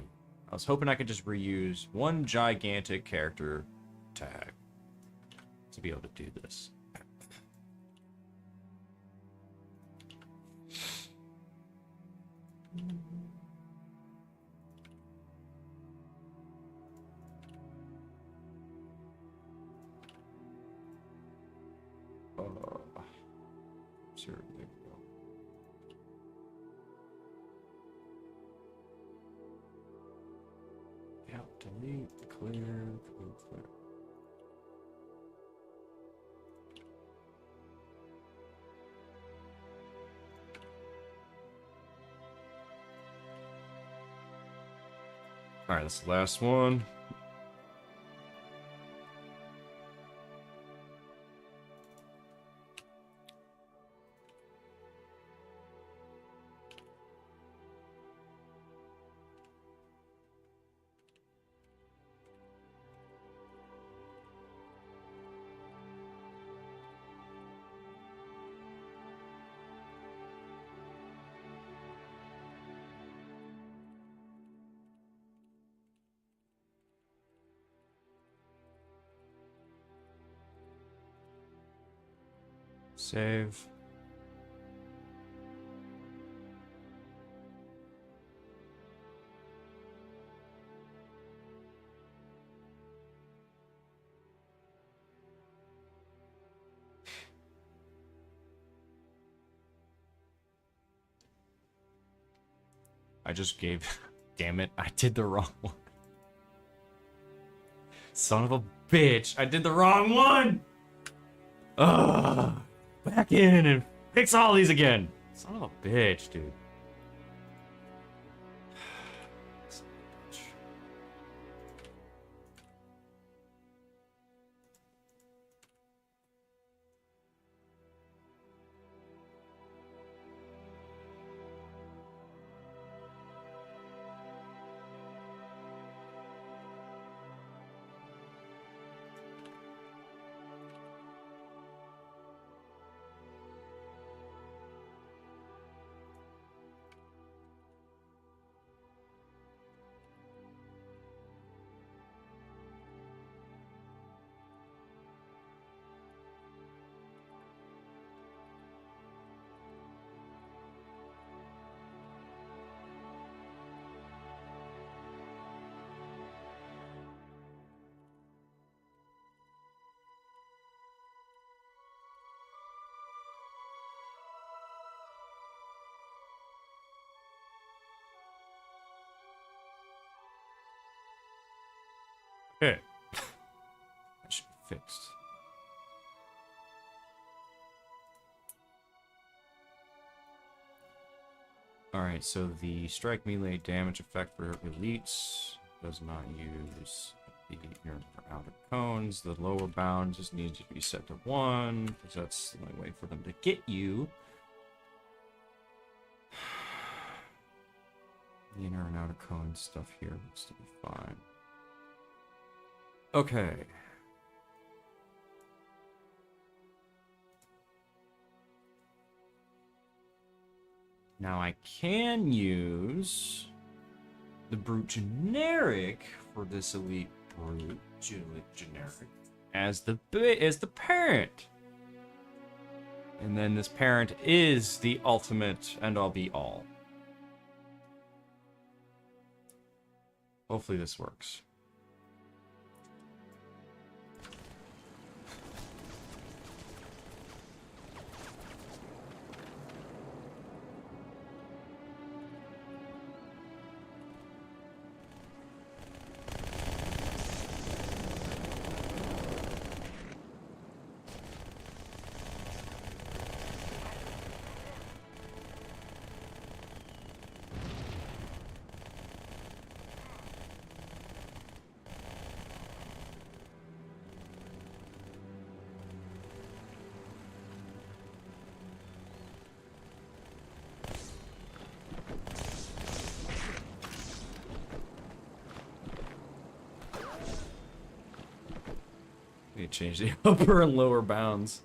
I was hoping I could just reuse one gigantic character tag to be able to do this. Certainly. Yeah, delete, clear. Alright, that's the last one. Save. I just gave... Damn it, I did the wrong one. Son of a bitch, I did the wrong one! Ugh! Back in and fix all these again! Son of a bitch, dude. Okay. That should be fixed. Alright, so the strike melee damage effect for elites does not use the your outer cones. The lower bound just needs to be set to 1, because that's the only way for them to get you. The inner and outer cone stuff here looks to be fine. Okay. Now I can use the brute generic for this elite brute generic as the parent. And then this parent is the ultimate and all be all. Hopefully this works. Need to change the upper and lower bounds.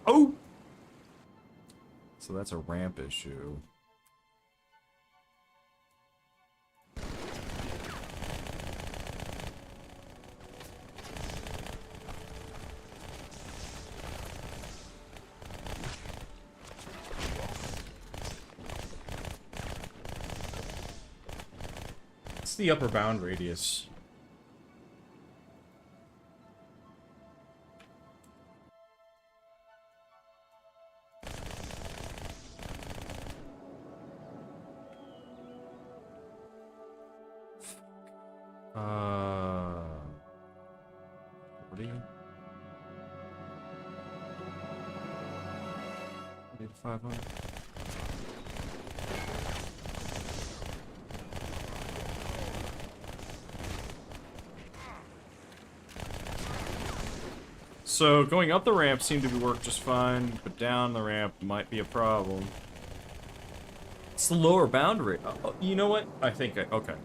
Oh! So that's a ramp issue. What's the upper bound radius? Uh, 40? 500. So going up the ramp seemed to work just fine, but down the ramp might be a problem. It's the lower bound rate. You know what? I think okay.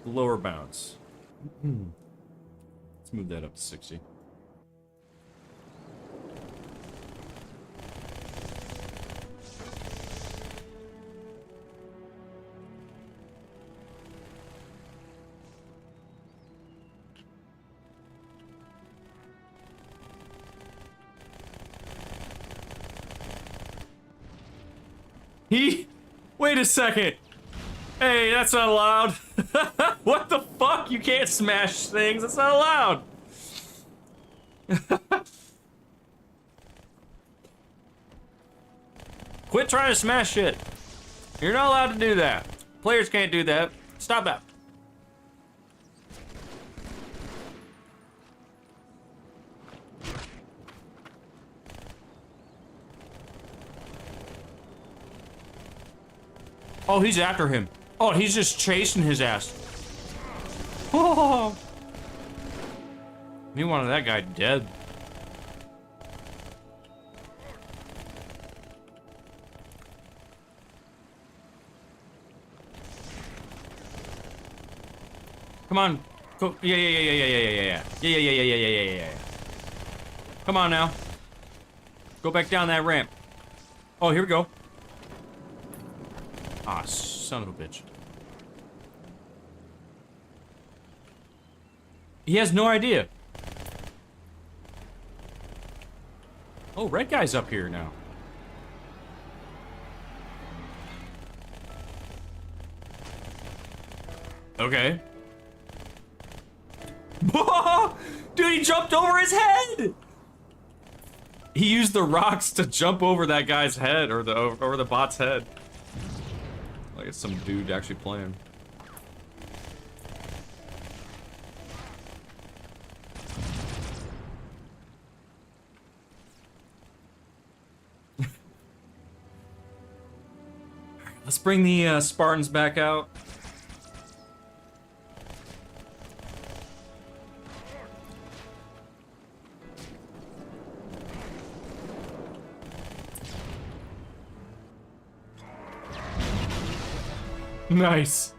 Lower bounds. Let's move that up to 60. Wait a second. Hey, that's not allowed. What the fuck? You can't smash things. That's not allowed. Quit trying to smash shit. You're not allowed to do that. Players can't do that. Stop that. Oh, he's after him. Oh, he's just chasing his ass. Oh. He wanted that guy dead. Come on. Go. Yeah. Come on now. Go back down that ramp. Oh, here we go. Ah, son of a bitch. He has no idea. Oh, red guy's up here now. Okay. Dude, he jumped over his head! He used the rocks to jump over that guy's head, or the bot's head. Like it's some dude actually playing. Let's bring the Spartans back out. Nice.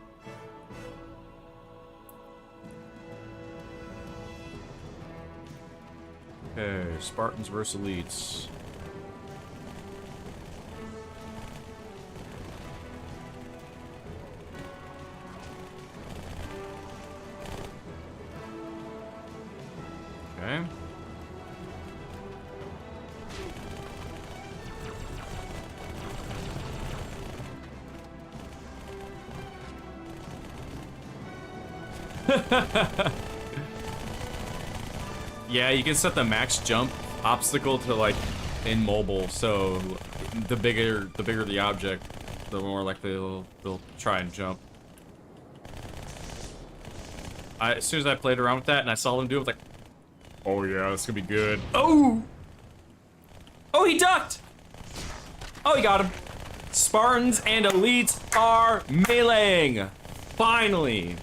Okay, Spartans versus elites. Okay. Yeah, you can set the max jump obstacle to like in mobile, so the bigger the object, the more likely they'll try and jump. As soon as I played around with that and I saw them do it, I was like, oh yeah, this gonna be good. Oh! Oh, he ducked! Oh, he got him. Spartans and elites are meleeing. Finally.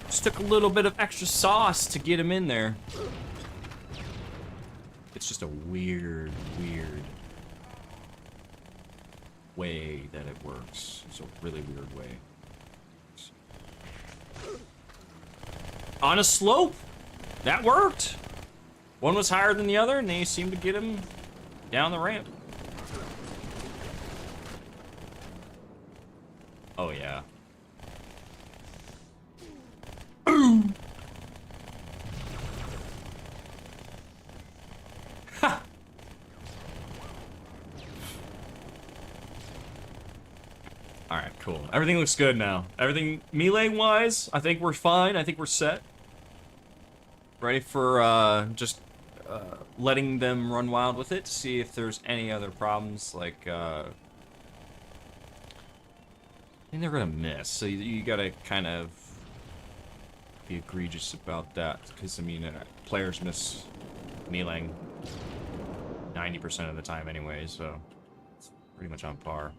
Just took a little bit of extra sauce to get him in there. It's just a weird way that it works. It's a really weird way. On a slope, that worked. One was higher than the other, and they seemed to get him down the ramp. Oh yeah. Boom. Ha. All right, cool. Everything looks good now. Everything melee-wise, I think we're fine. I think we're set. Ready for just letting them run wild with it. See if there's any other problems. Like I think they're gonna miss. So you gotta kind of be egregious about that, because I mean, players miss meleeing 90% of the time anyway, so it's pretty much on par.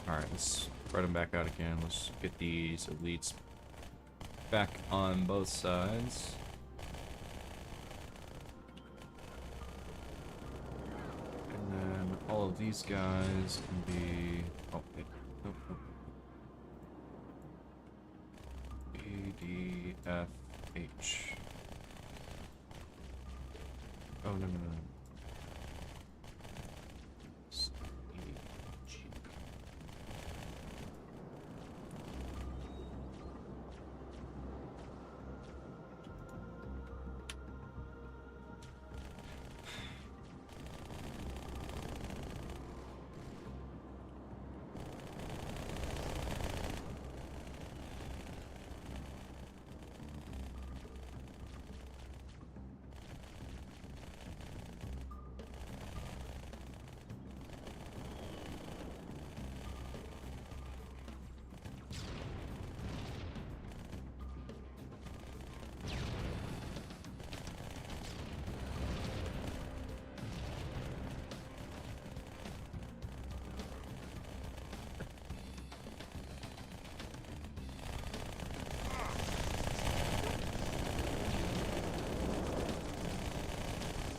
Alright, let's spread them back out again. Let's get these elites back on both sides. And then all of these guys can be... Oh, wait. Nope, nope. E, D, F, H. Oh, no, no, no.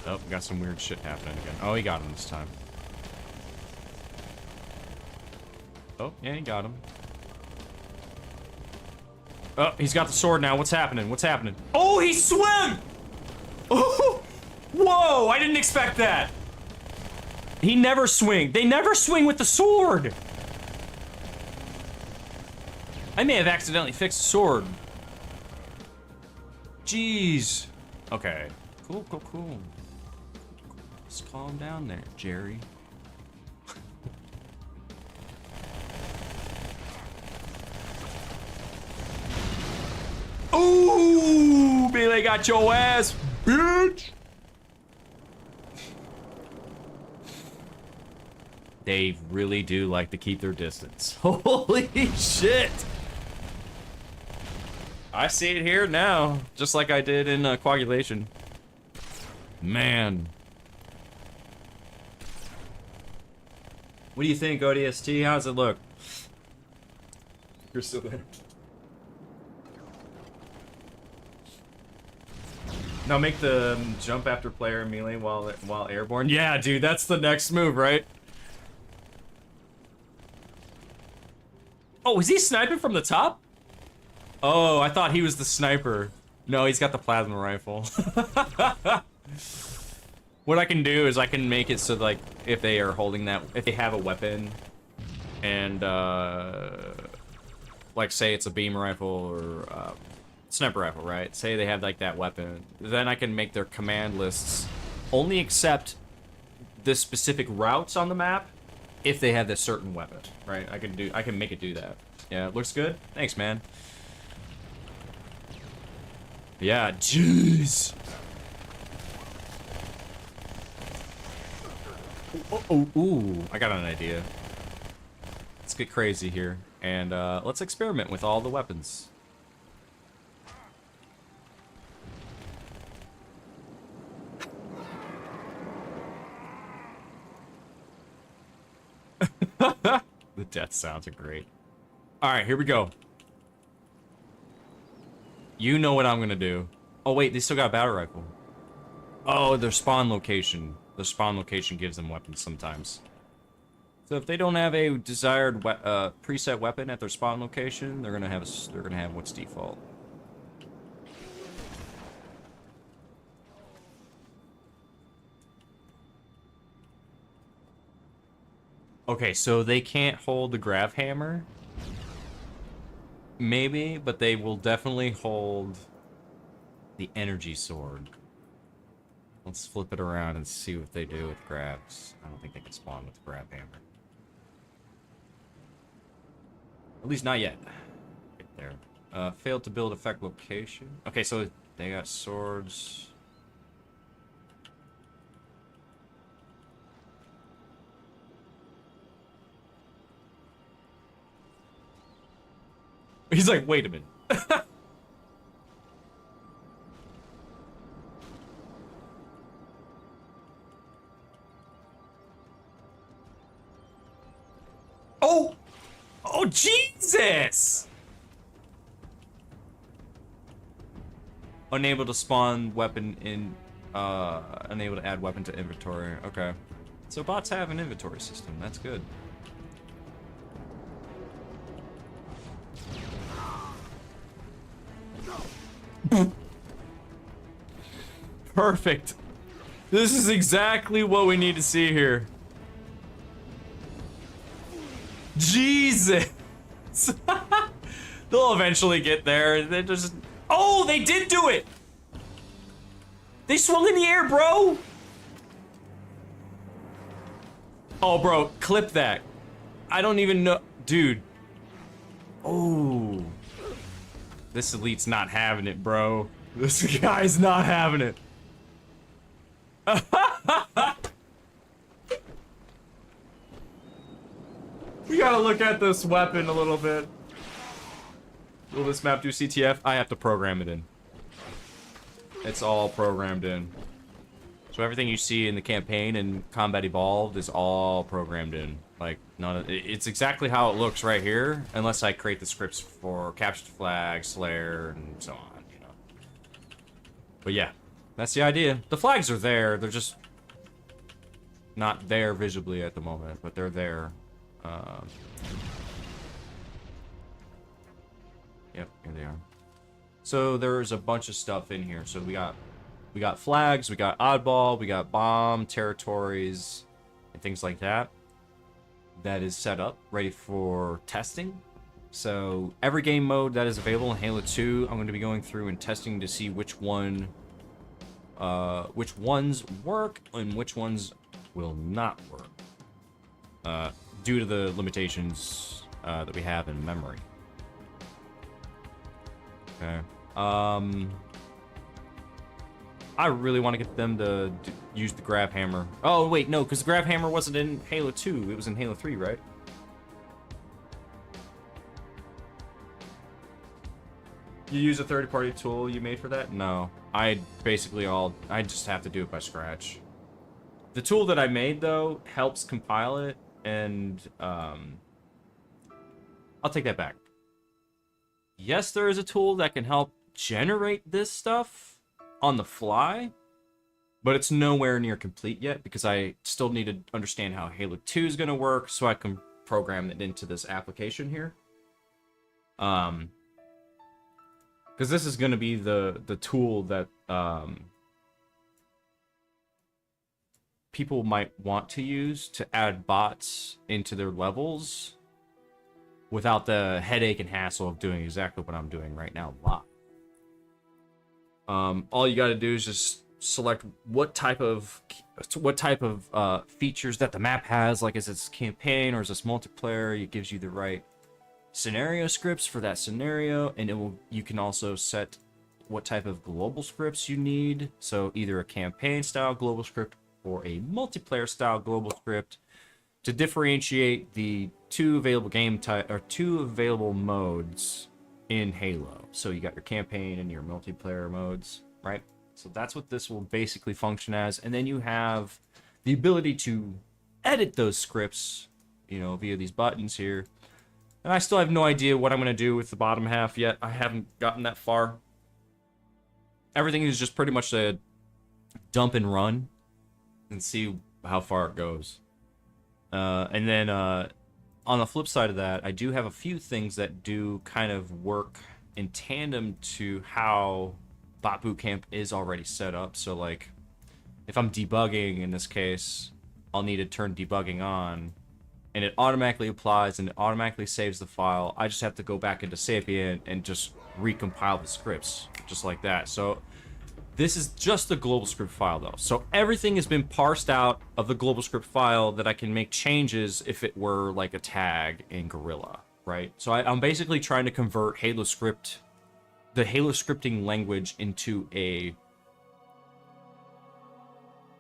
Oh, got some weird shit happening again. Oh, he got him this time. Oh, yeah, he got him. Oh, he's got the sword now. What's happening? What's happening? Oh, he swam! Oh, whoa, I didn't expect that. He never swing. They never swing with the sword. I may have accidentally fixed the sword. Jeez. Okay. Cool, cool, cool. Just calm down there, Jerry. Ooh, Billy got your ass, bitch. They really do like to keep their distance. Holy shit. I see it here now, just like I did in coagulation. Man. What do you think, ODST? How's it look? You're still there. Now make the jump after player melee while airborne. Yeah, dude, that's the next move, right? Oh, is he sniping from the top? Oh, I thought he was the sniper. No, he's got the plasma rifle. What I can do is I can make it so like if they are holding that, if they have a weapon, and like say it's a beam rifle or sniper rifle, right? Say they have like that weapon, then I can make their command lists only accept the specific routes on the map if they have this certain weapon, right? I can make it do that. Yeah, it looks good. Thanks, man. Yeah, jeez. Ooh, I got an idea. Let's get crazy here, and let's experiment with all the weapons. The death sounds are great. Alright, here we go. You know what I'm gonna do. Oh wait, they still got a battle rifle. Oh, their spawn location. The spawn location gives them weapons sometimes. So if they don't have a desired preset weapon at their spawn location, they're gonna have what's default. Okay, so they can't hold the grav hammer. Maybe, but they will definitely hold the energy sword. Let's flip it around and see what they do with grabs. I don't think they can spawn with the grab hammer. At least not yet. Right there. Failed to build effect location. Okay, so they got swords. He's like, wait a minute. Oh! Oh, Jesus! Unable to spawn weapon in, unable to add weapon to inventory. Okay. So bots have an inventory system. That's good. Perfect. This is exactly what we need to see here. Jesus. They'll eventually get there. They just... Oh, they did do it! They swung in the air, bro! Oh, bro, clip that. I don't even know... Dude. Oh. This elite's not having it, bro. This guy's not having it. We gotta look at this weapon a little bit. Will this map do CTF? I have to program it in. It's all programmed in. So everything you see in the campaign and Combat Evolved is all programmed in. Like, it's exactly how it looks right here, unless I create the scripts for Captured Flag, Slayer, and so on, you know. But yeah, that's the idea. The flags are there, they're just not there visibly at the moment, but they're there. Yep, here they are. So there's a bunch of stuff in here. So we got flags, we got oddball, we got bomb territories, and things like that. That is set up, ready for testing. So every game mode that is available in Halo 2, I'm going to be going through and testing to see which ones work and which ones will not work. Due to the limitations that we have in memory. Okay. I really want to get them to use the grab hammer. Oh, wait, no, because the grab hammer wasn't in Halo 2. It was in Halo 3, right? You use a third-party tool you made for that? No. I just have to do it by scratch. The tool that I made, though, helps compile it, and, I'll take that back. Yes, there is a tool that can help generate this stuff on the fly, but it's nowhere near complete yet because I still need to understand how Halo 2 is going to work so I can program it into this application here. because this is going to be the tool that people might want to use to add bots into their levels without the headache and hassle of doing exactly what I'm doing right now live. All you got to do is just select what type of features that the map has. Like, is it campaign or is this multiplayer? It gives you the right scenario scripts for that scenario, and you can also set what type of global scripts you need. So either a campaign style global script or a multiplayer style global script to differentiate the two available modes in Halo. So you got your campaign and your multiplayer modes, right? So that's what this will basically function as. And then you have the ability to edit those scripts, via these buttons here. And I still have no idea what I'm going to do with the bottom half yet. I haven't gotten that far. Everything is just pretty much a dump and run and see how far it goes. And then on the flip side of that, I do have a few things that do kind of work in tandem to how Bot Bootcamp is already set up. So like, if I'm debugging in this case, I'll need to turn debugging on, and it automatically applies and it automatically saves the file. I just have to go back into Sapient and just recompile the scripts, just like that. So this is just the global script file though. So everything has been parsed out of the global script file that I can make changes if it were like a tag in Gorilla, right? So I'm basically trying to convert the Halo scripting language into I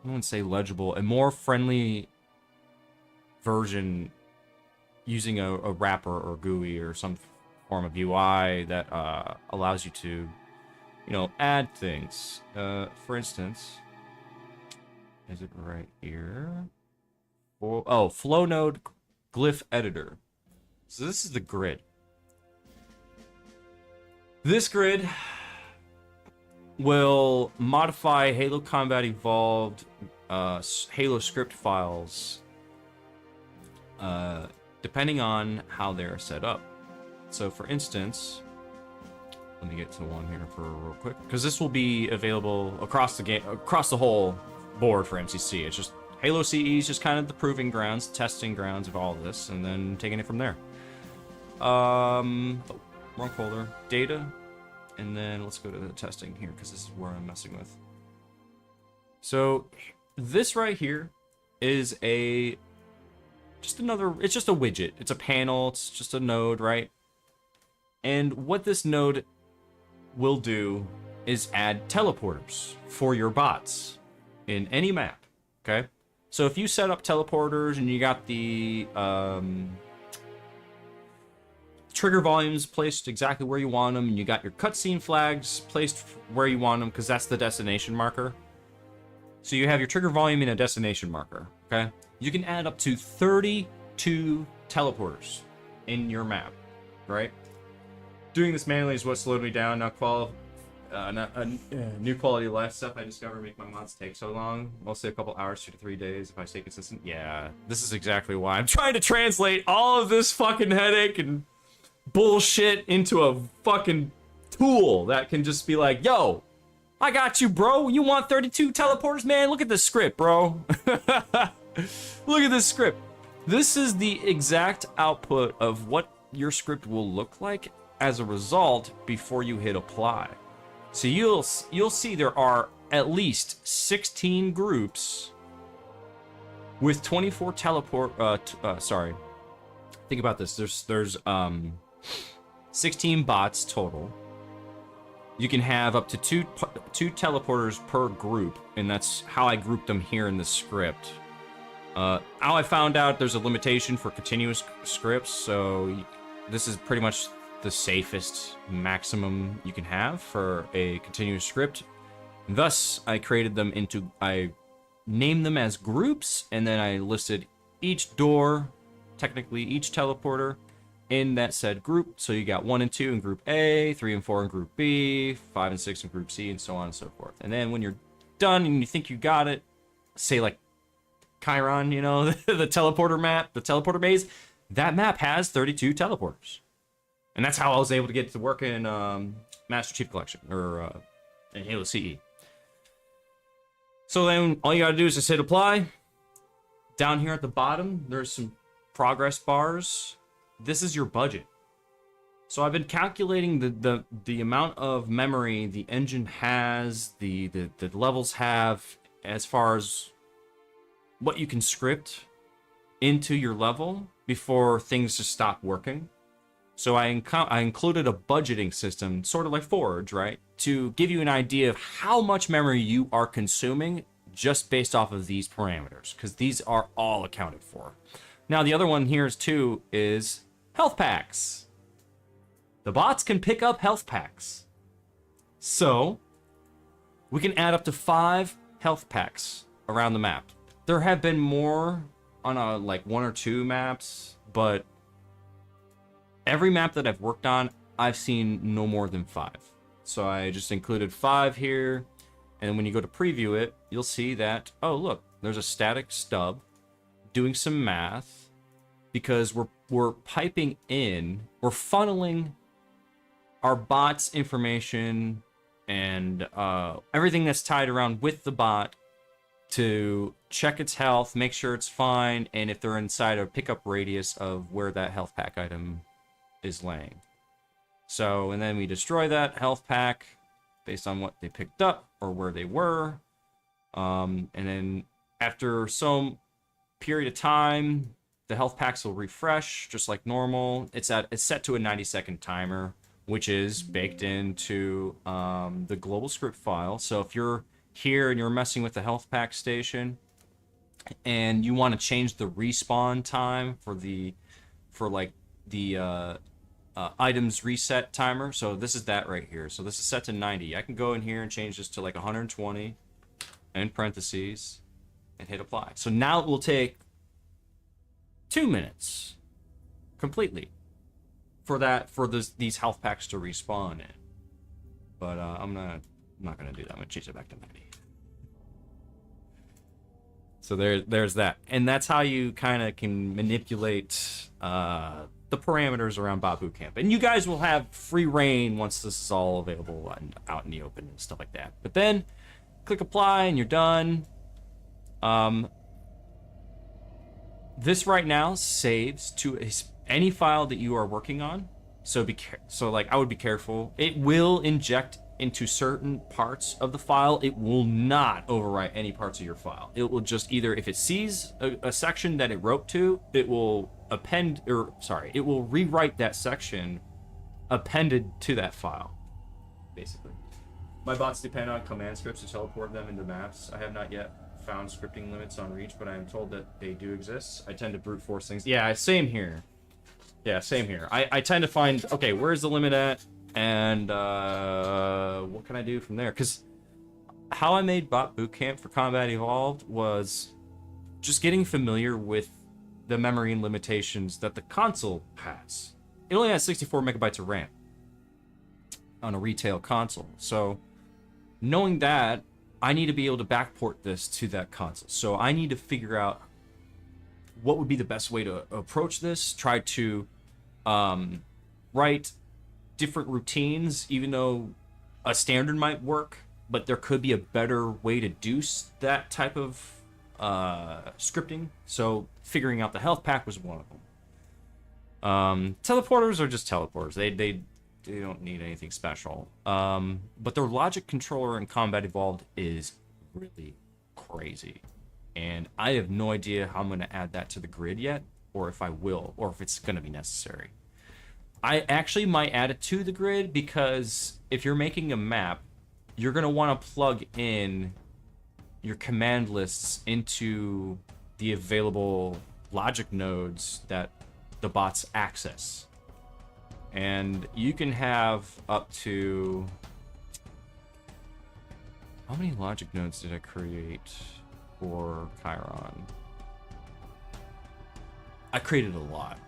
wouldn't say legible, a more friendly version using a wrapper or GUI or some form of UI that allows you to, add things. For instance, is it right here? Flow node glyph editor. So this is the grid. This grid will modify Halo Combat Evolved Halo script files depending on how they're set up. So for instance, let me get to one here for real quick, because this will be available across the game, across the whole board for MCC. It's just Halo CE is just kind of the proving grounds, testing grounds of all of this, and then taking it from there. Wrong folder, data, and then let's go to the testing here, because this is where I'm messing with. So this right here is it's just a widget. It's a panel, it's just a node, right? And what this node will do is add teleporters for your bots in any map, okay? So if you set up teleporters and you got the trigger volumes placed exactly where you want them, and you got your cutscene flags placed where you want them, because that's the destination marker. So you have your trigger volume in a destination marker, okay? You can add up to 32 teleporters in your map, right? Doing this manually is what slowed me down. New quality of life stuff I discovered make my mods take so long. Mostly a couple hours, 2 to 3 days if I stay consistent. Yeah, this is exactly why I'm trying to translate all of this fucking headache and bullshit into a fucking tool that can just be like, yo, I got you, bro. You want 32 teleporters, man? Look at this script, bro. Look at this script. This is the exact output of what your script will look like as a result before you hit apply. So you'll see there are at least 16 groups with 24 sorry. Think about this. There's 16 bots total. You can have up to two teleporters per group, and that's how I grouped them here in the script. How I found out there's a limitation for continuous scripts, so this is pretty much the safest maximum you can have for a continuous script. Thus, I named them as groups, and then I listed each door, technically each teleporter, in that said group. So you got 1 and 2 in group A, 3 and 4 in group B, 5 and 6 in group C, and so on and so forth. And then when you're done and you think you got it, say like Chiron, the teleporter map, the teleporter maze, that map has 32 teleporters. And that's how I was able to get to work in Master Chief Collection, or in Halo CE. So then all you gotta do is just hit apply. Down here at the bottom, there's some progress bars. This is your budget. So I've been calculating the amount of memory the engine has, the levels have, as far as what you can script into your level before things just stop working. So I included a budgeting system, sort of like Forge, right? To give you an idea of how much memory you are consuming just based off of these parameters, because these are all accounted for. Now, the other one here is health packs. The bots can pick up health packs. So we can add up to 5 health packs around the map. There have been more on like 1 or 2 maps, but every map that I've worked on, I've seen no more than 5. So I just included 5 here. And when you go to preview it, you'll see that, oh, look, there's a static stub doing some math, because we're piping in, we're funneling our bot's information and everything that's tied around with the bot to check its health, make sure it's fine, and if they're inside a pickup radius of where that health pack item is laying. So, and then we destroy that health pack based on what they picked up or where they were. And then after some period of time, the health packs will refresh just like normal. It's set to a 90-second timer, which is baked into the global script file. So if you're here and you're messing with the health pack station and you want to change the respawn time for the items reset timer, so this is that right here. So this is set to 90. I can go in here and change this to like 120 in parentheses and hit apply. So now it will take 2 minutes completely for these health packs to respawn in. But I'm not gonna do that. I'm gonna change it back to 90. So there's that, and that's how you kind of can manipulate the parameters around Bootcamp. And you guys will have free reign once this is all available and out in the open and stuff like that. But then click apply and you're done. This right now saves to any file that you are working on. So I would be careful. It will inject into certain parts of the file. It will not overwrite any parts of your file. It will just either, if it sees a section that it wrote to, it will it will rewrite that section appended to that file, basically. My bots depend on command scripts to teleport them into maps. I have not yet found scripting limits on Reach, but I am told that they do exist. I tend to brute force things. Yeah, same here. Yeah, same here. I tend to find, okay, where's the limit at? And what can I do from there? Because how I made Bot Bootcamp for Combat Evolved was just getting familiar with the memory and limitations that the console has. It only has 64 megabytes of RAM on a retail console. So knowing that, I need to be able to backport this to that console. So I need to figure out what would be the best way to approach this, try to write different routines, even though a standard might work, but there could be a better way to do that type of scripting. So figuring out the health pack was one of them. Teleporters are just teleporters. They don't need anything special. But their logic controller in Combat Evolved is really crazy. And I have no idea how I'm going to add that to the grid yet, or if I will, or if it's going to be necessary. I actually might add it to the grid, because if you're making a map, you're going to want to plug in your command lists into the available logic nodes that the bots access. And you can have up to... How many logic nodes did I create for Chiron? I created a lot.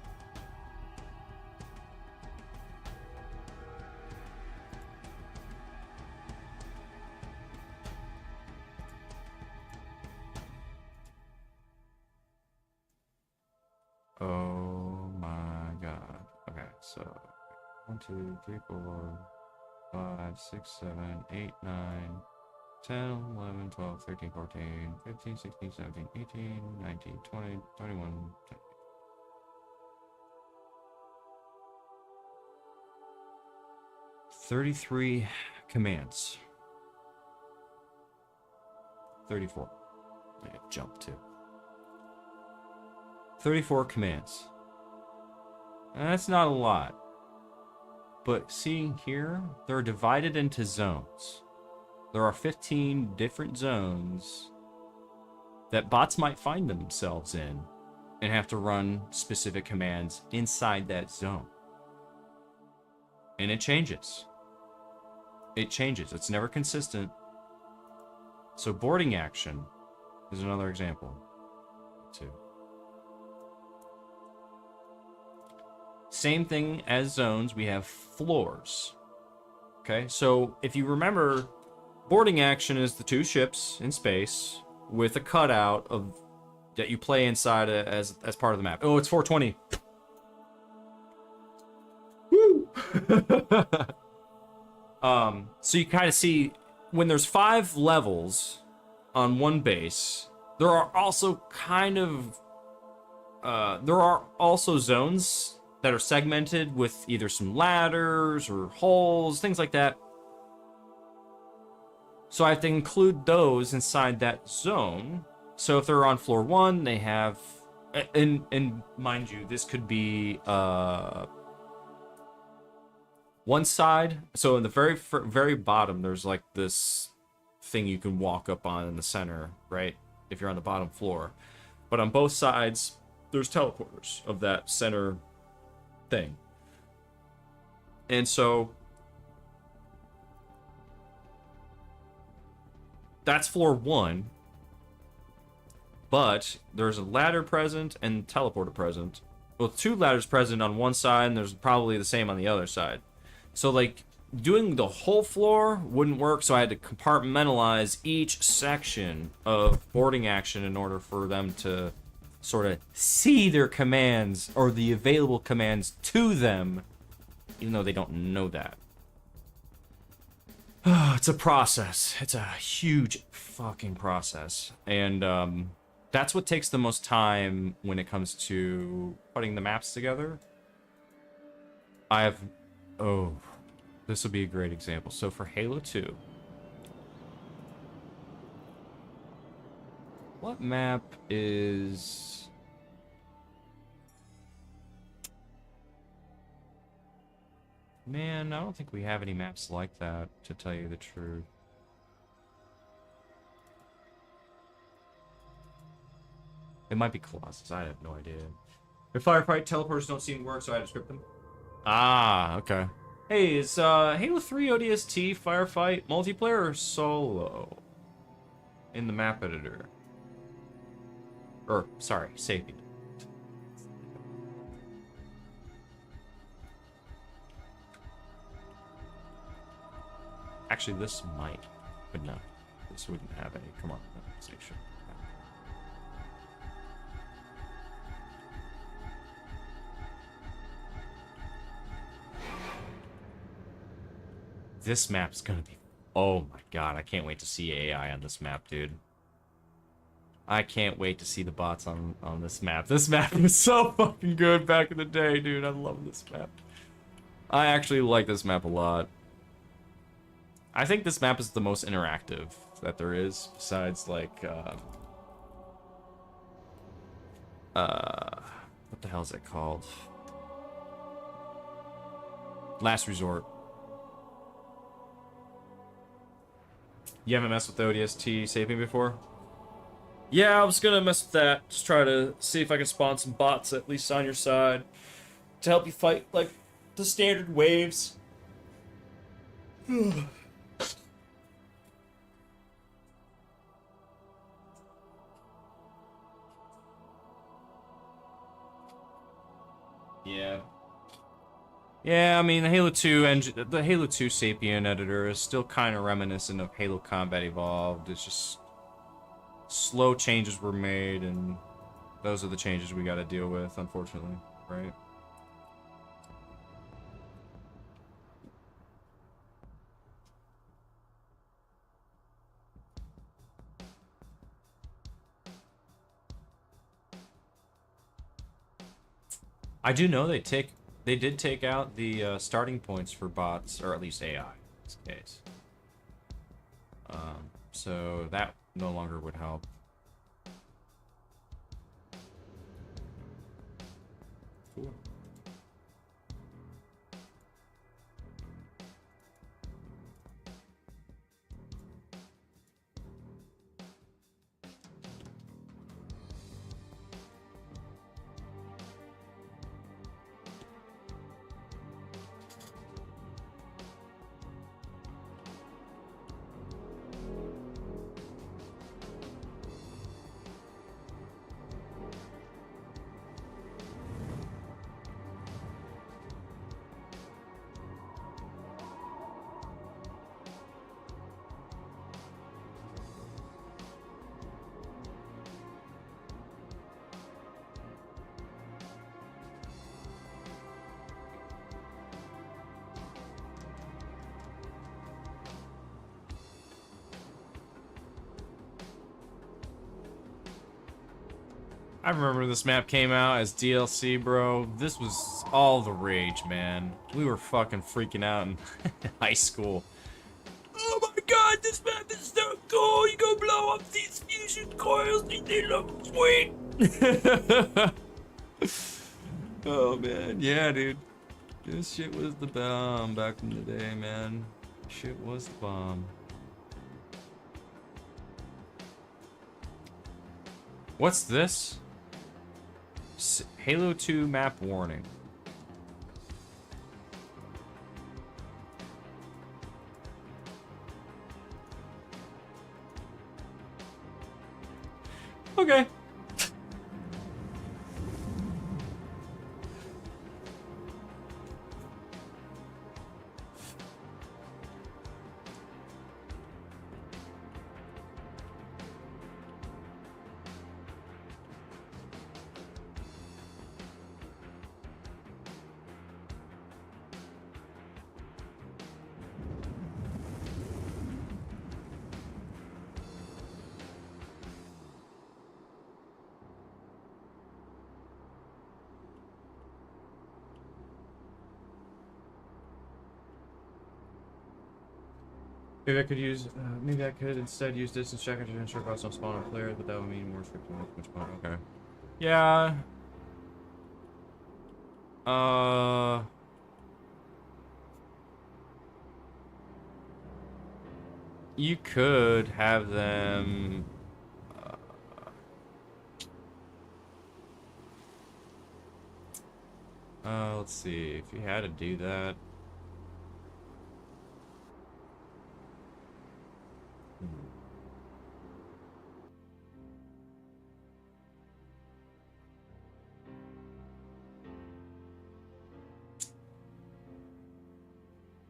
Oh my god. Okay, so 1, 2, 3, 4. 5, 6, 7, 8, 9, 10, 11, 12, 13, 14, 15, 16, 17, 18, 19, 20, 21, 33 commands. 34. I jump to 34 commands. And that's not a lot. But seeing here, they're divided into zones. There are 15 different zones that bots might find themselves in and have to run specific commands inside that zone. And it changes. It changes. It's never consistent. So boarding action is another example, too. Same thing as zones, we have floors. Okay, so if you remember, boarding action is the two ships in space with a cutout of that you play inside as part of the map. Oh, it's 420. Woo! So you kind of see when there's 5 levels on one base, there are also there are also zones that are segmented with either some ladders or holes, things like that. So I have to include those inside that zone. So if they're on floor 1, they have, and mind you, this could be one side. So in the very bottom, there's like this thing you can walk up on in the center, right? If you're on the bottom floor. But on both sides, there's teleporters of that center thing. And so that's floor 1. But there's a ladder present and teleporter present. Well, 2 ladders present on one side, and there's probably the same on the other side. So, like, doing the whole floor wouldn't work, so I had to compartmentalize each section of boarding action in order for them to sort of see their commands, or the available commands to them, even though they don't know that. It's a process. It's a huge fucking process. And, that's what takes the most time when it comes to putting the maps together. Oh, this will be a great example. So for Halo 2, what map is... Man, I don't think we have any maps like that, to tell you the truth. It might be Colossus. I have no idea. The firefight teleporters don't seem to work, so I had to script them. Ah, okay. Hey, is Halo 3 ODST firefight multiplayer or solo? In the map editor. Or, sorry, Sapien. Actually, this might, but no. This wouldn't have any. Come on, station. This map's gonna be... Oh my god, I can't wait to see AI on this map, dude. I can't wait to see the bots on this map. This map was so fucking good back in the day, dude. I love this map. I actually like this map a lot. I think this map is the most interactive that there is, besides, like, what the hell is it called? Last Resort. You haven't messed with the ODST Sapien before? Yeah, I was gonna mess with that. Just try to see if I can spawn some bots at least on your side to help you fight, like, the standard waves. Yeah. Yeah, I mean, the Halo 2 Sapien editor is still kind of reminiscent of Halo Combat Evolved. It's just slow changes were made, and those are the changes we got to deal with, unfortunately, right? I do know they did take out the starting points for bots, or at least AI in this case. So that no longer would help. Cool. I remember this map came out as DLC, bro. This was all the rage, man. We were fucking freaking out in high school. Oh my god, this map is so cool! You go blow up these fusion coils, they look sweet! Oh man, yeah, dude. This shit was the bomb back in the day, man. Shit was the bomb. What's this? Halo 2 map warning. Okay. Maybe I could use, maybe I could instead use distance checker to ensure bots don't spawn on players, but that would mean more restricted than much fun. Okay. Yeah. You could have them. Let's see if you had to do that.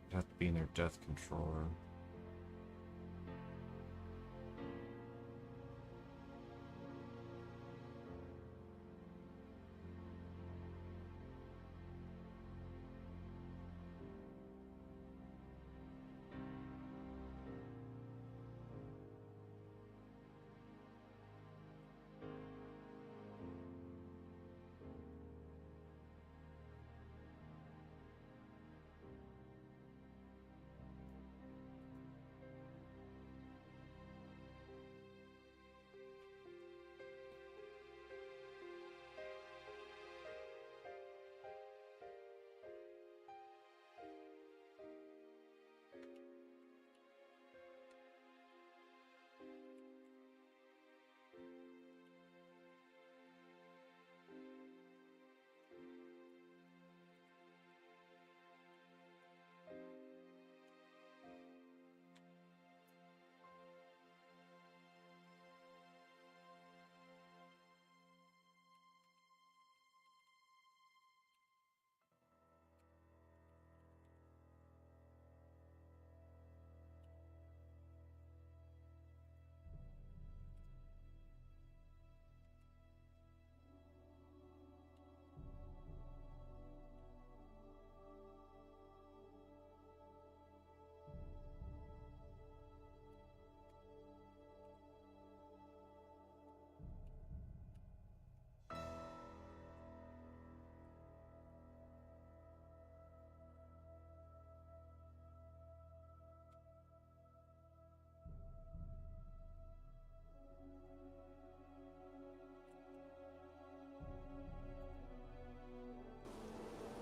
It'd have to be in their death controller.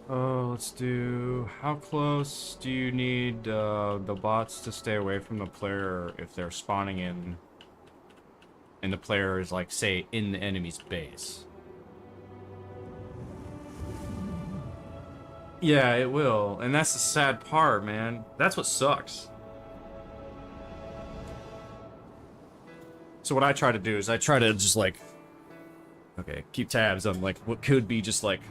Let's do... How close do you need the bots to stay away from the player if they're spawning in and the player is, like, say, in the enemy's base? Yeah, it will. And that's the sad part, man. That's what sucks. So what I try to do is I try to just, like... Okay, keep tabs on, like, what could be just, like...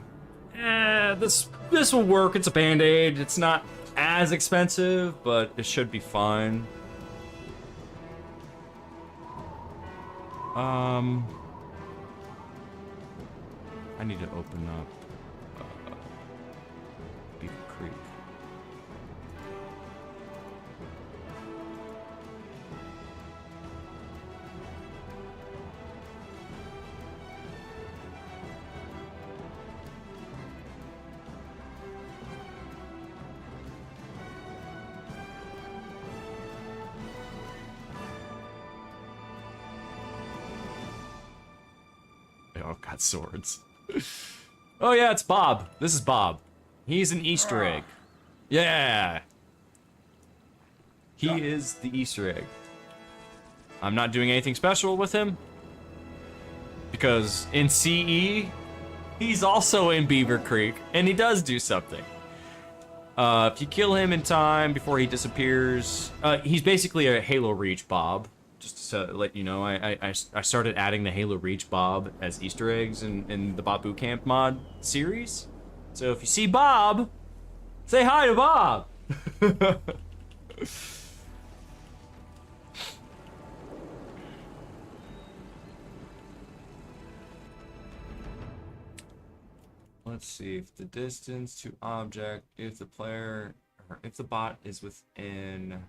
this will work. It's a band-aid. It's not as expensive, but it should be fine. I need to open up Beaver Creek. They all got swords. Oh yeah, it's Bob. This is Bob. He's an Easter egg. Yeah. He is the Easter egg. I'm not doing anything special with him. Because in CE, he's also in Beaver Creek, and he does do something. If you kill him in time before he disappears, he's basically a Halo Reach Bob. Just to let you know, I started adding the Halo Reach Bob as Easter eggs in the Bob Bootcamp mod series. So if you see Bob, say hi to Bob. Let's see if the distance to object, if the player, or if the bot is within.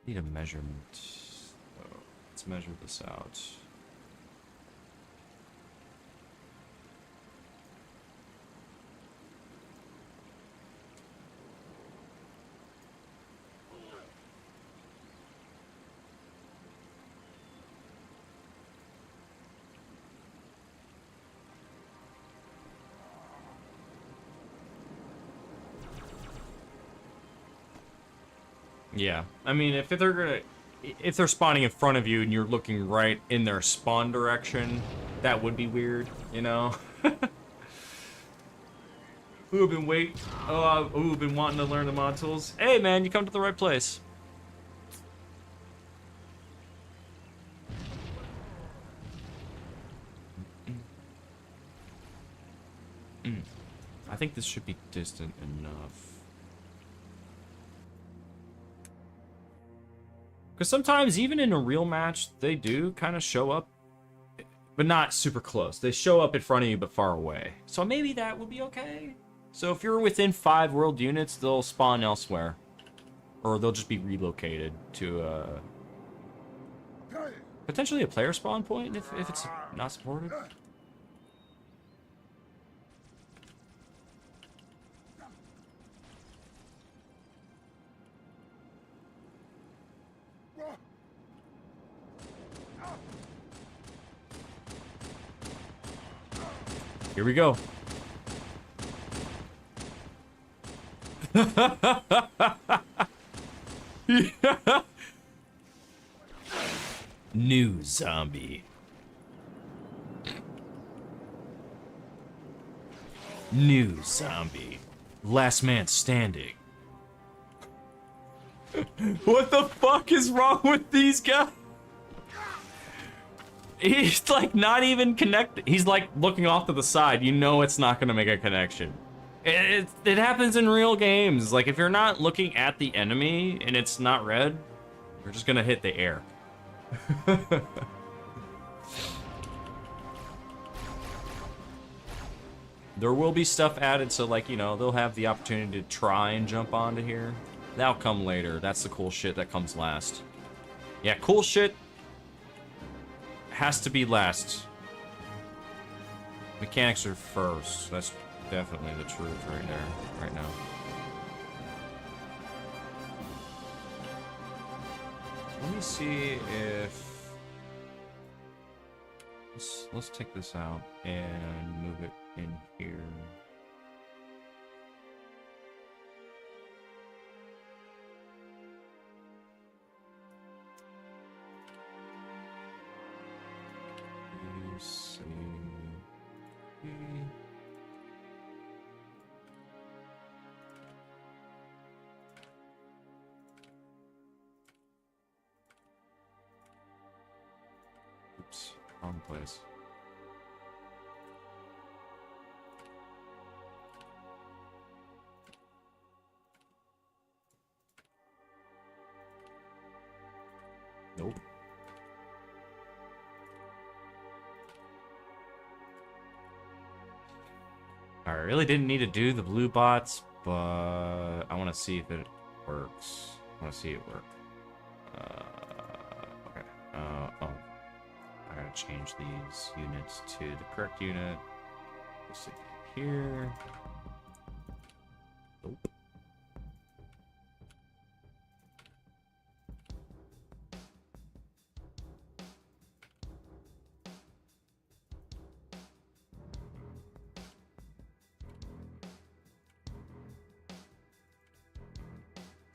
Need a measurement. So let's measure this out. Yeah, I mean, if they're spawning in front of you and you're looking right in their spawn direction, that would be weird, you know. Who've been been wanting to learn the mod tools? Hey, man, you come to the right place. I think this should be distant enough. Because sometimes, even in a real match, they do kind of show up, but not super close. They show up in front of you, but far away. So maybe that would be okay. So if you're within 5 world units, they'll spawn elsewhere. Or they'll just be relocated to potentially a player spawn point if it's not supported. Here we go. New zombie. New zombie. Last man standing. What the fuck is wrong with these guys? He's like not even connected. He's like looking off to the side. You know it's not gonna make a connection. It happens in real games. Like if you're not looking at the enemy and it's not red, you're just gonna hit the air. There will be stuff added, so like, you know, they'll have the opportunity to try and jump onto here. That'll come later. That's the cool shit that comes last. Yeah, cool shit has to be last. Mechanics are first. That's definitely the truth right there, right now. Let me see if... Let's take this out and move it in here. Wrong place. Nope. I really didn't need to do the blue bots, but I want to see if it works. I want to see it work. Okay. Oh. I gotta change these units to the correct unit. Let's see here. Nope.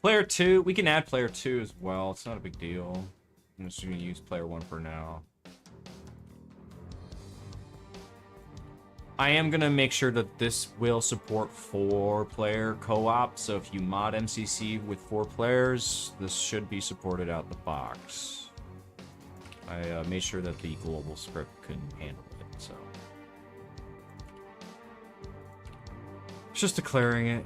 Player 2, we can add player 2 as well. It's not a big deal. I'm just gonna use player 1 for now. I am gonna make sure that this will support 4-player co-op, so if you mod MCC with 4 players, this should be supported out the box. I made sure that the global script can handle it, so. Just declaring it.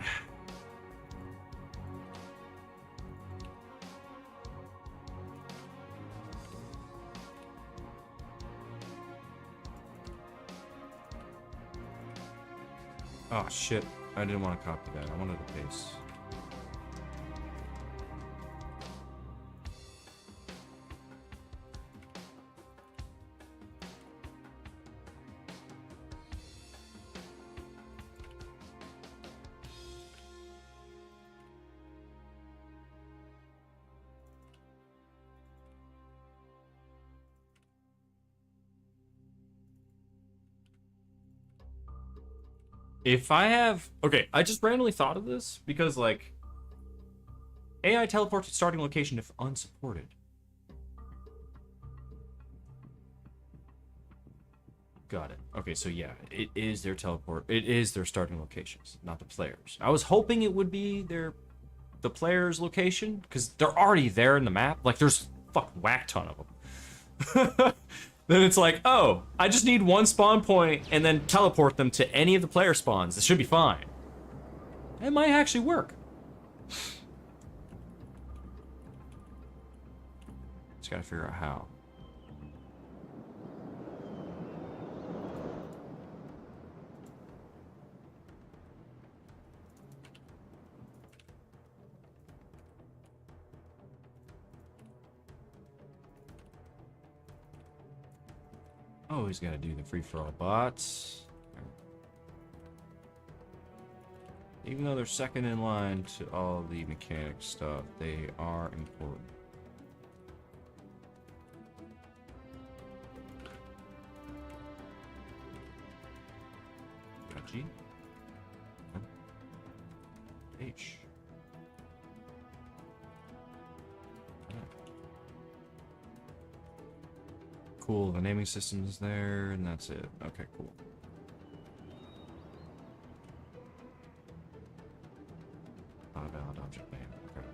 Oh shit, I didn't want to copy that. I wanted to paste. If I have... Okay, I just randomly thought of this because, like, AI teleports to starting location if unsupported. Got it. Okay, so yeah, it is their teleport. It is their starting locations, not the players. I was hoping it would be the player's location because they're already there in the map. Like, there's a fucking whack ton of them. Then it's like, oh, I just need one spawn point and then teleport them to any of the player spawns. This should be fine. It might actually work. Just gotta figure out how. Oh, he's got to do the free-for-all bots. Even though they're second in line to all the mechanic stuff, they are important. G. H. Cool, the naming system is there, and that's it. Okay, cool. Not a valid object name. Okay.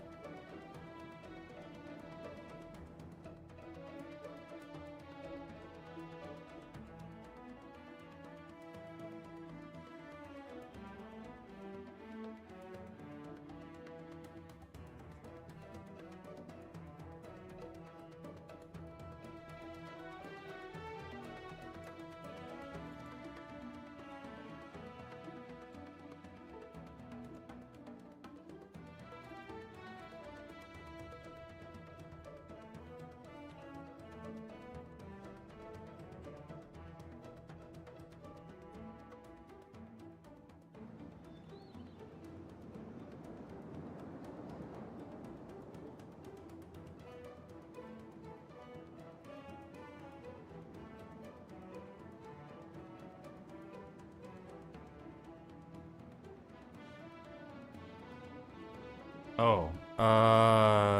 Oh,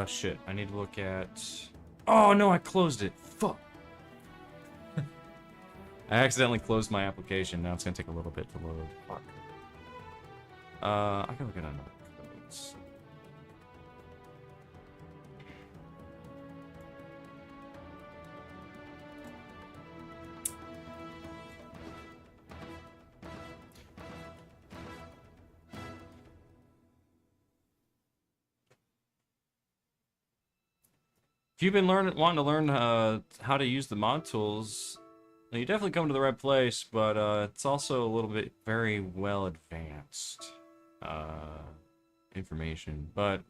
shit. I need to look at... Oh, no, I closed it. Fuck. I accidentally closed my application. Now it's gonna take a little bit to load. Fuck. I can look at another codes. If you've been wanting to learn how to use the mod tools, you definitely come to the right place, but it's also a little bit very well advanced information. But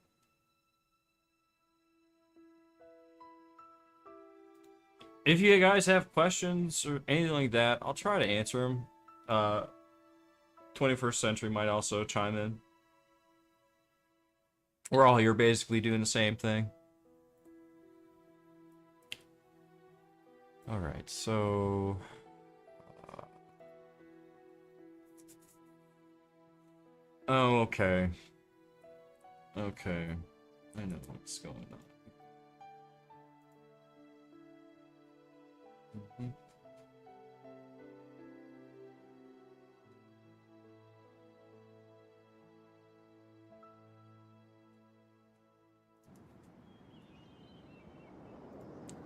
if you guys have questions or anything like that, I'll try to answer them. 21st Century might also chime in. We're all here basically doing the same thing. Alright, so... oh, okay. Okay. I know what's going on.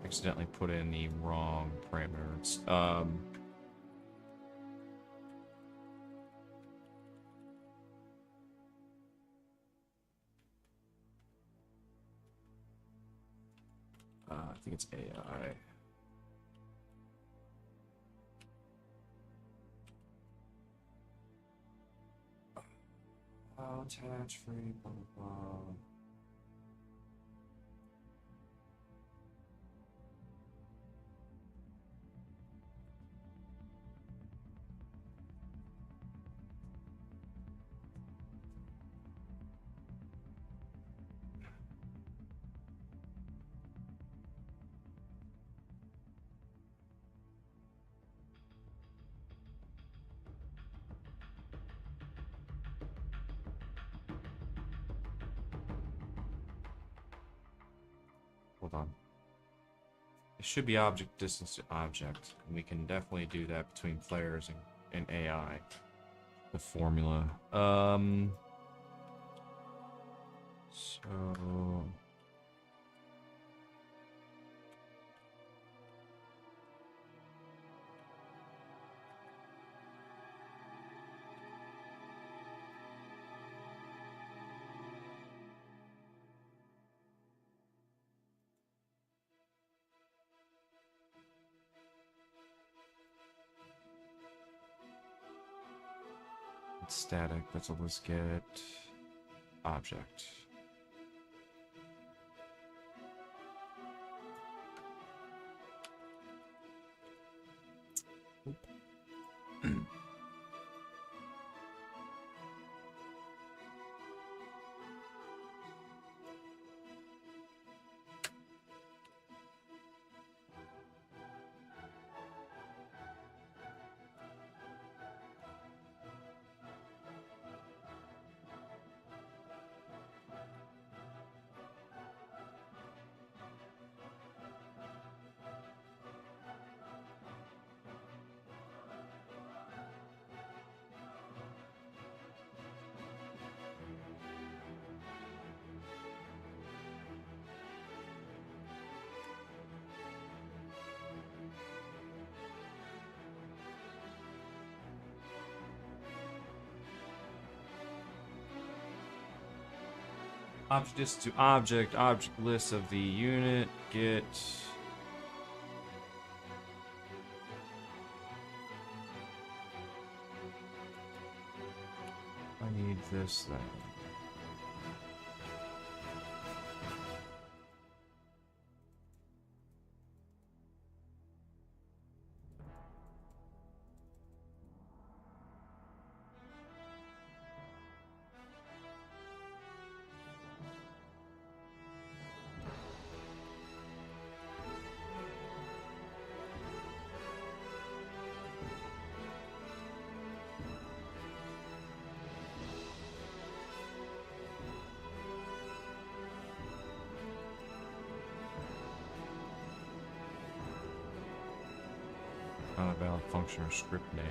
Accidentally put in the wrong parameters. I think it's AI. Attach free, blah, blah, blah. Hold on. It should be object distance to object. And we can definitely do that between players and AI. The formula. So... it's static, but so let's get object. Object distance to object, object list of the unit, get... I need this then. Not a valid function or script name.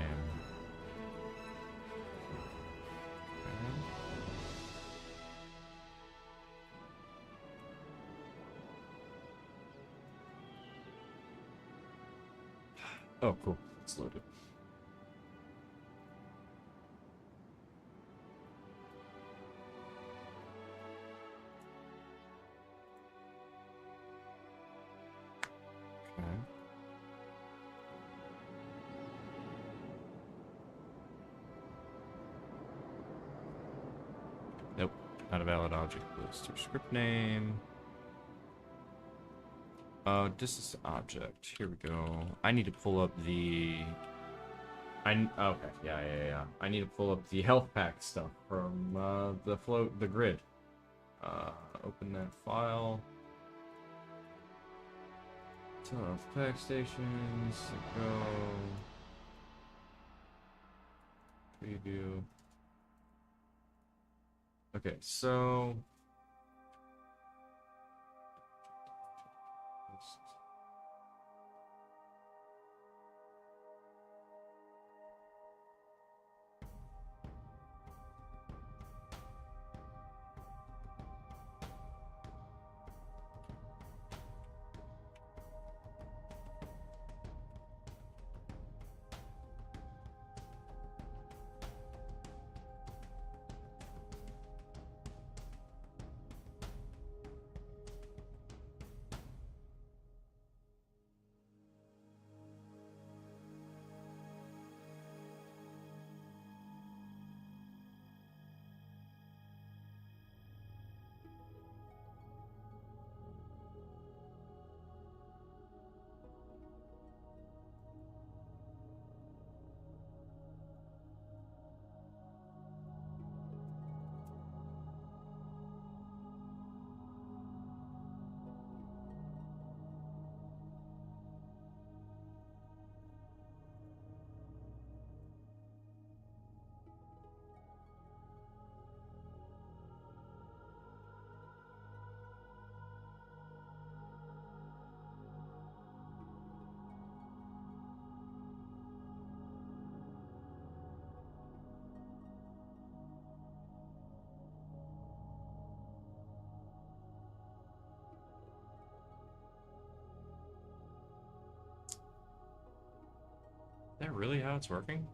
Okay. Oh, cool. It's loaded. Not a valid object list or script name. Distance object. Here we go. I need to pull up the... okay, yeah. I need to pull up the health pack stuff from the grid. Open that file. So health pack stations. Go. Preview. Okay, so... Is that really how it's working?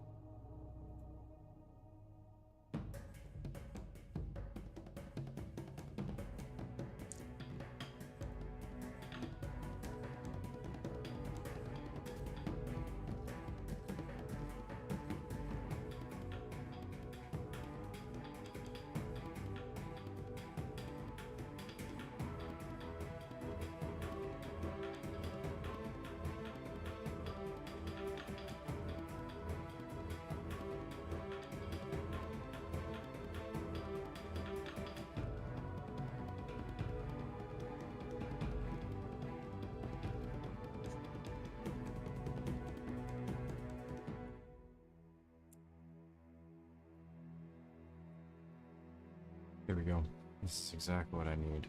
Here we go. This is exactly what I need.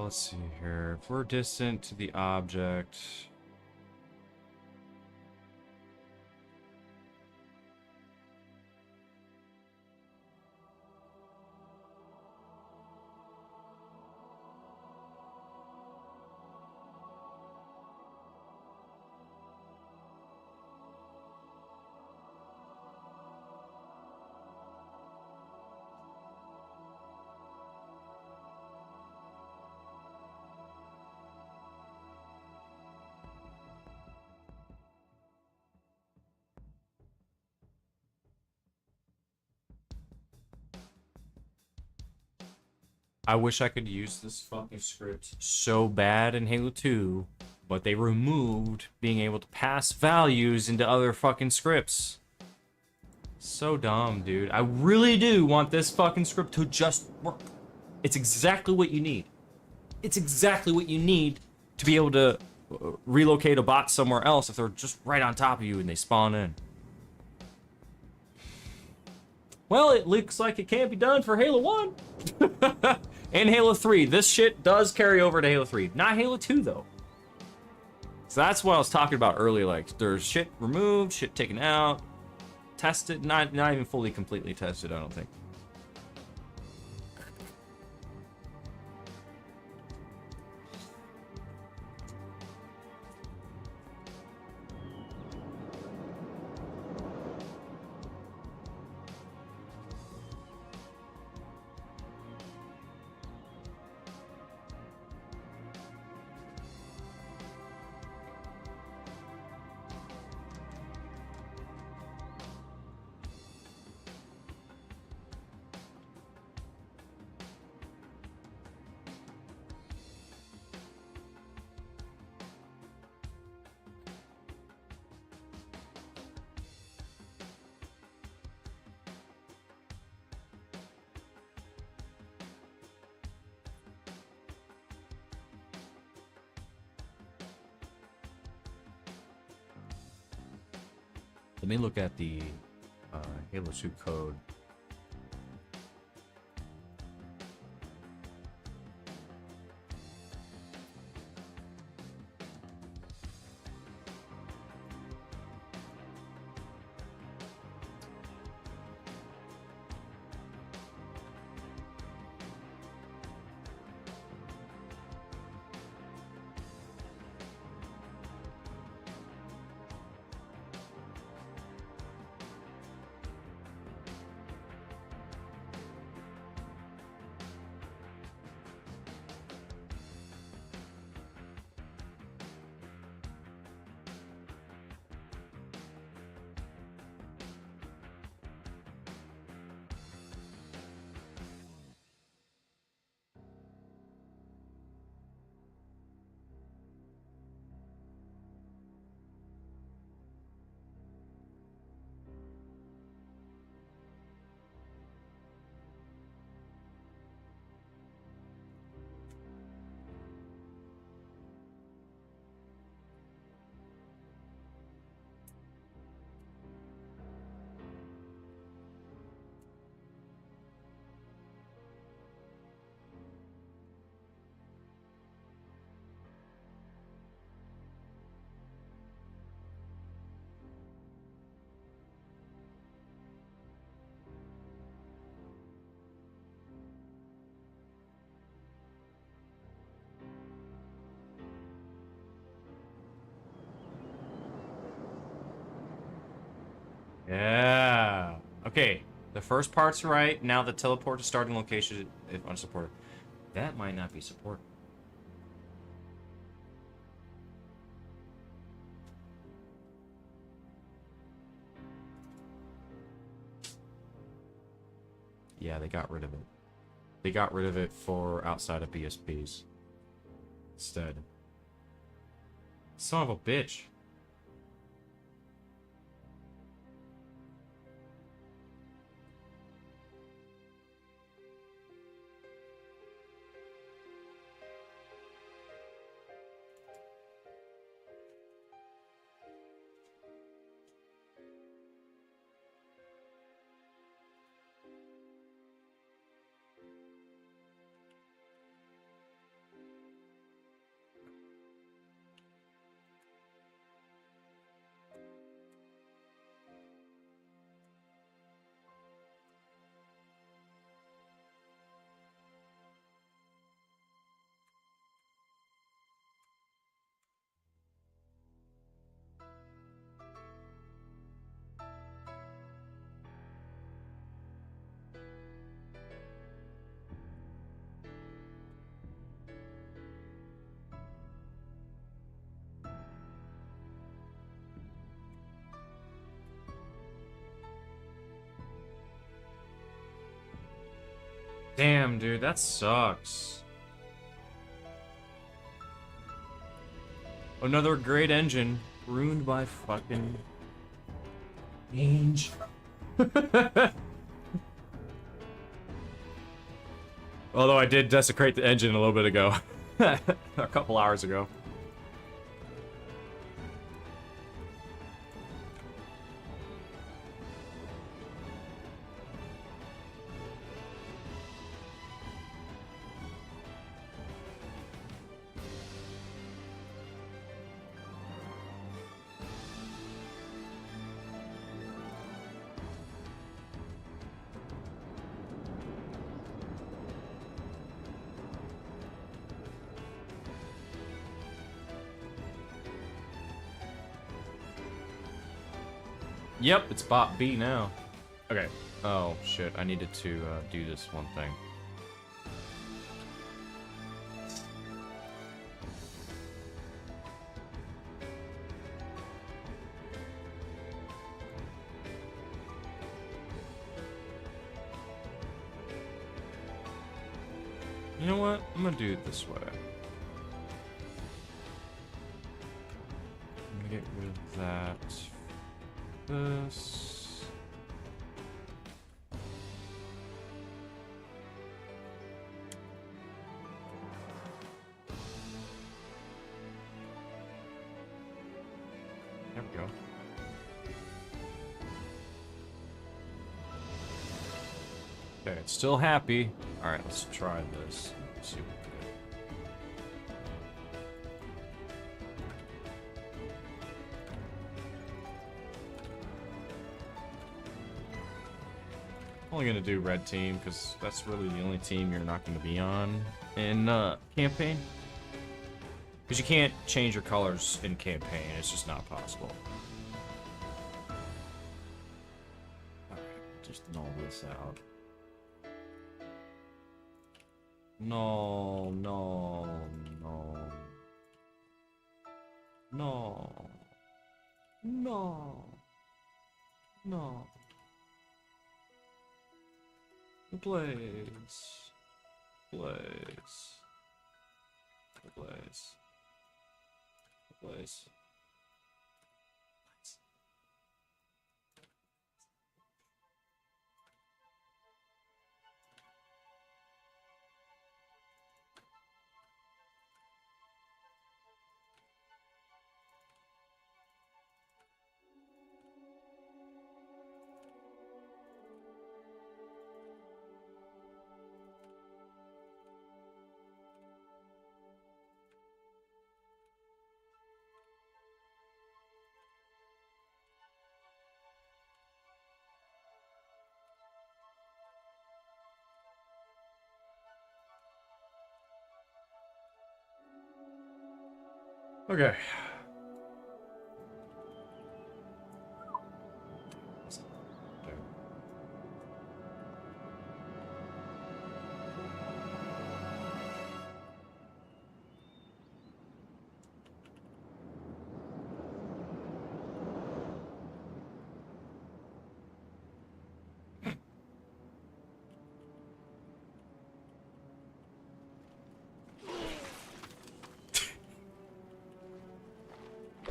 Let's see here. If we're distant to the object... I wish I could use this fucking script so bad in Halo 2, but they removed being able to pass values into other fucking scripts. So dumb, dude. I really do want this fucking script to just work. It's exactly what you need. It's exactly what you need to be able to relocate a bot somewhere else if they're just right on top of you and they spawn in. Well, it looks like it can't be done for Halo 1. And Halo 3. This shit does carry over to Halo 3. Not Halo 2, though. So that's what I was talking about earlier. Like, there's shit removed, shit taken out, tested. Not even fully, completely tested, I don't think. Let me look at the Halo 2 code. Yeah. Okay. The first part's right. Now the teleport to starting location if unsupported. That might not be supported. Yeah, they got rid of it. They got rid of it for outside of BSPs instead. Son of a bitch. Damn, dude, that sucks. Another great engine ruined by fucking change. Although I did desecrate the engine a little bit ago. A couple hours ago. Yep, it's bot B now. Okay. Oh, shit. I needed to do this one thing. You know what? I'm gonna do it this way. I'm gonna get rid of that. This. There we go. Okay, it's still happy. Alright, let's try this. Let's see what we get. Only gonna do red team, because that's really the only team you're not gonna be on in campaign. Because you can't change your colors in campaign, it's just not possible. Alright, just null this out. No, no, no. No. No. No. Blaze. Blaze. Blaze. Blaze. Okay.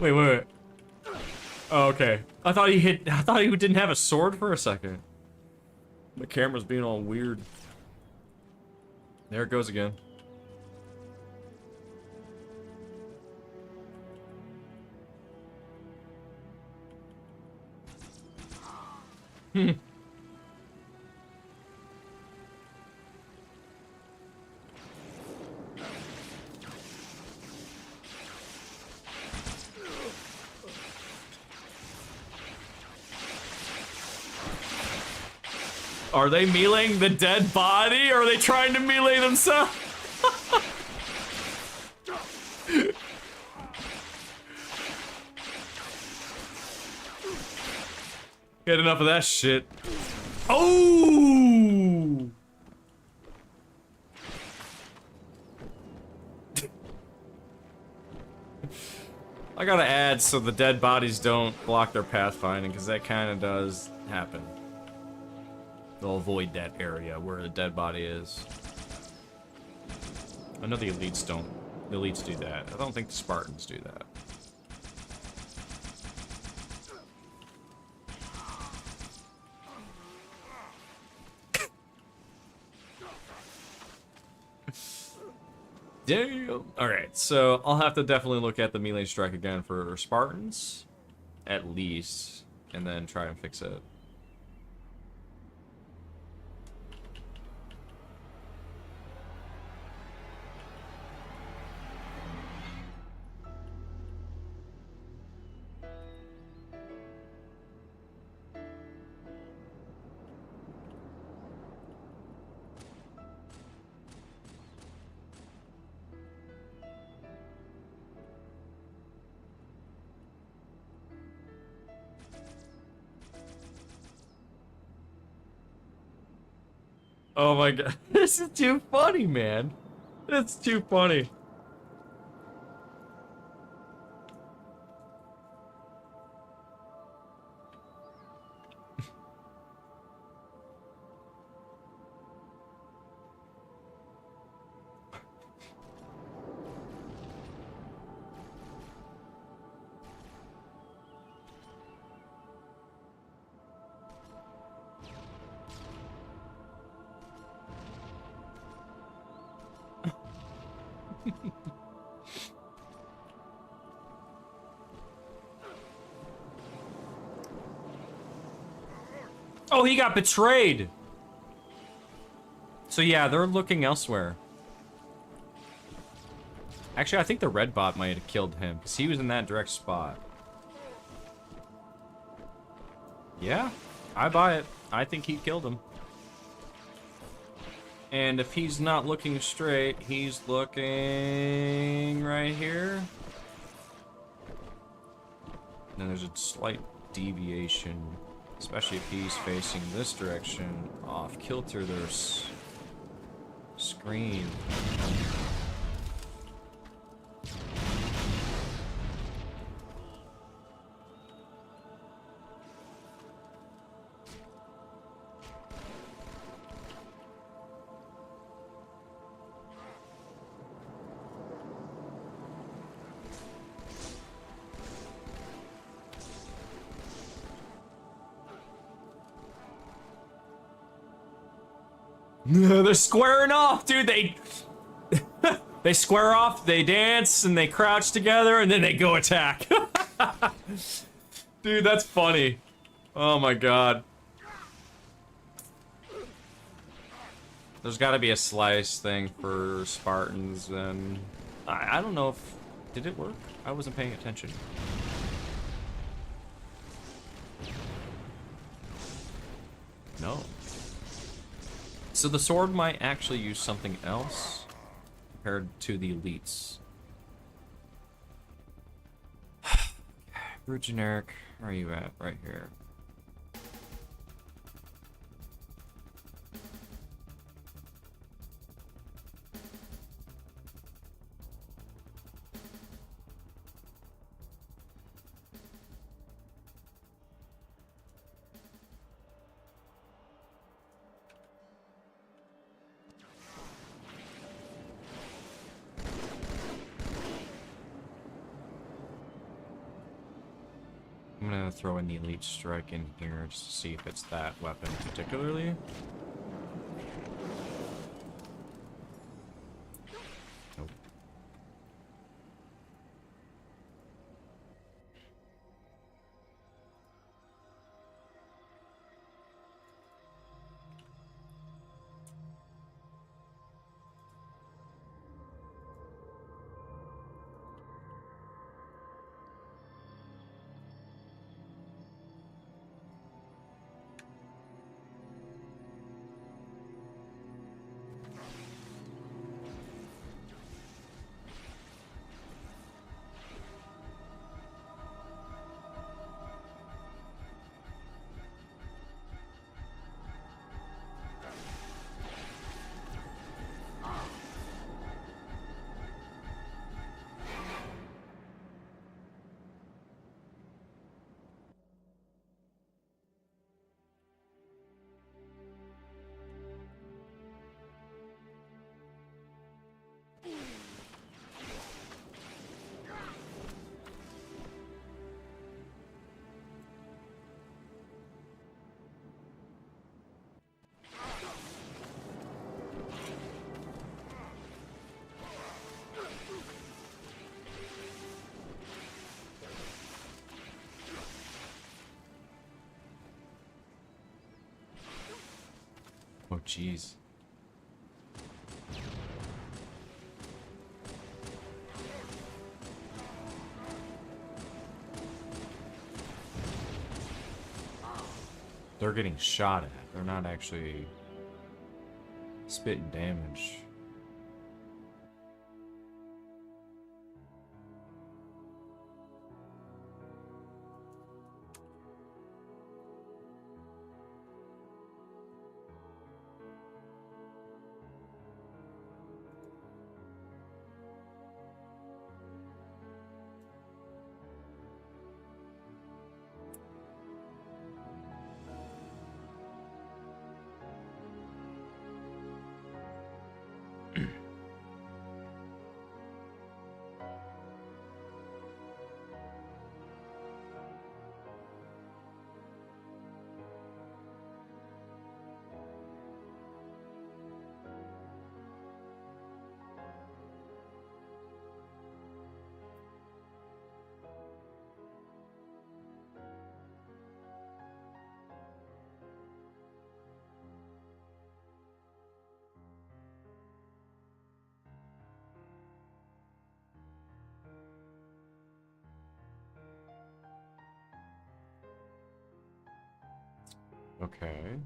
Wait. Oh, okay. I thought he didn't have a sword for a second. The camera's being all weird. There it goes again. Are they meleeing the dead body, or are they trying to melee themselves? Get enough of that shit. Oh! I gotta add so the dead bodies don't block their pathfinding, because that kind of does happen. They'll avoid that area where the dead body is. I know the elites don't. The elites do that. I don't think the Spartans do that. Damn. Alright, so I'll have to definitely look at the melee strike again for Spartans. At least. And then try and fix it. Oh my god, this is too funny, man. It's too funny. Oh, he got betrayed. So yeah, they're looking elsewhere. Actually, I think the red bot might have killed him, because he was in that direct spot. Yeah, I buy it. I think he killed him. And if he's not looking straight, he's looking right here. And there's a slight deviation, especially if he's facing this direction, off kilter. There's screen. They're squaring off, dude. They square off, they dance, and they crouch together, and then they go attack. Dude, that's funny. Oh my god. There's gotta be a slice thing for Spartans, and I don't know if... Did it work? I wasn't paying attention. No. So the sword might actually use something else compared to the elites. Brute generic, where are you at? Right here. I'm gonna throw in the elite strike in here just to see if it's that weapon particularly. Nope. Oh, jeez. They're getting shot at. They're not actually spitting damage. Okay.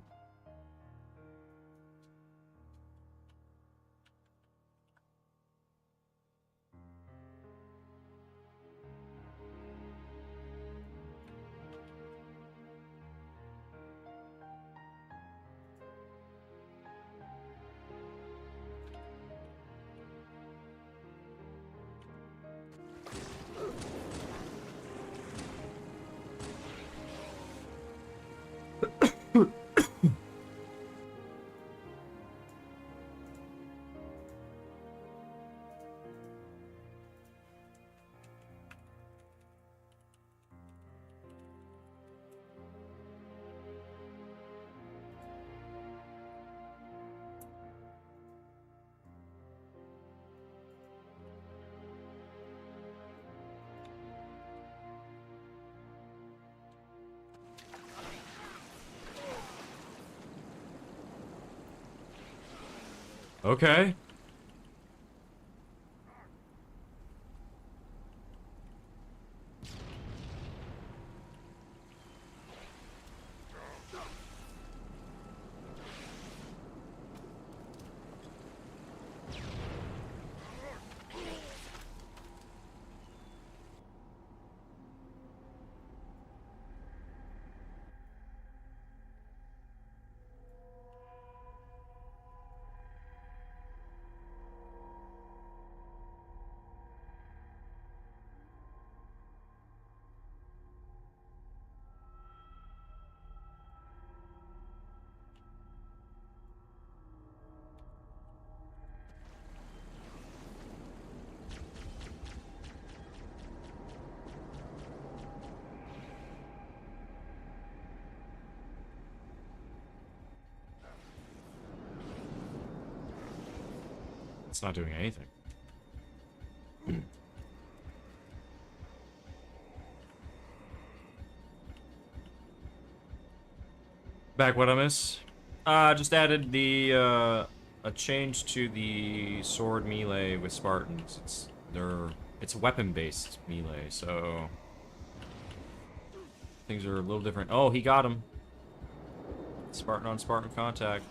Okay. It's not doing anything. Back what I miss? Just added the a change to the sword melee with Spartans. It's weapon-based melee, so things are a little different. Oh, he got him. Spartan on Spartan contact.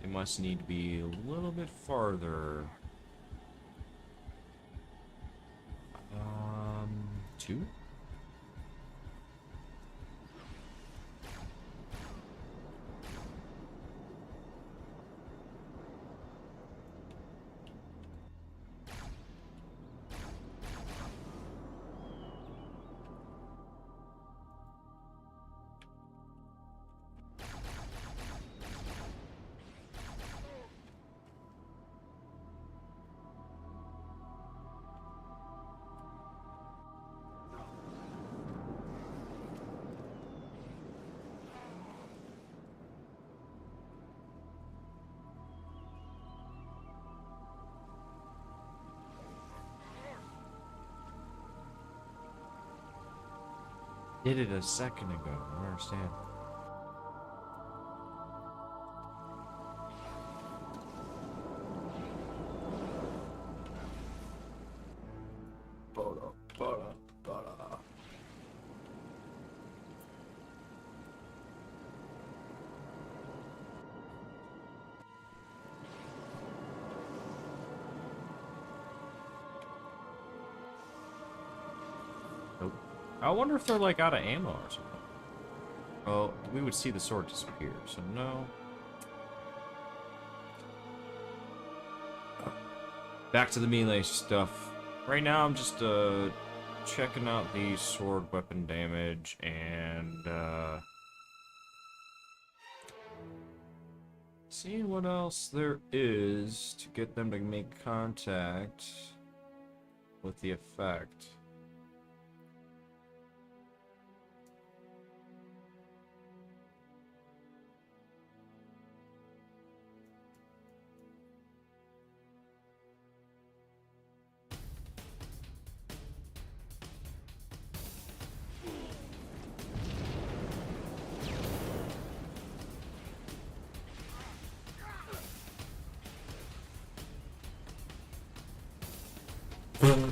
It must need to be a little bit farther. 2? Did it a second ago. I don't understand. I wonder if they're like out of ammo or something. Well, we would see the sword disappear, so no. Back to the melee stuff. Right now I'm just checking out the sword weapon damage and seeing what else there is to get them to make contact with the effect.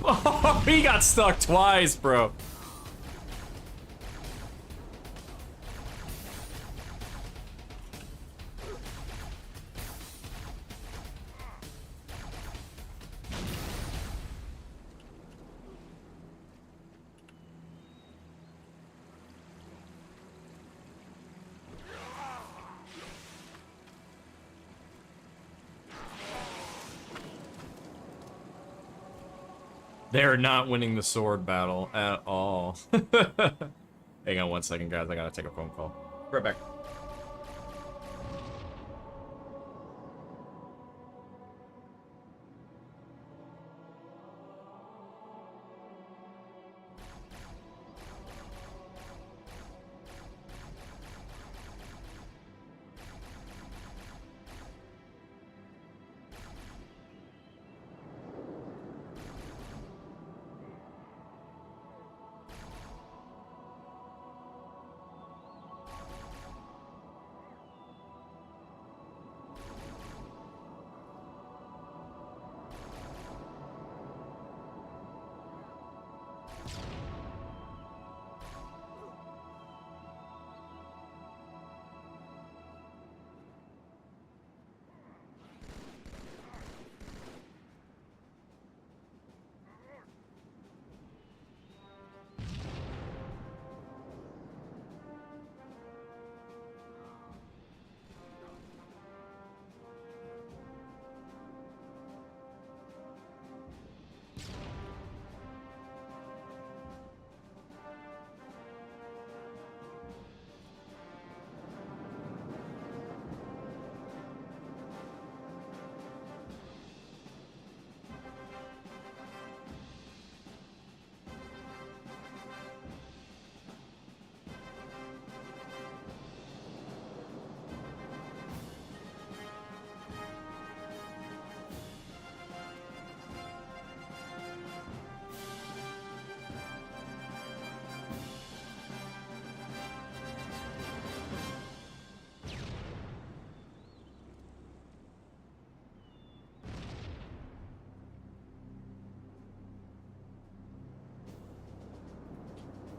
Oh, he got stuck twice, bro. They're not winning the sword battle at all. Hang on 1 second, guys. I gotta take a phone call. Right back.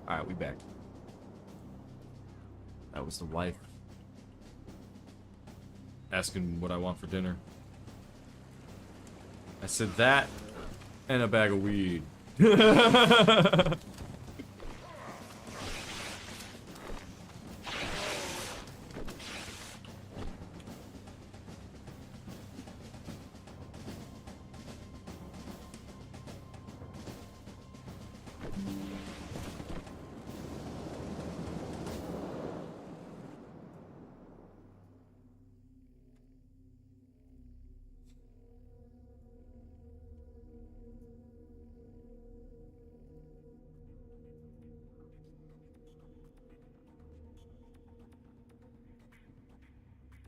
Alright, we back. That was the wife asking what I want for dinner. I said that and a bag of weed.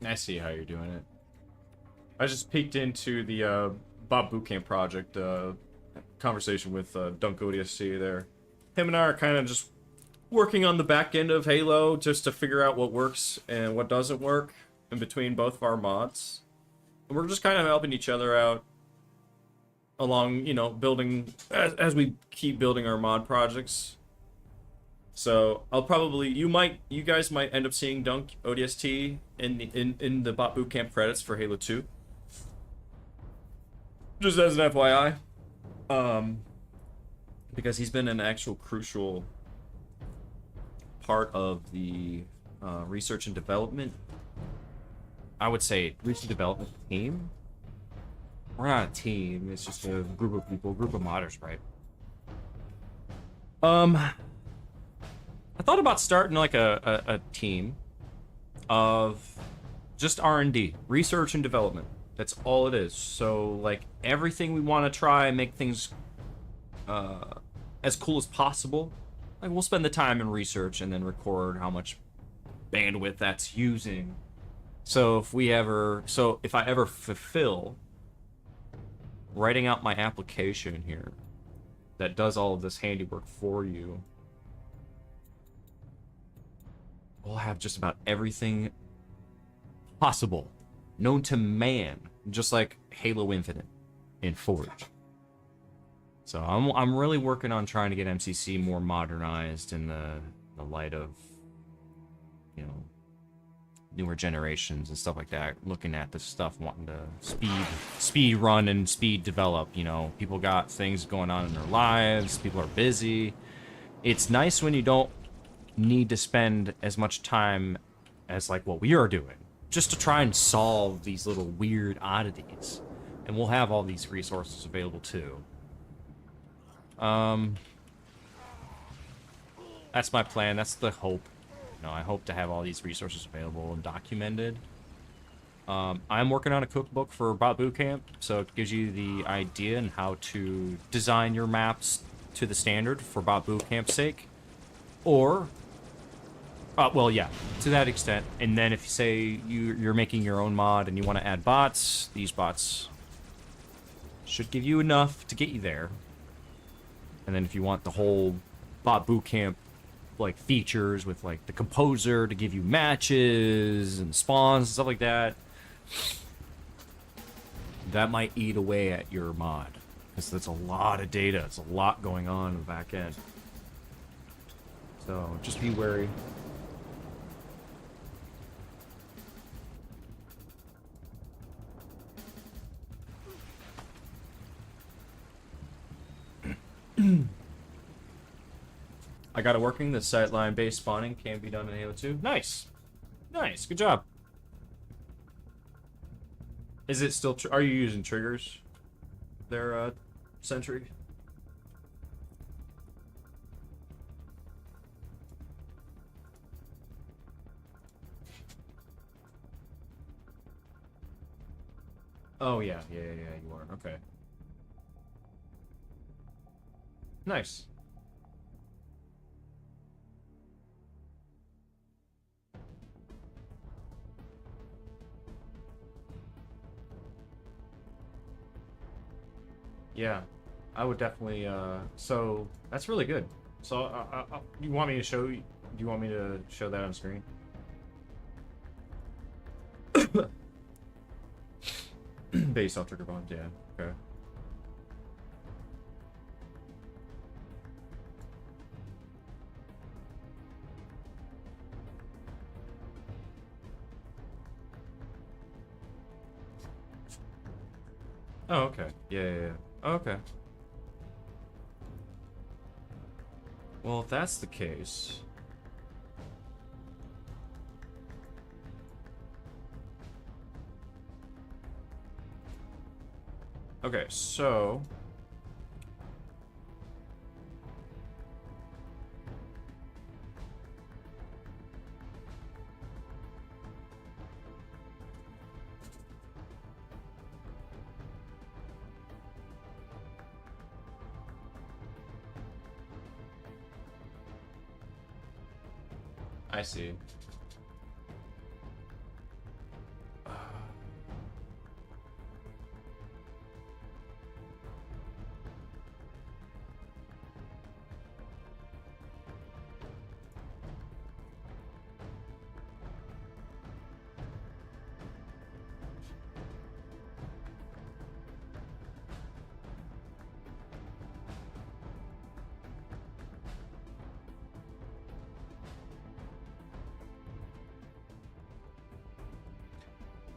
I see how you're doing it. I just peeked into the Bob Bootcamp project conversation with Dunk ODST there. Him and I are kind of just working on the back end of Halo just to figure out what works and what doesn't work in between both of our mods. And we're just kind of helping each other out along, you know, building as we keep building our mod projects. So I'll probably you guys might end up seeing Dunk ODST in the Bot Bootcamp credits for Halo 2. Just as an FYI. Because he's been an actual crucial part of the research and development. I would say research and development team. We're not a team, it's just a group of people, group of modders, right? I thought about starting like a team of just R&D, research and development. That's all it is. So like everything we want to try and make things as cool as possible. Like we'll spend the time in research and then record how much bandwidth that's using. So if I ever fulfill writing out my application here that does all of this handiwork for you, we'll have just about everything possible known to man, just like Halo Infinite in Forge. So I'm really working on trying to get MCC more modernized in the light of, you know, newer generations and stuff like that. Looking at this stuff, wanting to speed run and speed develop. You know, people got things going on in their lives. People are busy. It's nice when you don't need to spend as much time as like what we are doing, just to try and solve these little weird oddities. And we'll have all these resources available too. That's my plan. That's the hope. I hope to have all these resources available and documented. I'm working on a cookbook for Bot Bootcamp, so it gives you the idea and how to design your maps to the standard for Bot Bootcamp's sake. Or, well, yeah, to that extent. And then if you say you're making your own mod and you want to add bots, these bots should give you enough to get you there. And then if you want the whole Bot Bootcamp like features with like the composer to give you matches and spawns and stuff like that, that might eat away at your mod, because that's a lot of data. It's a lot going on in the back end. So just be wary. I got it working. The sightline-based spawning can be done in Halo 2. Nice. Nice. Good job. Is it still... Are you using triggers there, Sentry? Oh, yeah. Yeah, you are. Okay. Nice. Yeah, I would definitely, so, that's really good. So, you want me to show, do you want me to show that on screen? Base off trigger bombs, yeah, okay. Oh, okay. Yeah. Okay. Well, if that's the case... Okay, so... I see.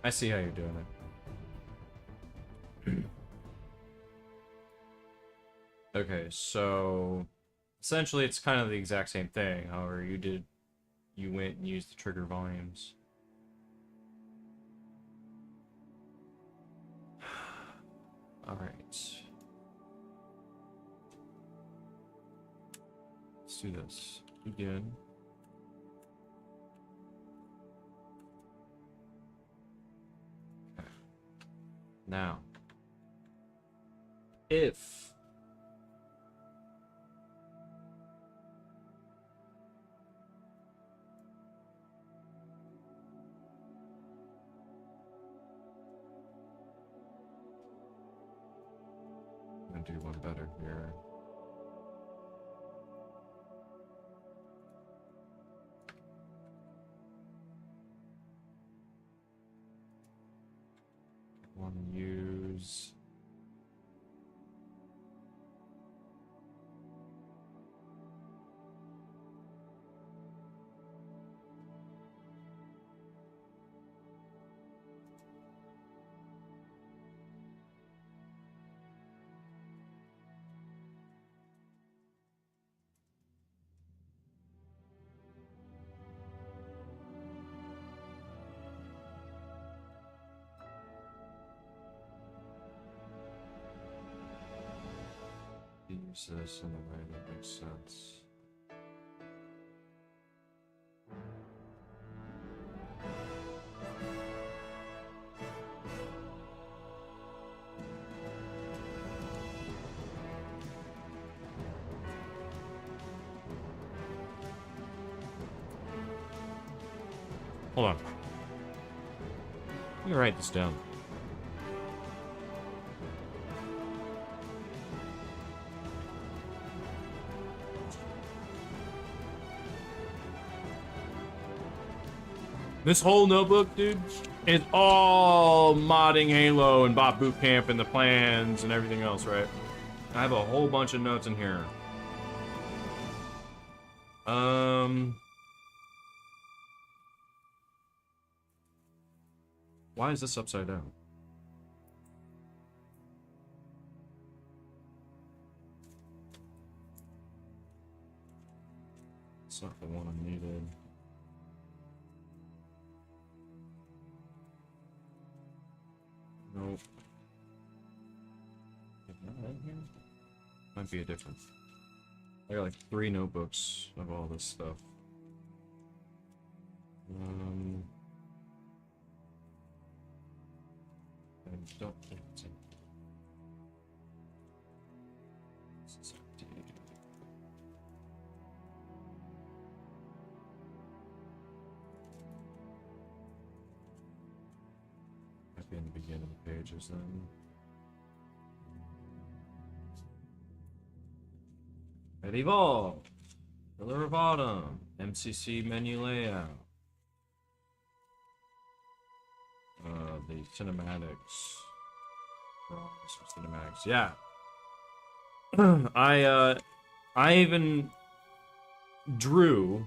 I see how you're doing it. Okay, so... Essentially, it's kind of the exact same thing. However, you went and used the trigger volumes. Alright. Let's do this. Begin. Okay. Now, if... I'm gonna do one better here. One use... use this in a way that makes sense. Hold on. Let me write this down. This whole notebook, dude, is all modding Halo and bot Bootcamp and the plans and everything else, right? I have a whole bunch of notes in here. Why is this upside down? It's not the one I needed. Nope. Is that in here? Might be a different. I got like 3 notebooks of all this stuff. I don't think it's in. This is empty. Might be in the beginning of the pages then. Red Evolve, Pillar of Autumn, MCC menu layout, the cinematics, cinematics, yeah. I even drew.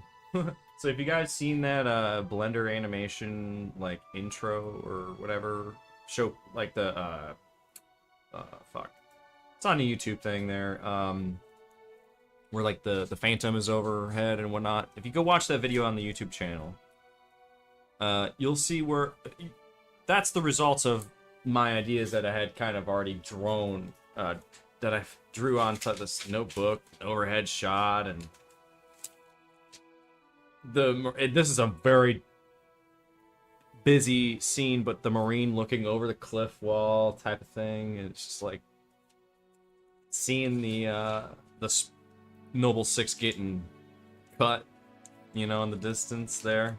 So if you guys seen that Blender animation like intro or whatever show, like the fuck, it's on a YouTube thing there. Where like the Phantom is overhead and whatnot. If you go watch that video on the YouTube channel, you'll see where that's the results of my ideas that I had kind of already drawn, that I drew onto this notebook, overhead shot, and this is a very busy scene, but the Marine looking over the cliff wall type of thing. It's just like seeing the Noble 6 getting cut, you know, in the distance there.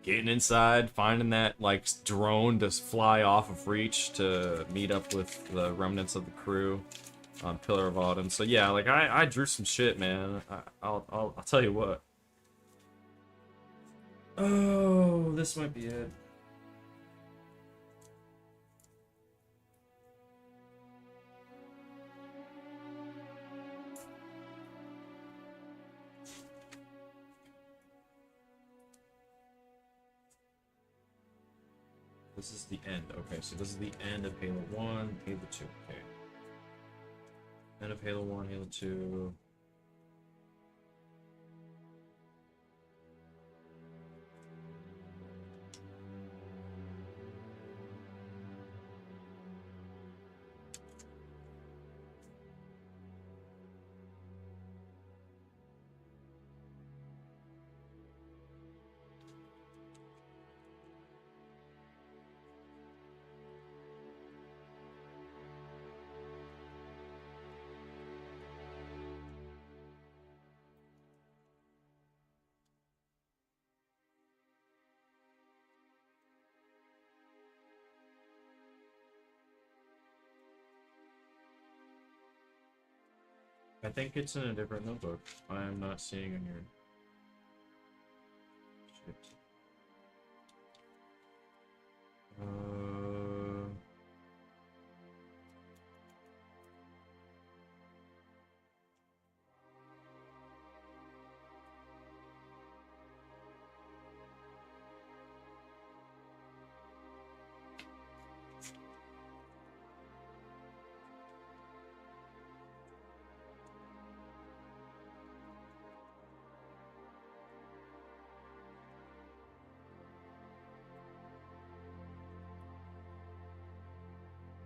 Getting inside, finding that, like, drone to fly off of Reach to meet up with the remnants of the crew on Pillar of Autumn. So yeah, like, I drew some shit, man. I'll tell you what. Oh, this might be it. This is the end. Okay, so this is the end of Halo 1, Halo 2. Okay. End of Halo 1, Halo 2. I think it's in a different notebook. I am not seeing in your... Shit.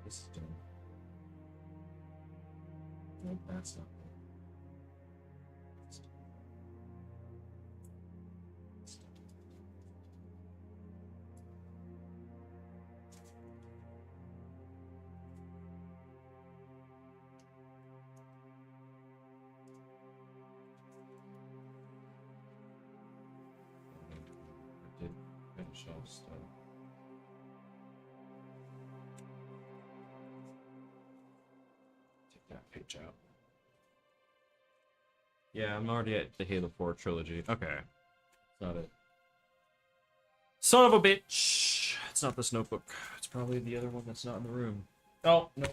This is done. Nope, that's not. I did finish off stuff. Take that page out. Yeah, I'm already at the Halo 4 trilogy. Okay. That's not it. Son of a bitch! It's not this notebook. It's probably the other one that's not in the room. Oh, no.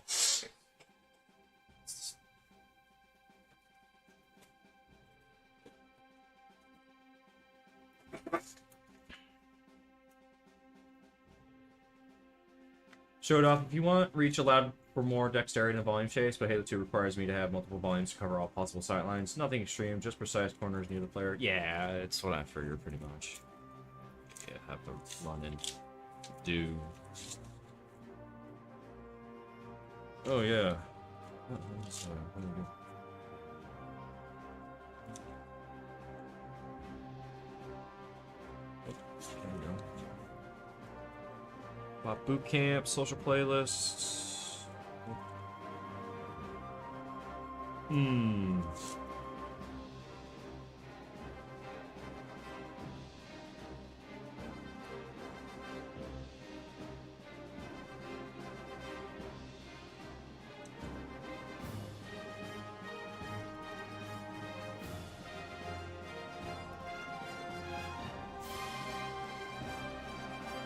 Show it off if you want. Reach allowed for more dexterity in a volume chase, but Halo 2 requires me to have multiple volumes to cover all possible sightlines. Nothing extreme, just precise corners near the player. Yeah, it's what I figured pretty much. Yeah, have to run and do. Oh, yeah. What do we do? There we go. Bootcamp, social playlists.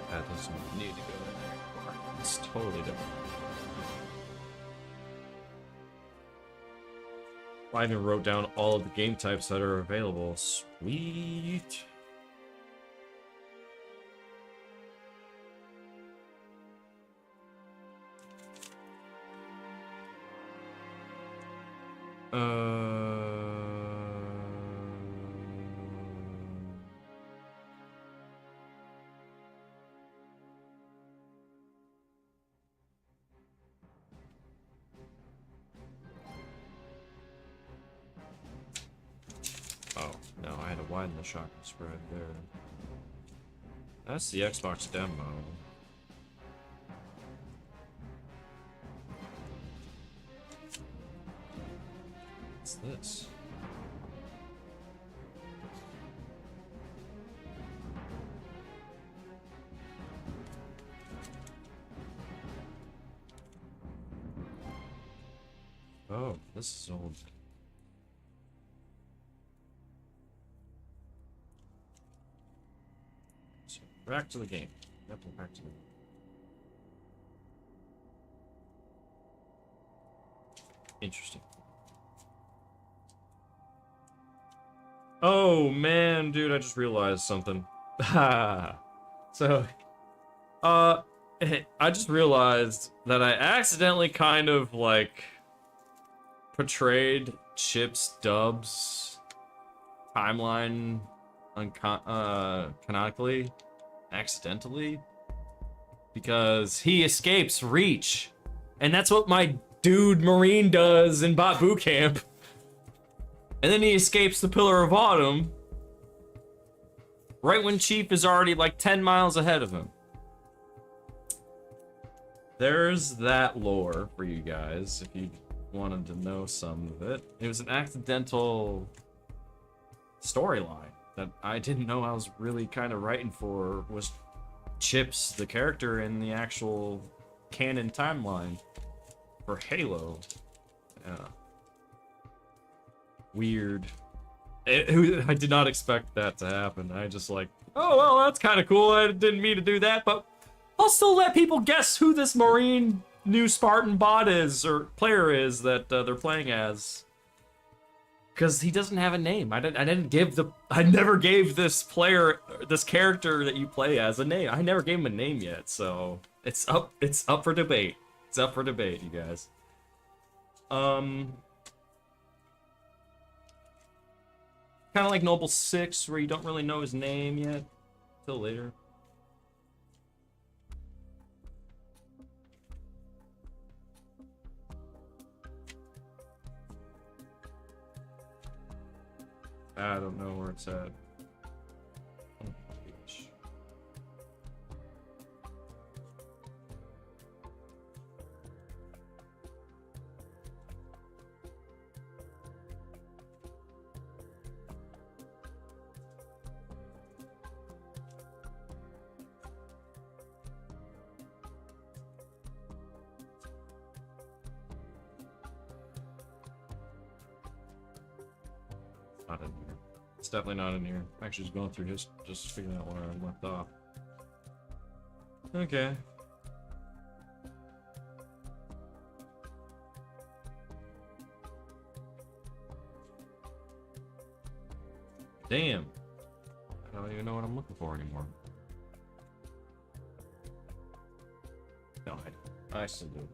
That doesn't need to go in there anymore. It's totally different. I even wrote down all of the game types that are available. Sweet. Oh, no, I had to widen the shotgun spread there. That's the Xbox demo. What's this? Oh, this is old. So, back to the game. Yep, back to the game. Interesting. Oh man, dude, I just realized something. So, I just realized that I accidentally kind of like portrayed Chip's Dubs timeline canonically, accidentally, because he escapes Reach, and that's what my dude Marine does in Bot Bootcamp. And then he escapes the Pillar of Autumn right when Chief is already like 10 miles ahead of him. There's that lore for you guys if you wanted to know some of it. It was an accidental storyline that I didn't know I was really kind of writing for, was Chips, the character in the actual canon timeline for Halo. Yeah. Weird. I did not expect that to happen. I just like, oh, well, that's kind of cool. I didn't mean to do that, but I'll still let people guess who this Marine new Spartan bot is, or player is, that they're playing as. Because he doesn't have a name. I never gave this player, this character that you play as, a name. I never gave him a name yet, so it's up for debate. It's up for debate, you guys. Kind of like Noble 6, where you don't really know his name yet. Till later. I don't know where it's at. Not in here. It's definitely not in here. I'm actually just going through just figuring out where I left off. Okay. Damn. I don't even know what I'm looking for anymore. No, I still do.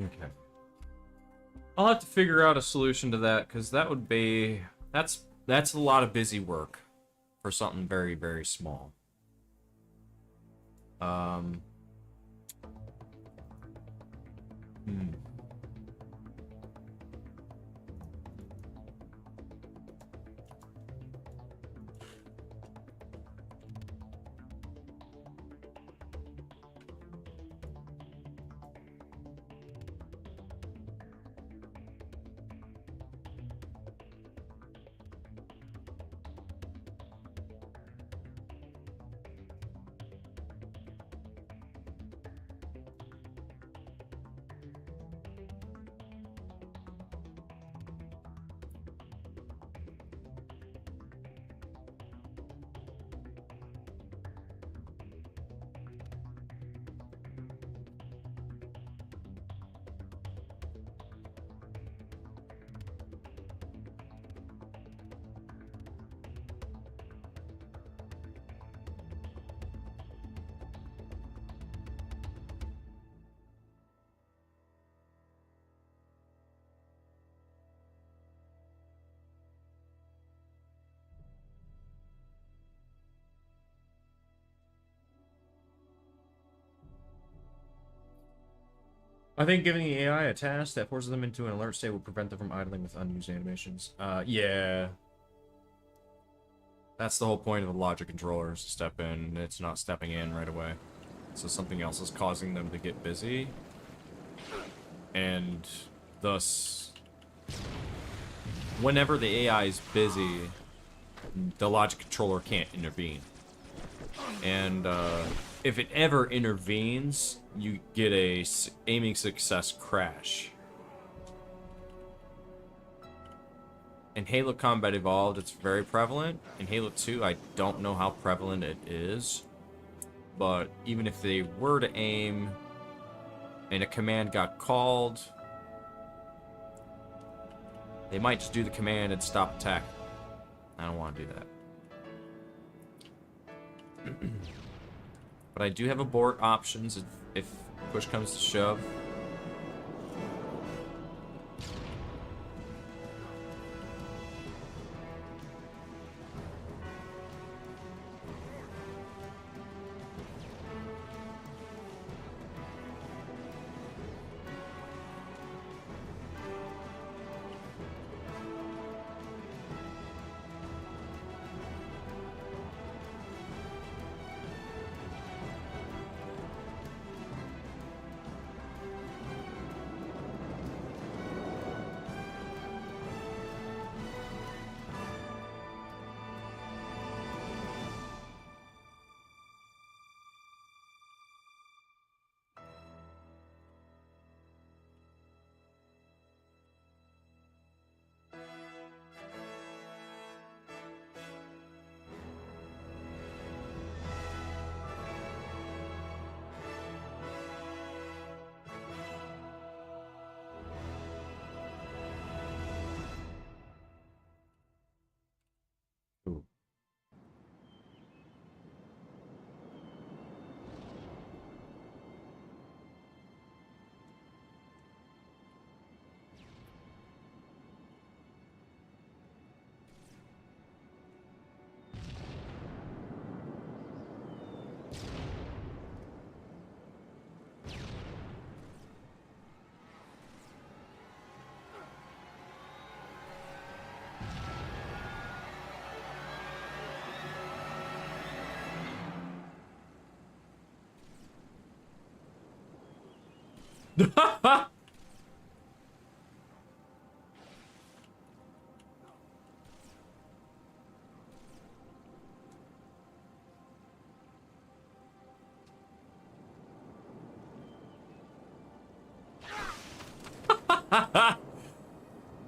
Okay. I'll have to figure out a solution to that, because that would be... That's a lot of busy work for something very, very small. I think giving the AI a task that forces them into an alert state will prevent them from idling with unused animations. Yeah. That's the whole point of the logic controller, is to step in. It's not stepping in right away. So something else is causing them to get busy. And thus, whenever the AI is busy, the logic controller can't intervene. And if it ever intervenes, you get a aiming success crash. In Halo Combat Evolved, it's very prevalent. In Halo 2, I don't know how prevalent it is. But even if they were to aim and a command got called, they might just do the command and stop attack. I don't want to do that. But I do have abort options if push comes to shove.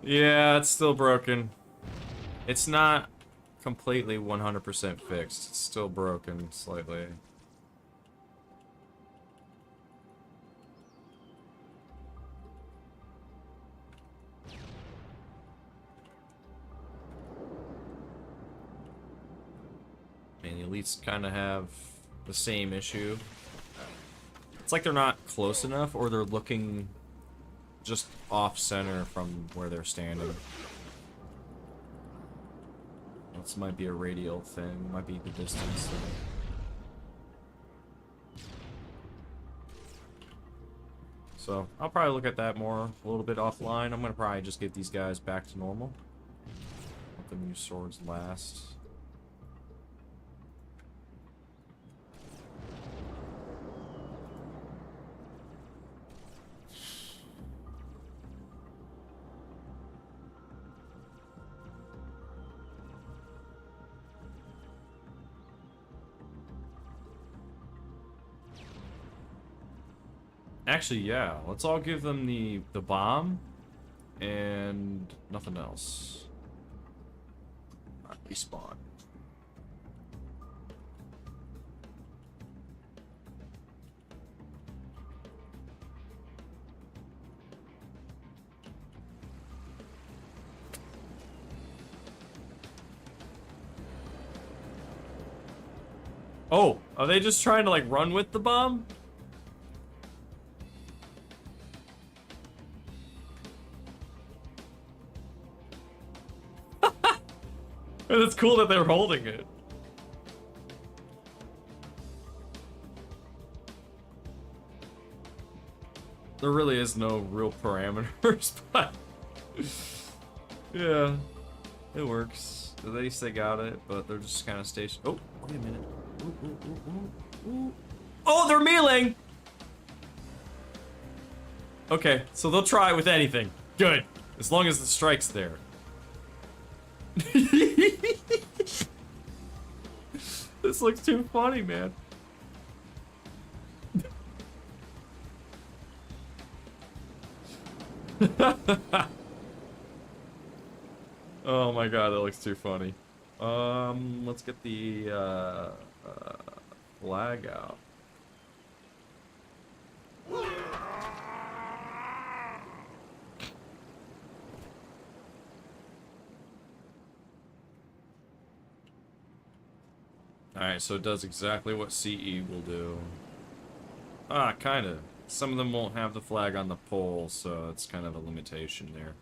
Yeah, it's still broken. It's not completely 100% fixed. It's still broken slightly. And the elites kind of have the same issue. It's like they're not close enough, or they're looking just off-center from where they're standing. This might be a radial thing, might be the distance thing. So, I'll probably look at that more a little bit offline. I'm gonna probably just get these guys back to normal. Let them use swords last. Actually, yeah. Let's all give them the bomb and nothing else. Alright, respawn. Oh, are they just trying to like run with the bomb? It's cool that they're holding it. There really is no real parameters, but yeah, it works. At least they got it, but they're just kind of stationed. Oh, wait a minute. Ooh, ooh, ooh, ooh, ooh. Oh, they're meleeing! Okay, so they'll try with anything. Good. As long as the strike's there. This looks too funny, man. Oh my god, that looks too funny. Let's get the flag out. Alright, so it does exactly what CE will do. Ah, kinda. Some of them won't have the flag on the pole, so it's kind of a limitation there.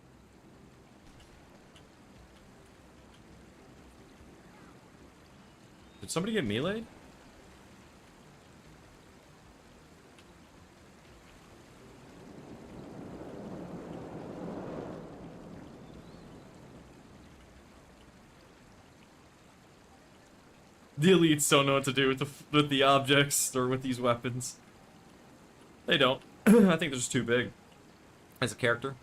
Did somebody get meleeed? The elites don't know what to do with the objects or with these weapons. They don't. I think they're just too big as a character.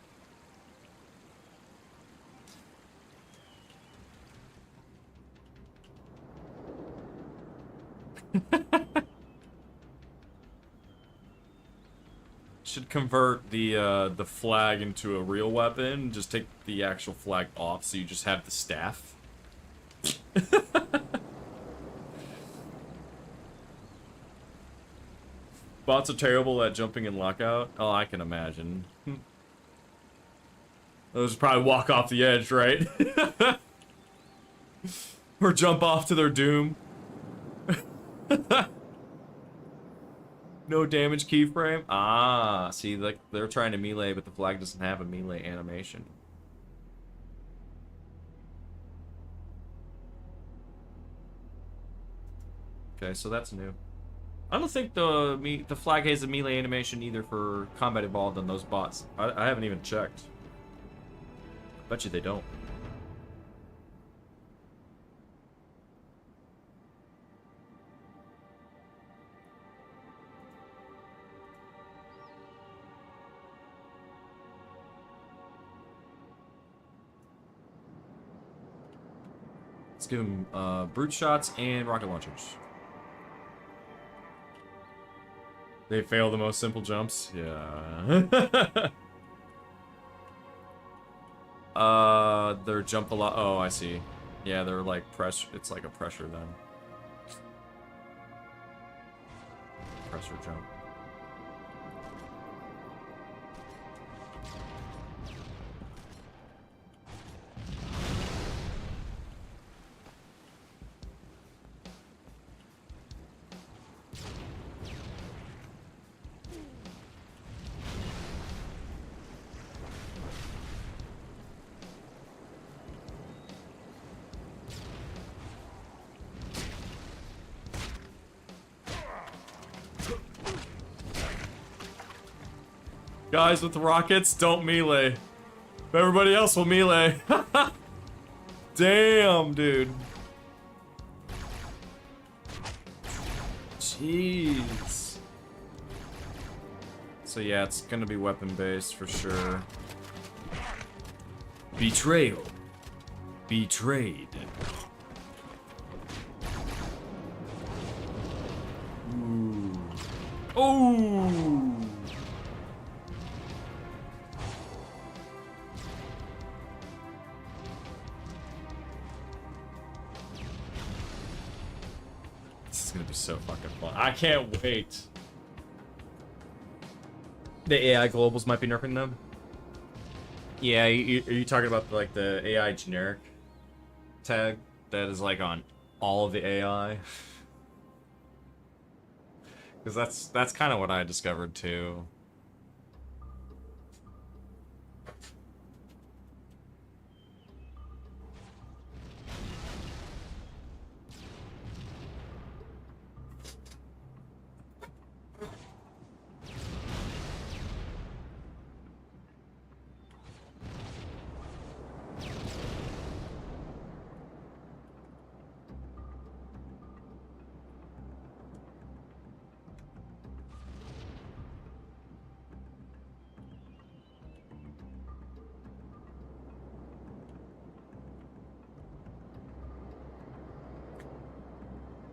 Should convert the flag into a real weapon. Just take the actual flag off, so you just have the staff. Bots are terrible at jumping in lockout. Oh, I can imagine. Those probably walk off the edge, right? Or jump off to their doom. No damage keyframe. Ah, see, like they're trying to melee, but the flag doesn't have a melee animation. Okay, so that's new. I don't think the flag has a melee animation either for combat evolved on those bots. I haven't even checked. Bet you they don't. Let's give him brute shots and rocket launchers. They fail the most simple jumps. Yeah. Their jump a lot. Oh, I see. Yeah, they're like pressure. It's like a pressure then. Pressure jump. Guys with rockets, don't melee. Everybody else will melee. Damn, dude. Jeez. So yeah, it's gonna be weapon-based for sure. Betrayal. Betrayed. Ooh. Oh! This is gonna be so fucking fun. I can't wait. The AI globals might be nerfing them. Yeah, are you talking about like the AI generic tag that is like on all of the AI? Because that's kind of what I discovered too.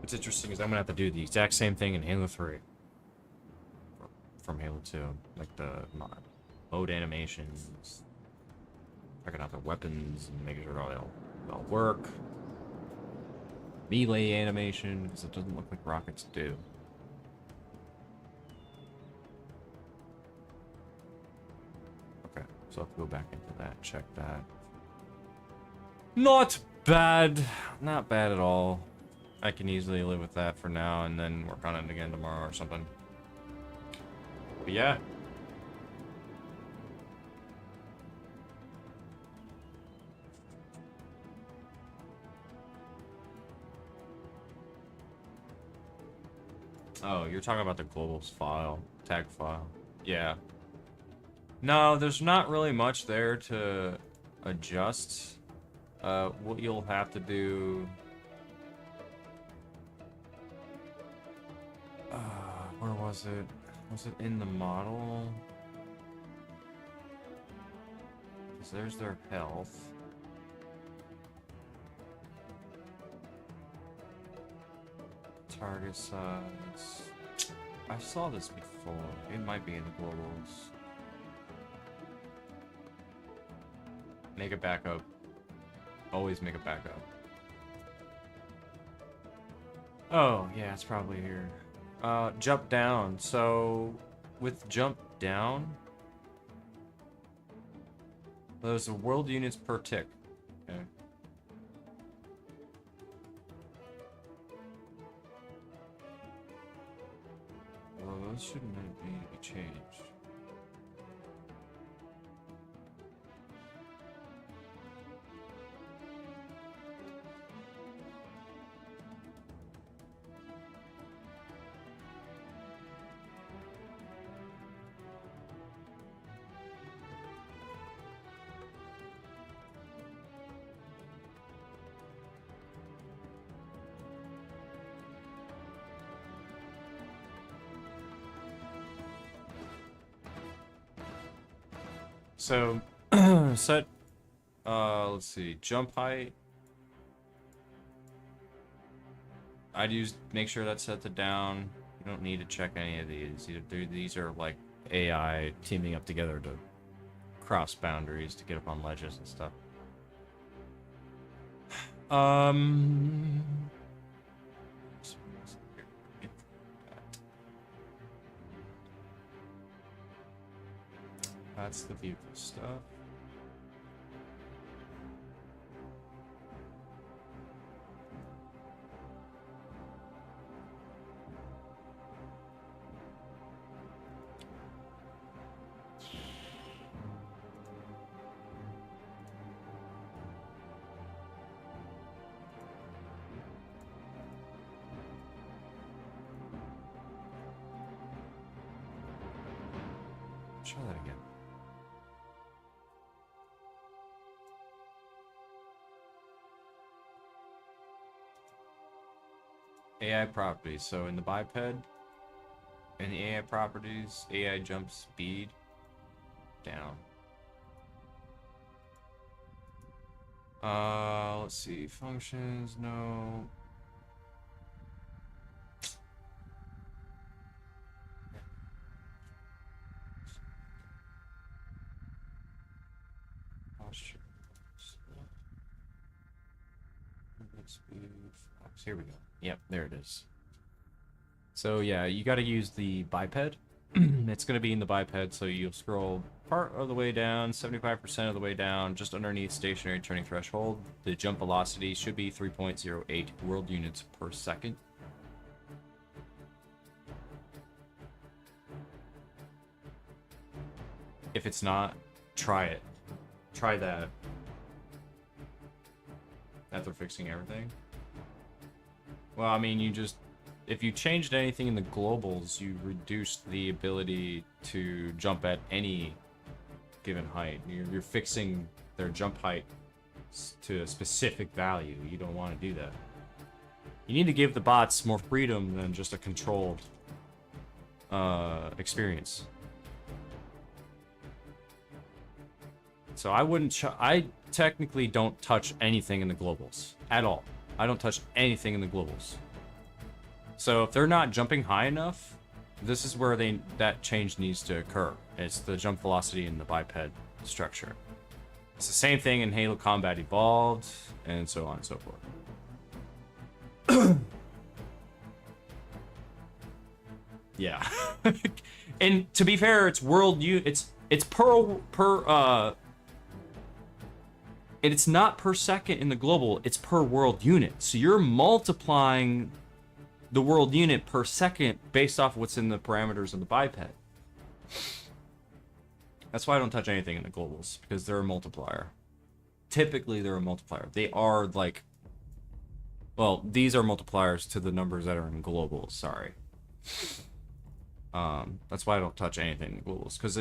What's interesting is I'm gonna have to do the exact same thing in Halo 3 from Halo 2, like the mode animations, checking out the weapons and making sure they'll work. Melee animation, because it doesn't look like rockets do. Okay, so I'll have to go back into that, check that. Not bad, not bad at all. I can easily live with that for now and then work on it again tomorrow or something. But yeah. Oh, you're talking about the globals file, tag file. Yeah. No, there's not really much there to adjust. What you'll have to do... where was it? Was it in the model? Because there's their health. Target size. I saw this before. It might be in the globals. Make a backup. Always make a backup. Oh, yeah, it's probably here. Jump down. So, with jump down, there's a world units per tick. Okay. Well, those shouldn't be changed. So, set, let's see, jump height, I'd use, make sure that's set to down. You don't need to check any of these. These are like AI teaming up together to cross boundaries to get up on ledges and stuff. That's the beautiful stuff. Try that again. AI properties. So in the biped, in the AI properties, AI jump speed down. Let's see. Functions, no. Posture. Speed. Here we go. Yep, there it is. So yeah, you got to use the biped. It's going to be in the biped, so you'll scroll part of the way down, 75% of the way down, just underneath stationary turning threshold. The jump velocity should be 3.08 world units per second. If it's not, try it. Try that. After fixing everything. Well, I mean, you just, if you changed anything in the globals, you reduced the ability to jump at any given height. You're fixing their jump height to a specific value. You don't want to do that. You need to give the bots more freedom than just a controlled experience. So I wouldn't, I technically don't touch anything in the globals at all. I don't touch anything in the globals. So if they're not jumping high enough, this is where that change needs to occur. It's the jump velocity in the biped structure. It's the same thing in Halo Combat Evolved, and so on and so forth. Yeah. And to be fair, it's it's per and it's not per second in the global, it's per world unit. So you're multiplying the world unit per second based off what's in the parameters of the biped. That's why I don't touch anything in the globals, because they're a multiplier. Typically, they're a multiplier. They are like, well, these are multipliers to the numbers that are in globals, sorry. That's why I don't touch anything in globals, because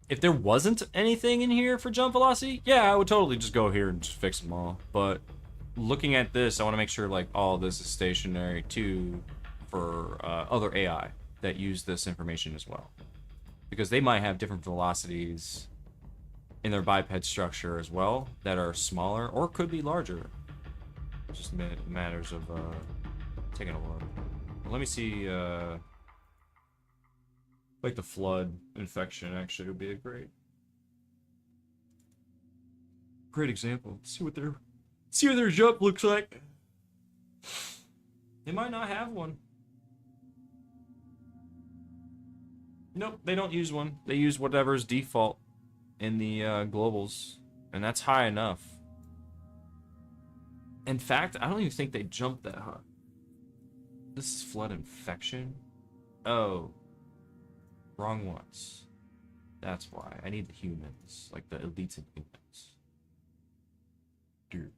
if there wasn't anything in here for jump velocity, yeah, I would totally just go here and just fix them all. But looking at this, I want to make sure like all this is stationary too for other AI that use this information as well. Because they might have different velocities in their biped structure as well that are smaller or could be larger. It just matters of taking a look. Well, let me see, like the flood infection actually would be a great example. See what their jump looks like. They might not have one. Nope, they don't use one. They use whatever's default in the globals, and that's high enough. In fact, I don't even think they jump that high. This is flood infection. Oh. Wrong ones. That's why. I need the humans. Like the elites and humans. Dude.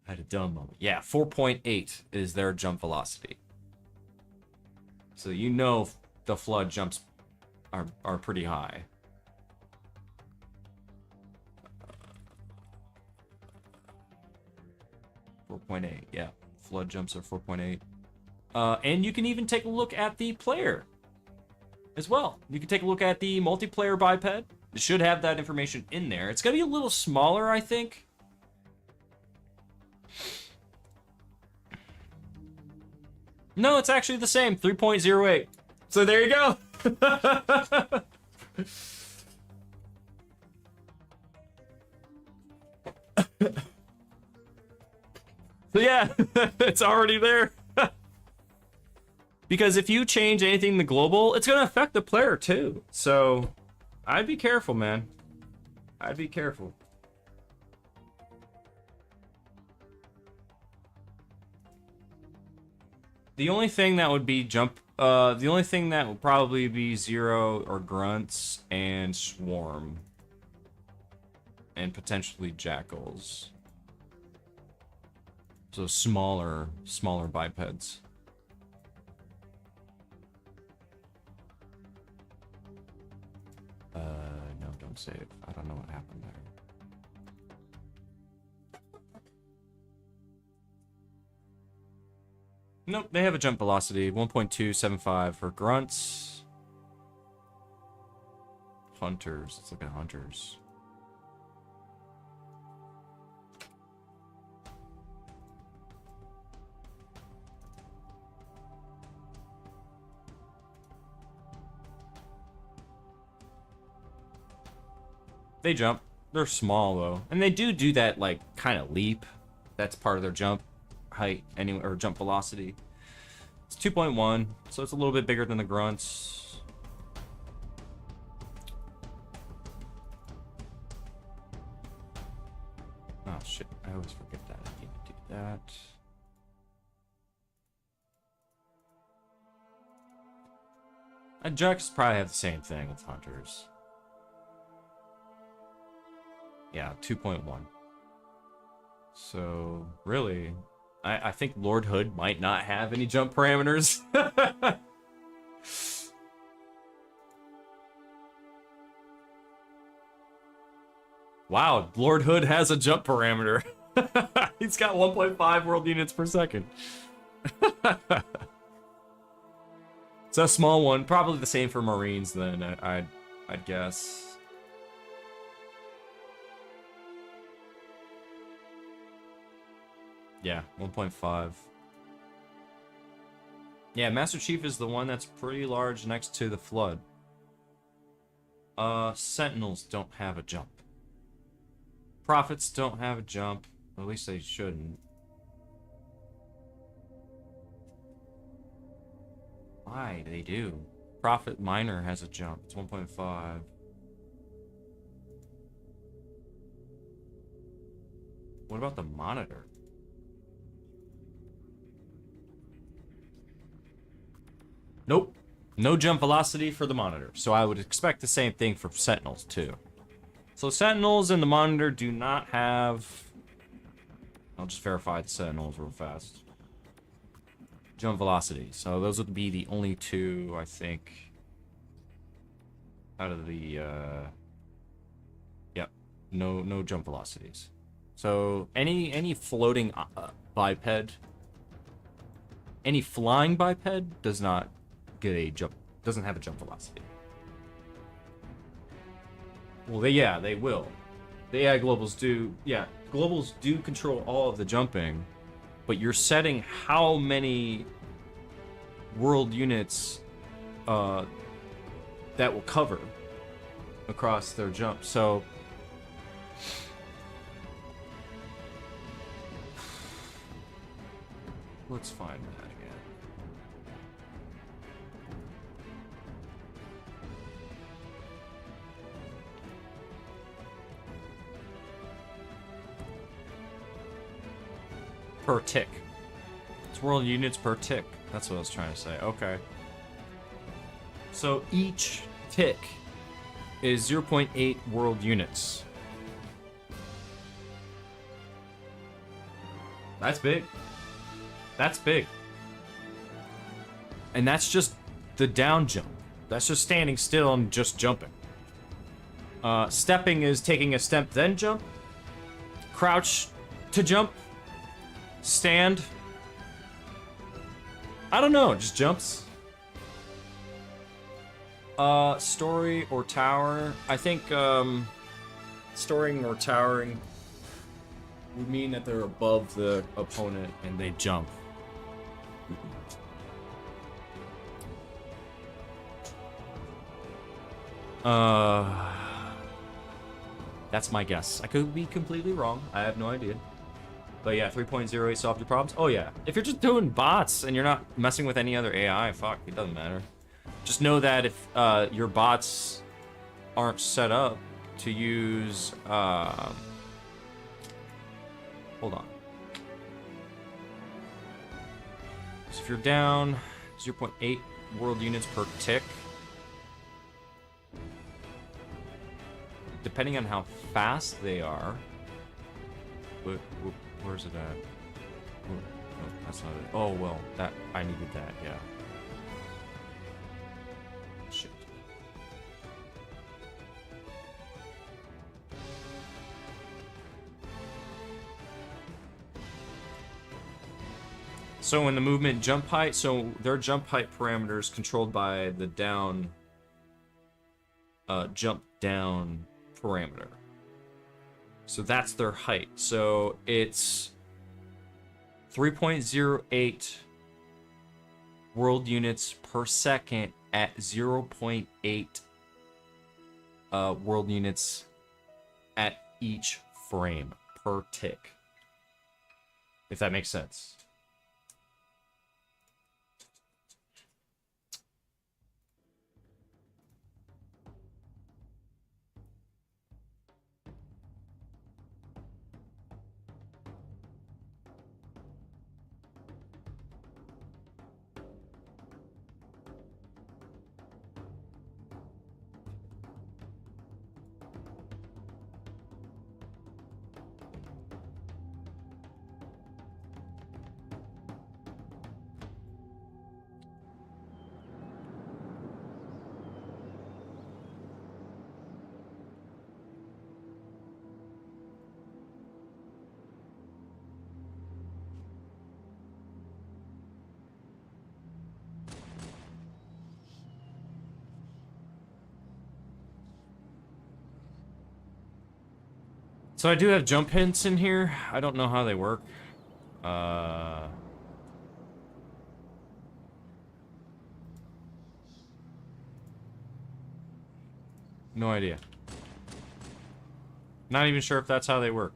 I had a dumb moment. Yeah, 4.8 is their jump velocity. So you know the flood jumps are pretty high. Uh, 4.8, yeah. Flood jumps are 4.8. And you can even take a look at the player as well. You can take a look at the multiplayer biped. It should have that information in there. It's going to be a little smaller, I think. No, it's actually the same, 3.08. So there you go. So yeah, it's already there. Because if you change anything to global, it's gonna affect the player too. So I'd be careful, man. I'd be careful. The only thing that would be the only thing that would probably be Zero or Grunts and Swarm. And potentially Jackals. So smaller bipeds. No, don't save. I don't know what happened there. Nope, they have a jump velocity, 1.275 for Grunts. Hunters, let's look at Hunters. They jump. They're small though, and they do that like kind of leap. That's part of their jump height anyway, or jump velocity. It's 2.1, so it's a little bit bigger than the Grunts. Oh shit! I always forget that. I need to do that. And Jacks probably have the same thing with Hunters. Yeah, 2.1. So, really, I think Lord Hood might not have any jump parameters. Wow, Lord Hood has a jump parameter. He's got 1.5 world units per second. It's a small one, probably the same for Marines then, I'd guess. Yeah, 1.5. Yeah, Master Chief is the one that's pretty large next to the Flood. Sentinels don't have a jump. Prophets don't have a jump. At least they shouldn't. Why? They do. Prophet Minor has a jump. It's 1.5. What about the Monitor? Nope. No jump velocity for the Monitor. So I would expect the same thing for Sentinels too. So Sentinels and the Monitor do not have... I'll just verify the Sentinels real fast. Jump velocity. So those would be the only two, I think, out of the... Yep. No jump velocities. So any floating biped... Any flying biped does not get a jump... Doesn't have a jump velocity. Well, they will. The AI globals do, globals do control all of the jumping, but you're setting how many world units that will cover across their jump. So let's find that again. Per tick. It's world units per tick. That's what I was trying to say. Okay. So each tick is 0.8 world units. That's big. That's big. And that's just the down jump. That's just standing still and just jumping. Stepping is taking a step then jump. Crouch to jump. Stand. I don't know, just jumps. Story or tower. I think, storing or towering. would mean that they're above the opponent and they jump. That's my guess. I could be completely wrong. I have no idea. But yeah, 3.08 solved your problems. Oh yeah. If you're just doing bots and you're not messing with any other AI, fuck, it doesn't matter. Just know that if your bots aren't set up to use, hold on. So if you're down 0.8 world units per tick, depending on how fast they are, where's it at? Oh, that's not it. Oh, well, that, I needed that, yeah. Shit. So in the movement jump height, so their jump height parameters controlled by the down, jump down parameter. So that's their height. So it's 3.08 world units per second at 0.8 world units at each frame per tick. If that makes sense. So I do have jump hints in here. I don't know how they work. No idea. Not even sure if that's how they work.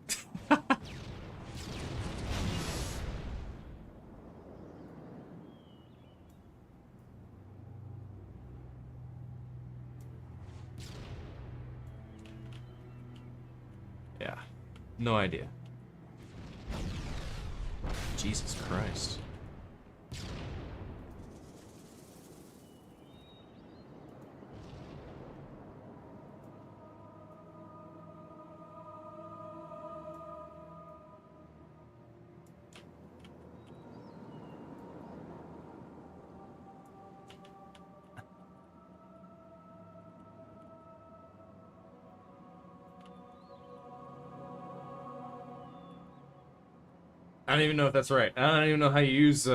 Yeah. No idea. Jesus Christ. I don't even know if that's right. I don't even know how you use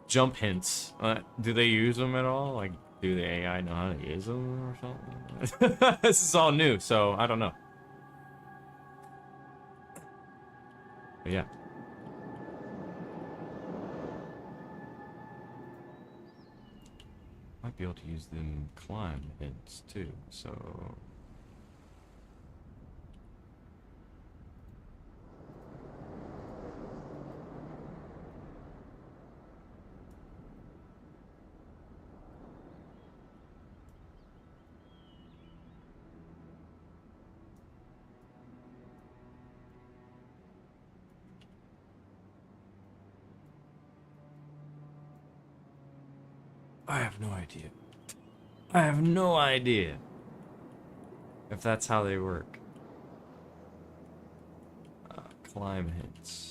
jump hints. Do they use them at all? Like, do the AI know how to use them or something? This is all new, so I don't know. But yeah. Might be able to use them climb hints too, so... I have no idea. I have no idea if that's how they work. Climb hints.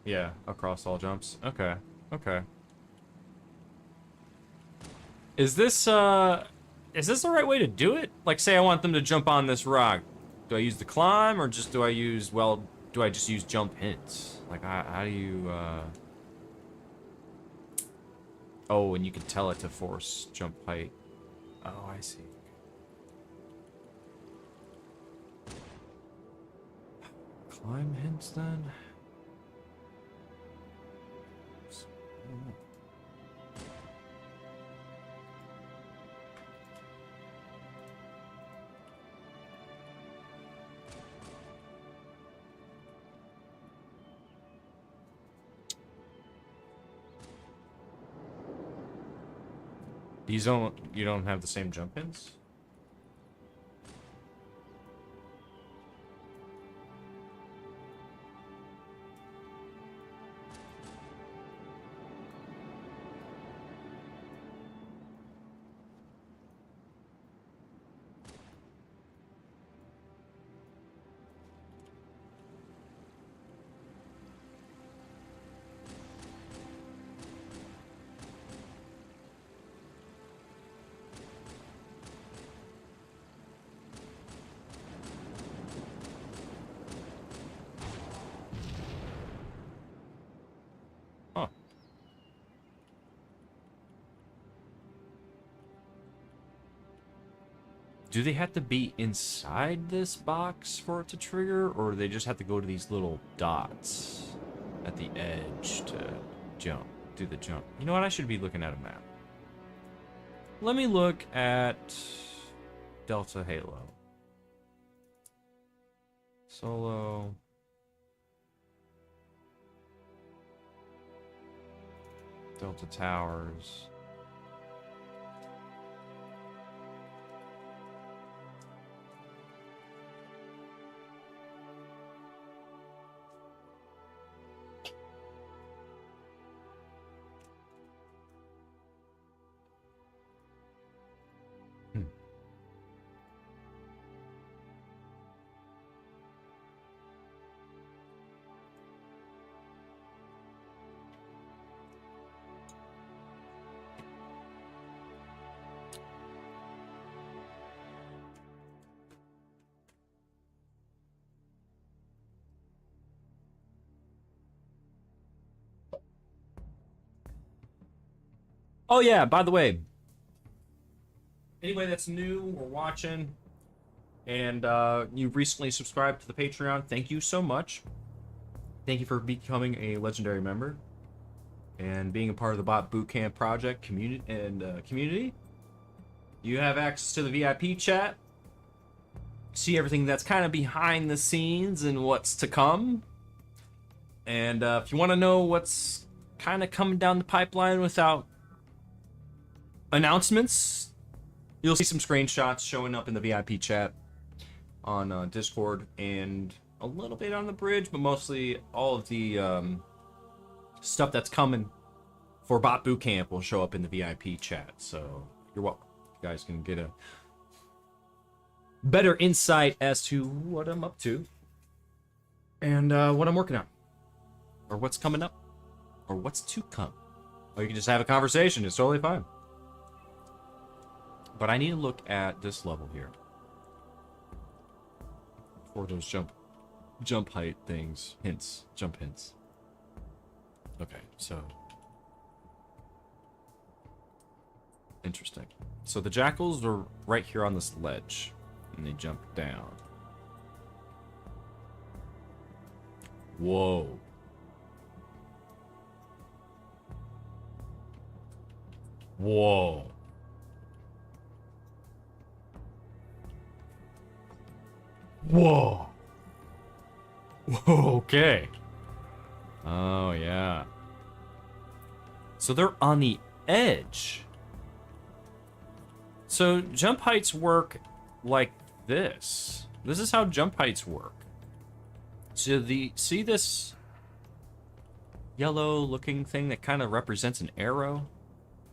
Yeah, across all jumps. Okay, okay. Is this the right way to do it? Like, say I want them to jump on this rock. Do I use the climb, or just do I use, well, do I just use jump hints? Like, how do you, Oh, and you can tell it to force jump height. Oh, I see. Climb hints, then? You don't have the same jump hints? Huh. Do they have to be inside this box for it to trigger, or do they just have to go to these little dots at the edge to do the jump? You know what? I should be looking at a map. Let me look at Delta Halo. Solo. Delta Towers. Oh yeah, by the way, anybody that's new or watching and you've recently subscribed to the Patreon, thank you so much. Thank you for becoming a legendary member and being a part of the Bot Bootcamp project community. You have access to the VIP chat, see everything that's kind of behind the scenes and what's to come. And if you want to know what's kind of coming down the pipeline without announcements, you'll see some screenshots showing up in the VIP chat on Discord, and a little bit on the bridge, but mostly all of the stuff that's coming for Bot Bootcamp will show up in the VIP chat. So you're welcome. You guys can get a better insight as to what I'm up to and what I'm working on, or what's coming up, or what's to come. Or you can just have a conversation. It's totally fine. But I need to look at this level here for those jump height things, jump hints. Okay, so interesting. So the jackals are right here on this ledge, and they jump down. Whoa. Whoa. Whoa. Whoa, okay. Oh, yeah. So they're on the edge. So jump heights work like this. This is how jump heights work. So see this yellow looking thing that kind of represents an arrow?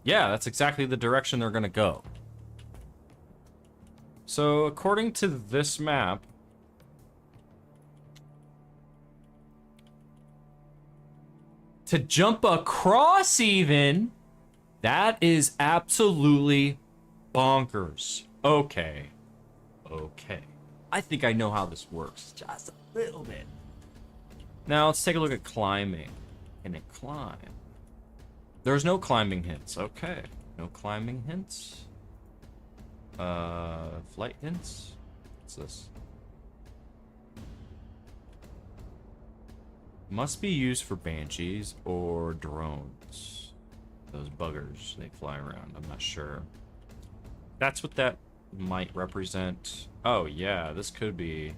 Yeah, that's exactly the direction they're gonna go. So according to this map, to jump across even, That is absolutely bonkers. Okay. Okay. I think I know how this works. Just a little bit. Now, let's take a look at climbing. Can it climb? There's no climbing hints. Okay. No climbing hints. Flight hints? What's this? Must be used for banshees or drones. Those buggers, they fly around. I'm not sure. That's what that might represent. Oh, yeah, this could be.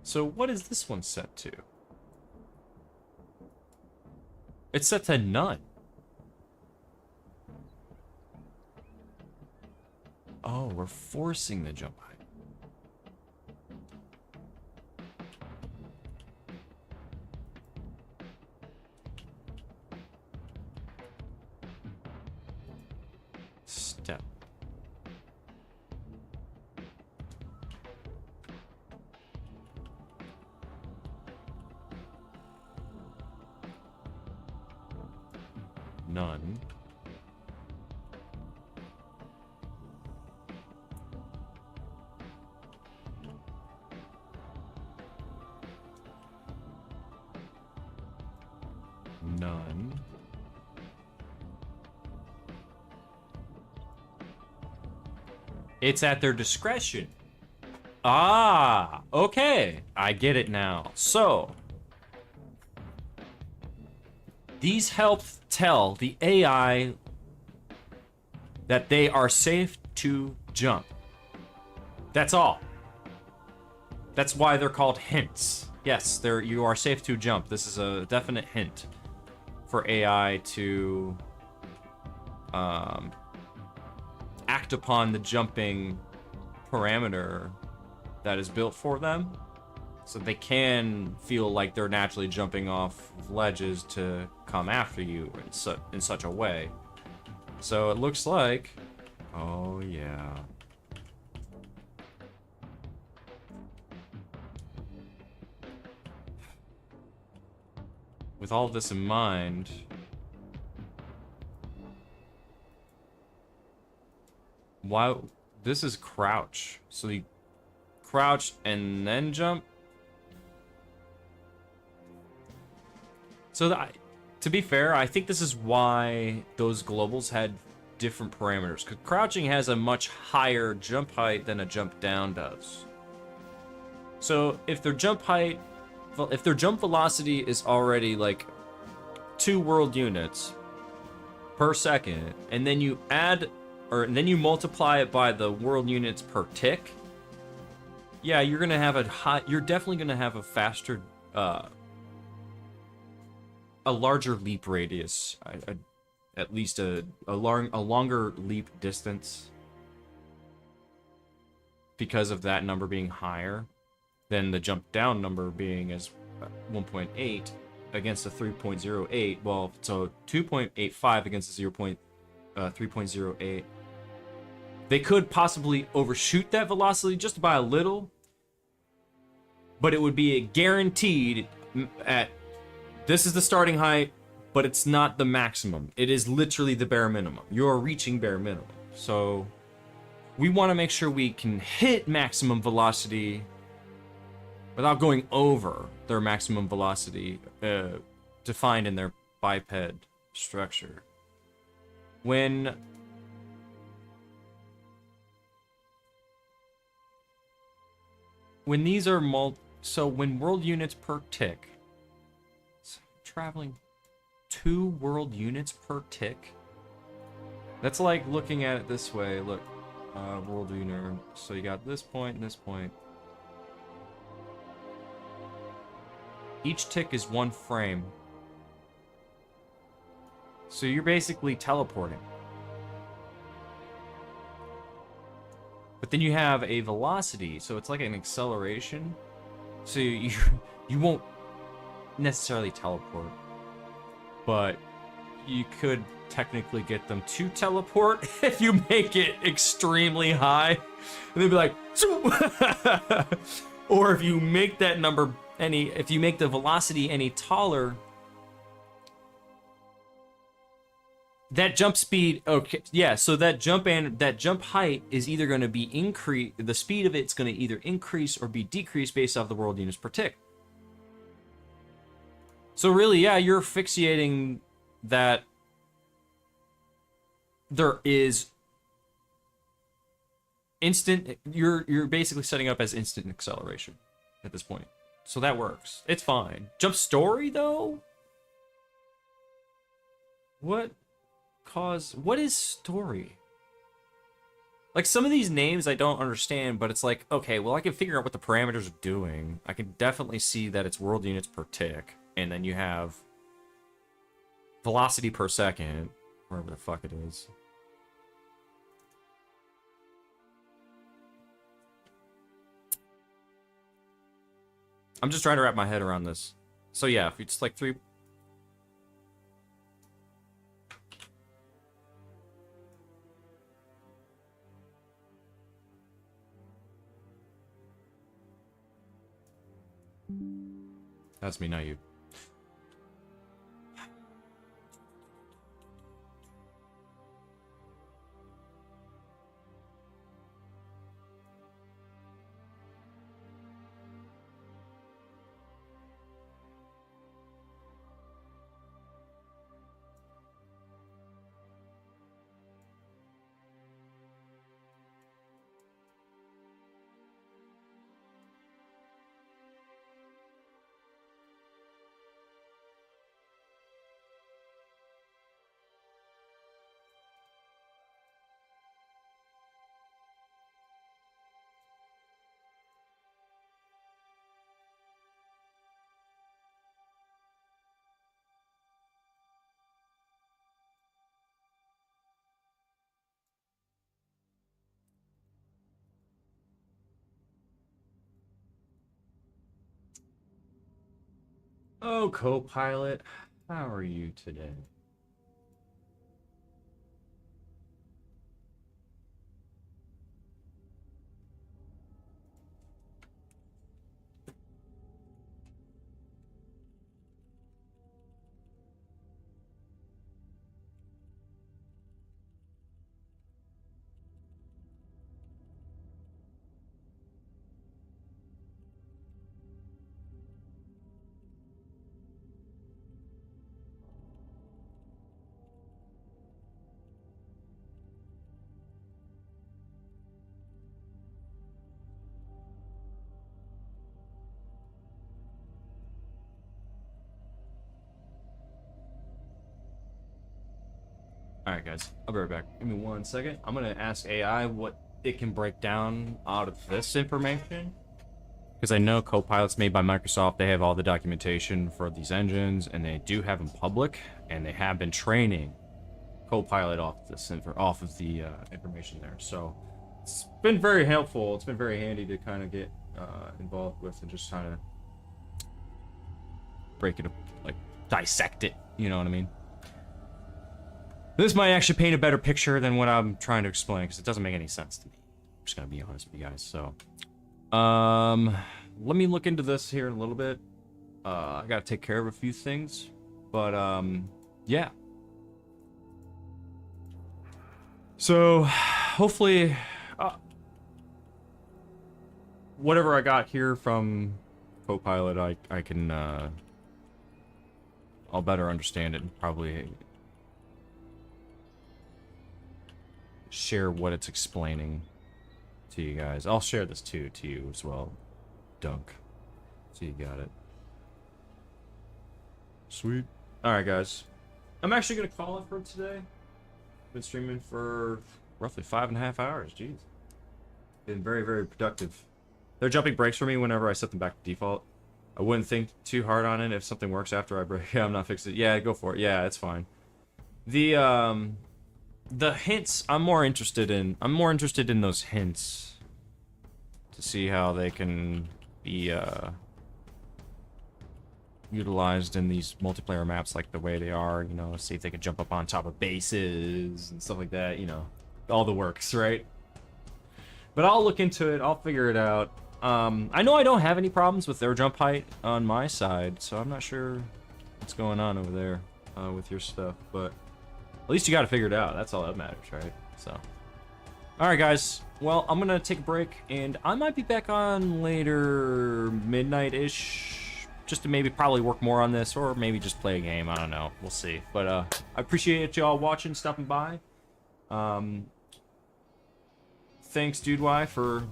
So what is this one set to? It's set to none. Oh, we're forcing the jump height. Step. None. None. It's at their discretion. Ah, okay. I get it now. So, these help tell the AI that they are safe to jump. That's all. That's why they're called hints. Yes, you are safe to jump. This is a definite hint for AI to act upon the jumping parameter that is built for them, so they can feel like they're naturally jumping off ledges to come after you in such a way. So it looks like, oh yeah. With all this in mind, why this is crouch. So you crouch and then jump. So to be fair, I think this is why those globals had different parameters. Because crouching has a much higher jump height than a jump down does. So if their jump height, if their jump velocity is already like 2 world units per second, and then you add, and then you multiply it by the world units per tick, yeah, you're gonna have you're definitely gonna have a faster, a larger leap radius, at least a longer leap distance, because of that number being higher than the jump down number being as 1.8 against a 3.08. Well, so 2.85 against a 3.08. They could possibly overshoot that velocity just by a little, but it would be guaranteed at, this is the starting height, but it's not the maximum. It is literally the bare minimum. You're reaching bare minimum. So we want to make sure we can hit maximum velocity without going over their maximum velocity defined in their biped structure. When these are so when world units per tick, so traveling 2 world units per tick, that's like looking at it this way. Look, world unit, so you got this point and this point. Each tick is 1 frame. So you're basically teleporting. But then you have a velocity, so it's like an acceleration. So you won't necessarily teleport, but you could technically get them to teleport if you make it extremely high. And they'd be like, or if you make that number if you make the velocity any taller, that jump speed, okay, yeah, so that jump height is either going to be the speed of it's going to either increase or be decreased based off the world units per tick. So really, yeah, you're asphyxiating that there is instant, you're basically setting up as instant acceleration at this point. So that works. It's fine. Jump story though? What is story? Like, some of these names I don't understand, but it's like, okay, well, I can figure out what the parameters are doing. I can definitely see that it's world units per tick, and then you have velocity per second, wherever the fuck it is. I'm just trying to wrap my head around this. So yeah, if it's like 3... That's me, not you. Oh, co-pilot, how are you today? Alright guys, I'll be right back. Give me 1 second. I'm gonna ask AI what it can break down out of this information. Because I know Copilot's made by Microsoft, they have all the documentation for these engines, and they do have them public, and they have been training Copilot off of the information there. So it's been very helpful. It's been very handy to kind of get involved with and just kind of break it up, like dissect it. You know what I mean? This might actually paint a better picture than what I'm trying to explain, because it doesn't make any sense to me. I'm just gonna be honest with you guys. So, let me look into this here in a little bit. I gotta take care of a few things, but yeah. So, hopefully, whatever I got here from Copilot, I can I'll better understand it and probably share what it's explaining to you guys. I'll share this too to you as well, Dunk. So you got it. Sweet. Alright guys. I'm actually gonna call it for today. Been streaming for roughly 5.5 hours. Jeez. Been very, very productive. They're jumping breaks for me whenever I set them back to default. I wouldn't think too hard on it if something works after I break. Yeah, I'm not fixing it. Yeah, go for it. Yeah, it's fine. The hints I'm more interested in those hints to see how they can be utilized in these multiplayer maps like the way they are, you know, see if they can jump up on top of bases and stuff like that, you know, all the works, right? But I'll look into it, I'll figure it out. I know I don't have any problems with their jump height on my side, so I'm not sure what's going on over there with your stuff, but at least you got to figure it out. That's all that matters, right? So, all right, guys. Well, I'm gonna take a break, and I might be back on later, midnight-ish, just to maybe probably work more on this, or maybe just play a game. I don't know. We'll see. But I appreciate y'all watching, stopping by. Thanks, Dude Y, for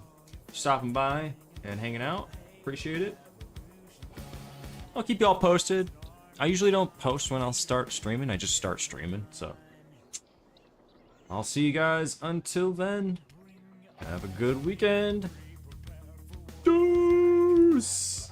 stopping by and hanging out. Appreciate it. I'll keep y'all posted. I usually don't post when I'll start streaming. I just start streaming, so I'll see you guys until then. Have a good weekend. Deuce!